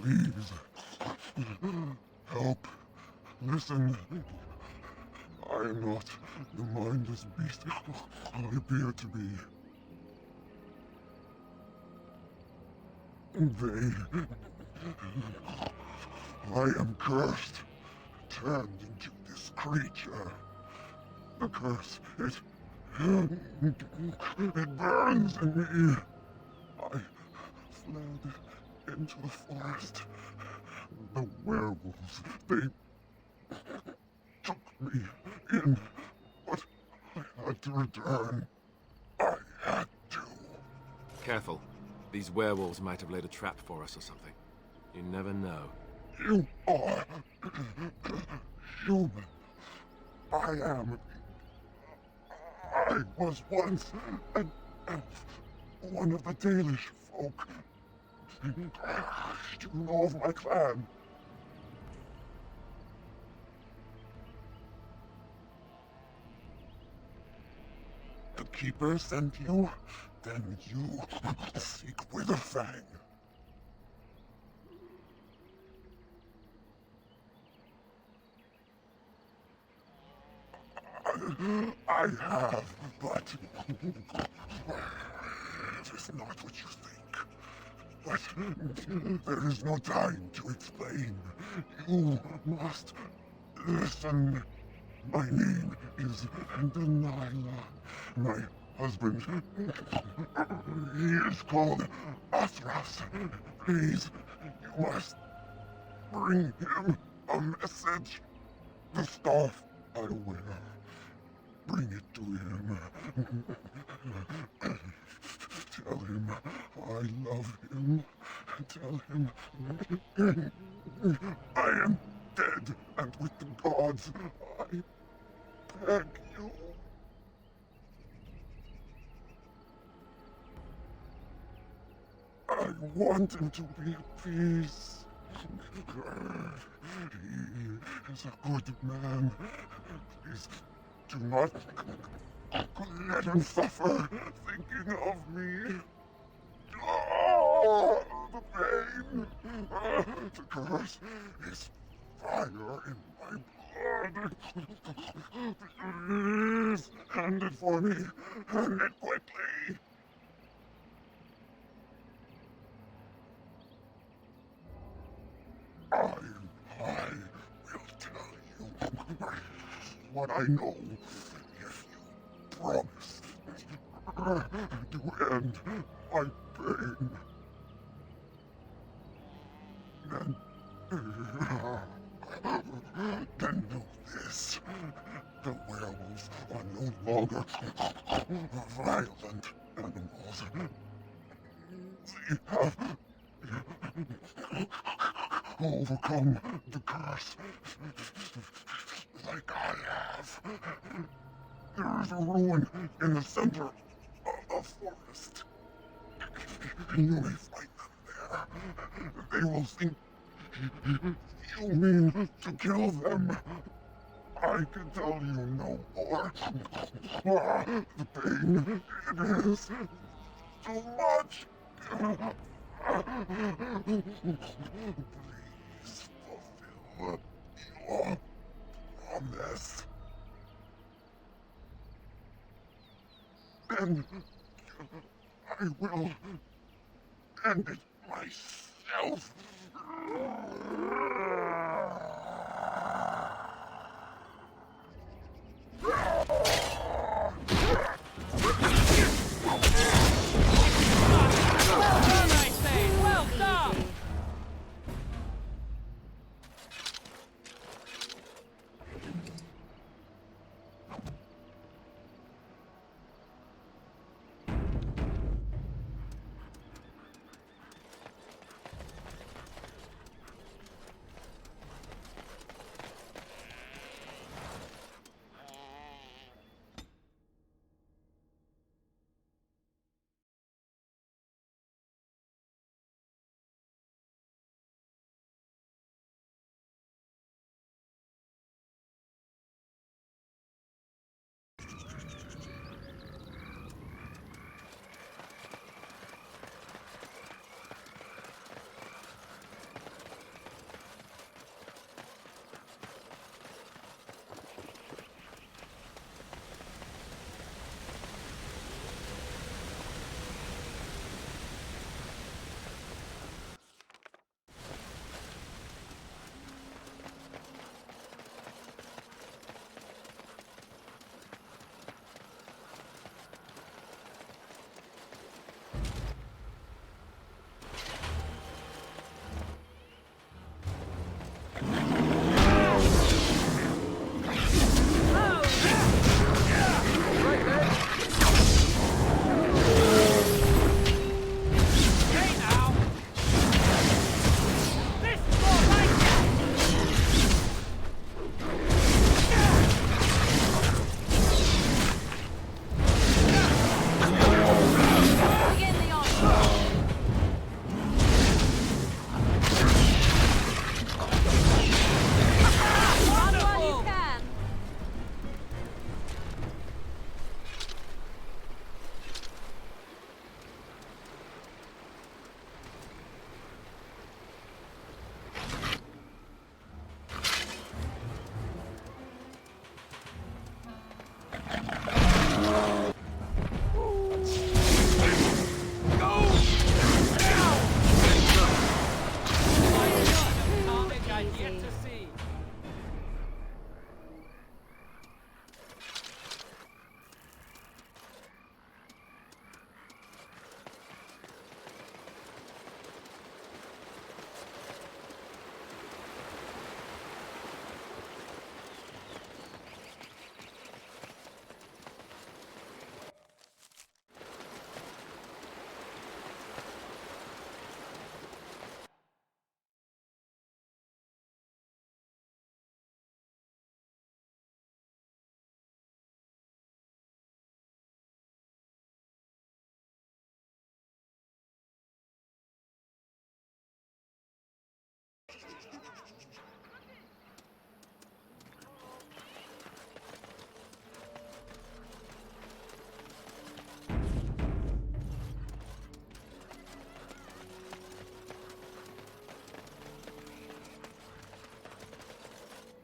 Please. Help. Listen. I am not the mindless beast I appear to be. I am cursed, turned into this creature. The curse, it burns in me. I fled into the forest. The werewolves, they took me in, but I had to return. I had to. Careful. These werewolves might have laid a trap for us or something. You never know. You are human. I was once an elf, one of the Dalish folk. You know of my clan. The Keeper sent you? Then you seek Witherfang. I have, but it is not what you think. But there is no time to explain. You must listen. My name is Delilah. My husband, he is called Athras. Please, you must bring him a message. The staff I wear. Bring it to him. Tell him I love him. Tell him I am dead, and with the gods, I beg you. I want him to be at peace. He is a good man. Please do not let him suffer thinking of me. Oh, the pain. The curse is fire in my blood. Please, hand it for me. Hand it quickly. I will tell you what I know if you promise to end my pain. Then know this. The werewolves are no longer violent animals. They have overcome the curse like I have. There is a ruin in the center of the forest. You may find them there. They will think you mean to kill them. I can tell you no more. The pain, it is too much. Please fulfill your promise. Then I will end it myself. Well done!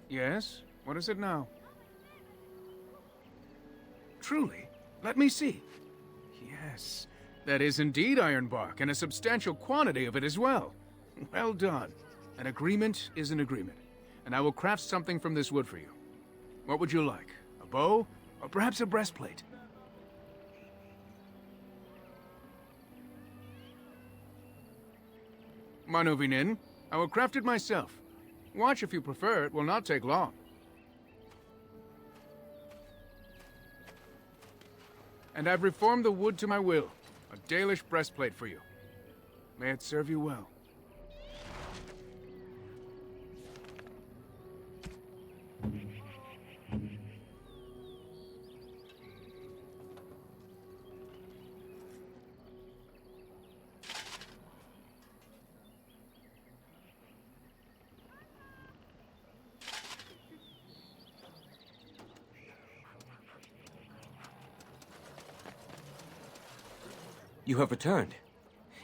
Yes? What is it now? Truly? Let me see. Yes, that is indeed iron bark, and a substantial quantity of it as well. Well done. An agreement is an agreement, and I will craft something from this wood for you. What would you like? A bow? Or perhaps a breastplate? Manuvinin, I will craft it myself. Watch if you prefer, it will not take long. And I've reformed the wood to my will. A Dalish breastplate for you. May it serve you well. You have returned.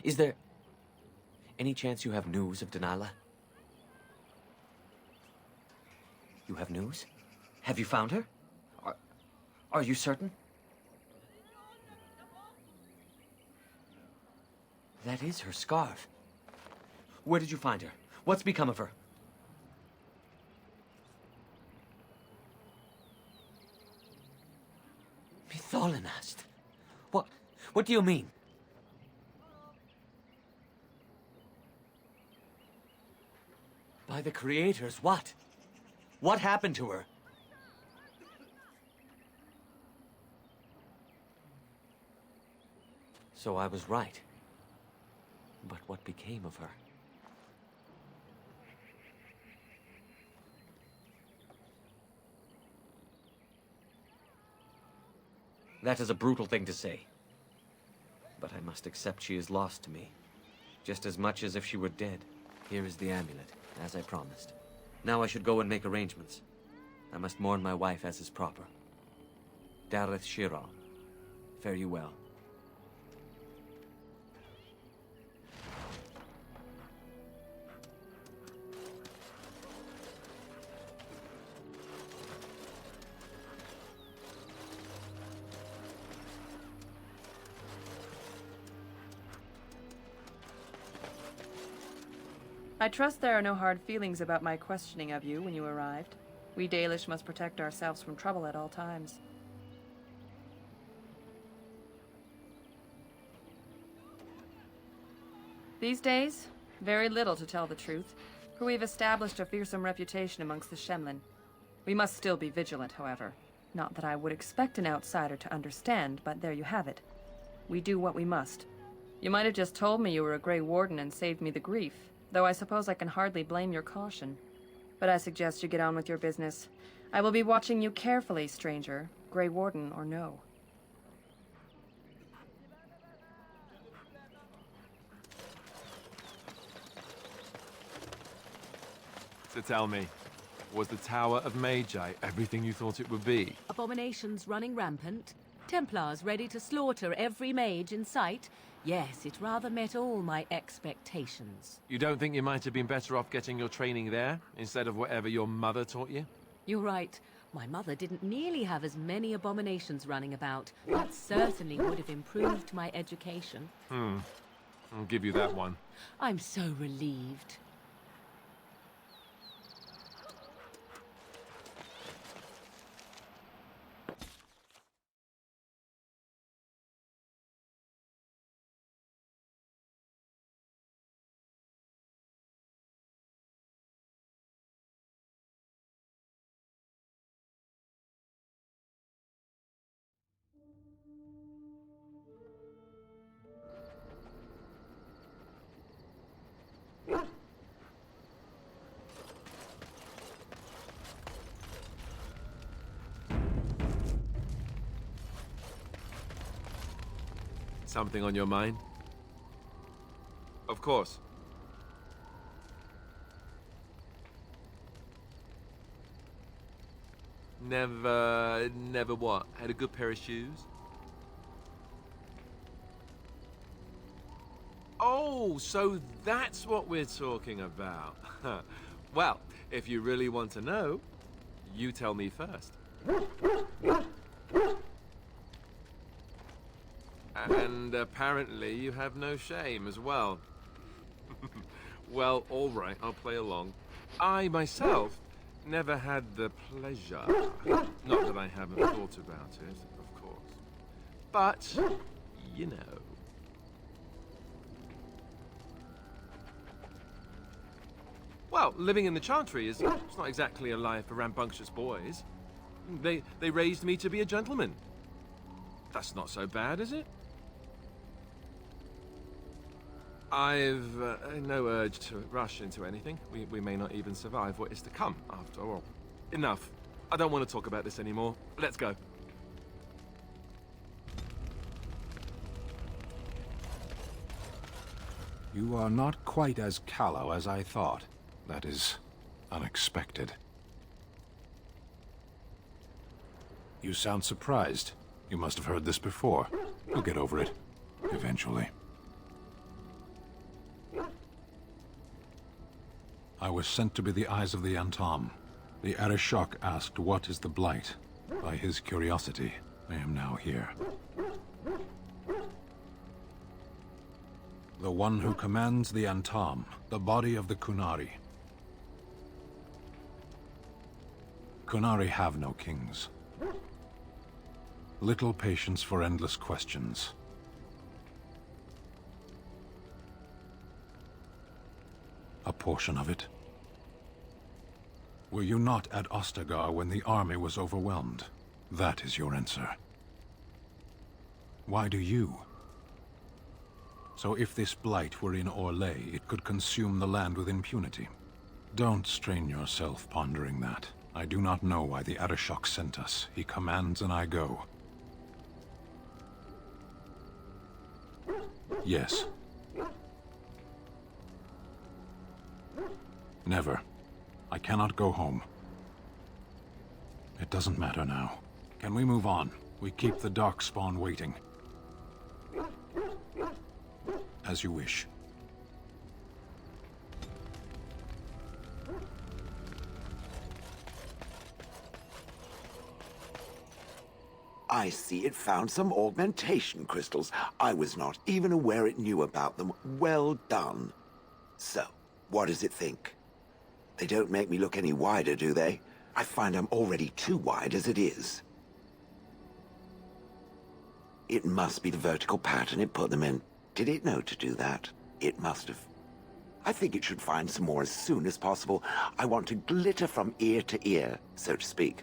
Is there any chance you have news of Delilah? You have news? Have you found her? Are you certain? That is her scarf. Where did you find her? What's become of her? Mitholinast. What do you mean? By the creators, what? What happened to her? So I was right. But what became of her? That is a brutal thing to say. But I must accept she is lost to me. Just as much as if she were dead. Here is the amulet, as I promised. Now I should go and make arrangements. I must mourn my wife as is proper. Dareth Shira, fare you well. I trust there are no hard feelings about my questioning of you when you arrived. We Dalish must protect ourselves from trouble at all times. These days, very little to tell the truth, for we've established a fearsome reputation amongst the Shemlin. We must still be vigilant, however. Not that I would expect an outsider to understand, but there you have it. We do what we must. You might have just told me you were a Grey Warden and saved me the grief. Though I suppose I can hardly blame your caution. But I suggest you get on with your business. I will be watching you carefully, stranger, Grey Warden or no. So tell me, was the Tower of Magi everything you thought it would be? Abominations running rampant? Templars ready to slaughter every mage in sight? Yes, it rather met all my expectations. You don't think you might have been better off getting your training there, instead of whatever your mother taught you? You're right. My mother didn't nearly have as many abominations running about, but certainly would have improved my education. I'll give you that one. I'm so relieved. Something on your mind? Of course. Never what? Had a good pair of shoes? Oh, so that's what we're talking about. Well, if you really want to know, you tell me first. And apparently you have no shame as well. Well, all right, I'll play along. I myself never had the pleasure. Not that I haven't thought about it, of course. But, you know. Well, living in the Chantry it's not exactly a life for rambunctious boys. They raised me to be a gentleman. That's not so bad, is it? I've no urge to rush into anything. We may not even survive what is to come, after all. Enough. I don't want to talk about this anymore. Let's go. You are not quite as callow as I thought. That is unexpected. You sound surprised. You must have heard this before. You'll get over it. Eventually. I was sent to be the eyes of the Antam. The Arishok asked what is the Blight. By his curiosity, I am now here. The one who commands the Antam, the body of the Kunari. Kunari have no kings. Little patience for endless questions. A portion of it. Were you not at Ostagar when the army was overwhelmed? That is your answer. Why do you? So if this blight were in Orlais, it could consume the land with impunity. Don't strain yourself pondering that. I do not know why the Arishok sent us. He commands and I go. Yes. Never. I cannot go home. It doesn't matter now. Can we move on? We keep the Darkspawn waiting. As you wish. I see it found some augmentation crystals. I was not even aware it knew about them. Well done. So, what does it think? They don't make me look any wider, do they? I find I'm already too wide as it is. It must be the vertical pattern it put them in. Did it know to do that? It must have. I think it should find some more as soon as possible. I want to glitter from ear to ear, so to speak.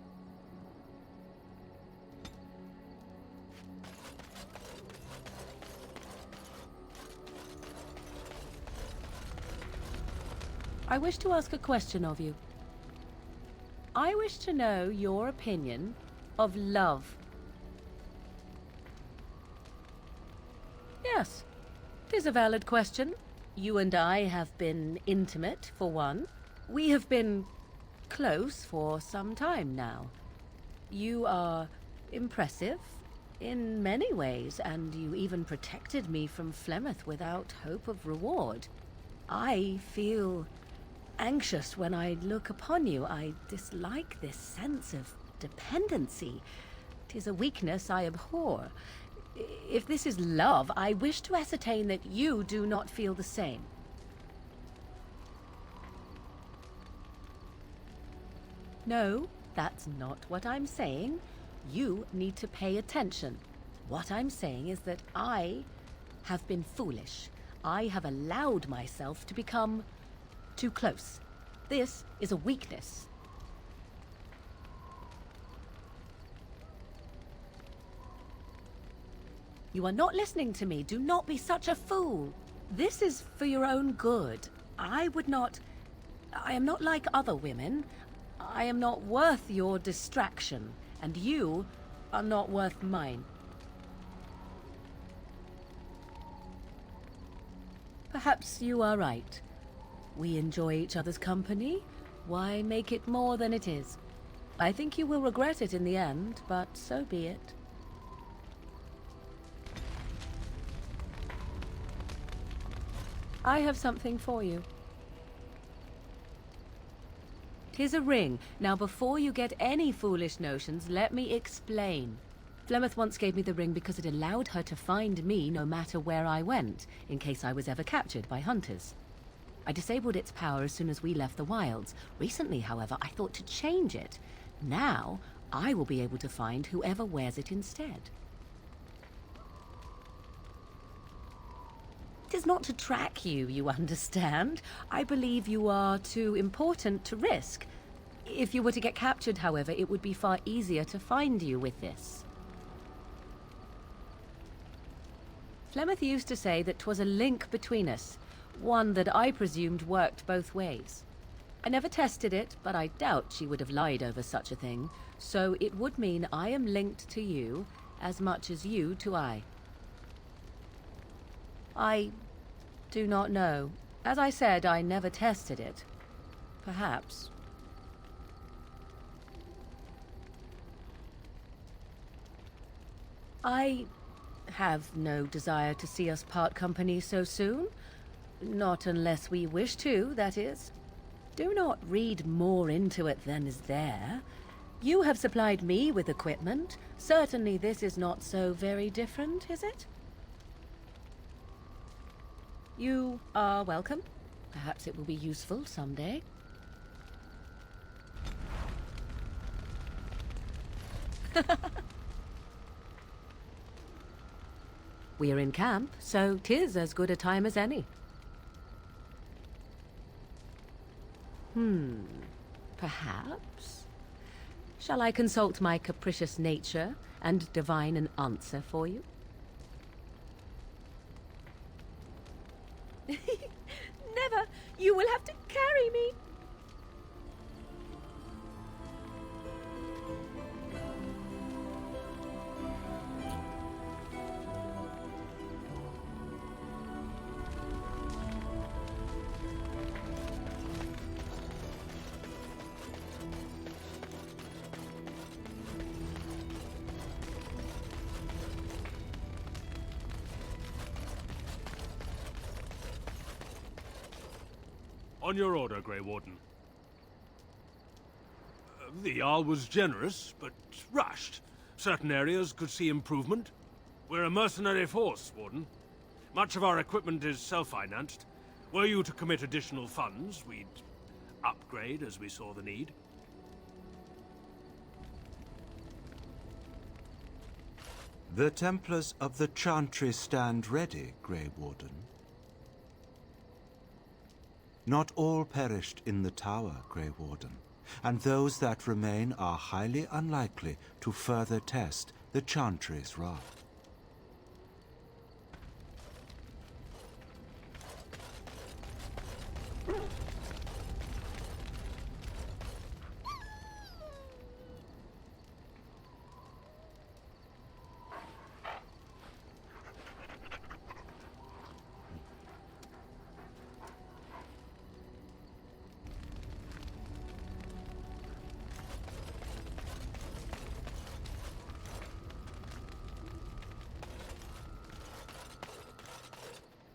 I wish to ask a question of you. I wish to know your opinion of love. Yes, it is a valid question. You and I have been intimate, for one. We have been close for some time now. You are impressive in many ways, and you even protected me from Flemeth without hope of reward. I feel anxious when I look upon you. I dislike this sense of dependency. 'Tis a weakness I abhor. If this is love, I wish to ascertain that you do not feel the same. No, that's not what I'm saying. You need to pay attention. What I'm saying is that I have been foolish. I have allowed myself to become too close. This is a weakness. You are not listening to me. Do not be such a fool. This is for your own good. I am not like other women. I am not worth your distraction, and you are not worth mine. Perhaps you are right. We enjoy each other's company. Why make it more than it is? I think you will regret it in the end, but so be it. I have something for you. 'Tis a ring. Now, before you get any foolish notions, let me explain. Flemeth once gave me the ring because it allowed her to find me no matter where I went, in case I was ever captured by hunters. I disabled its power as soon as we left the wilds. Recently, however, I thought to change it. Now, I will be able to find whoever wears it instead. It is not to track you, you understand. I believe you are too important to risk. If you were to get captured, however, it would be far easier to find you with this. Flemeth used to say that 'twas a link between us, one that I presumed worked both ways. I never tested it, but I doubt she would have lied over such a thing, so it would mean I am linked to you as much as you to I. I do not know. As I said, I never tested it. Perhaps. I have no desire to see us part company so soon. Not unless we wish to, that is. Do not read more into it than is there. You have supplied me with equipment. Certainly this is not so very different, is it? You are welcome. Perhaps it will be useful someday. We are in camp, so 'tis as good a time as any. Perhaps? Shall I consult my capricious nature and divine an answer for you? Never! You will have to carry me! On your order, Grey Warden. The Jarl was generous, but rushed. Certain areas could see improvement. We're a mercenary force, Warden. Much of our equipment is self-financed. Were you to commit additional funds, we'd upgrade as we saw the need. The Templars of the Chantry stand ready, Grey Warden. Not all perished in the tower, Grey Warden, and those that remain are highly unlikely to further test the Chantry's wrath.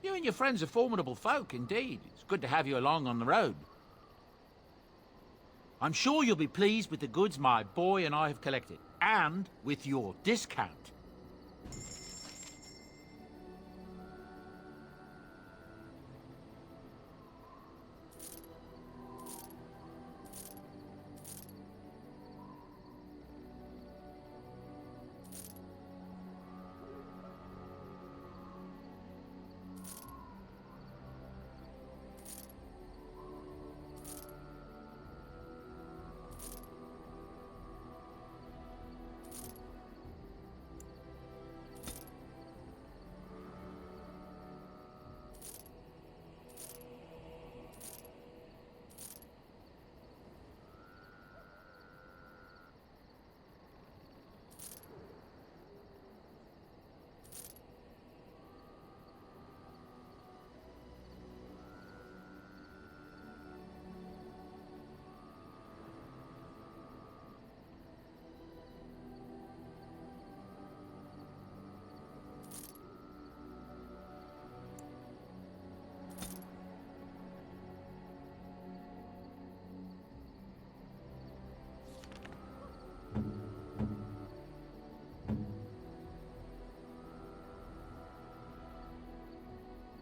You and your friends are formidable folk, indeed. It's good to have you along on the road. I'm sure you'll be pleased with the goods my boy and I have collected, and with your discount.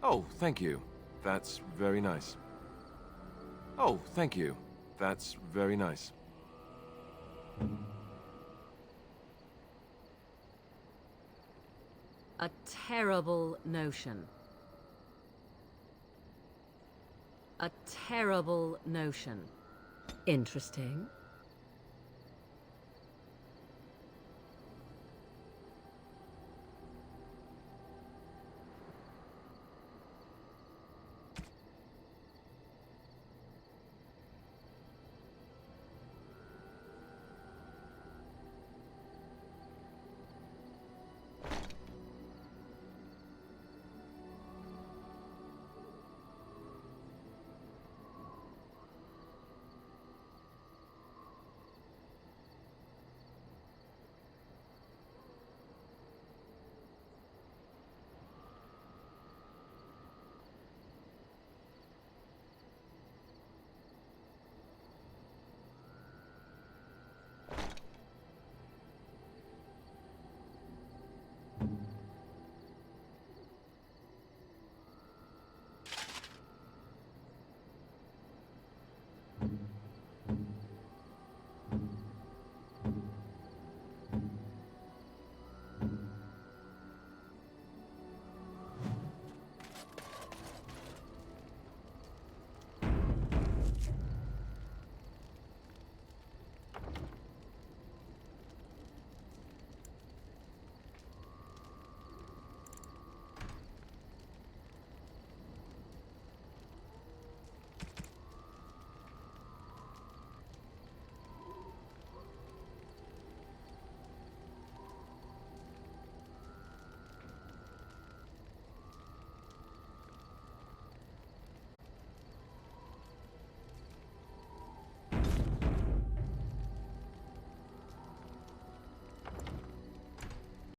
Oh, thank you. That's very nice. Oh, thank you. That's very nice. A terrible notion. A terrible notion. Interesting.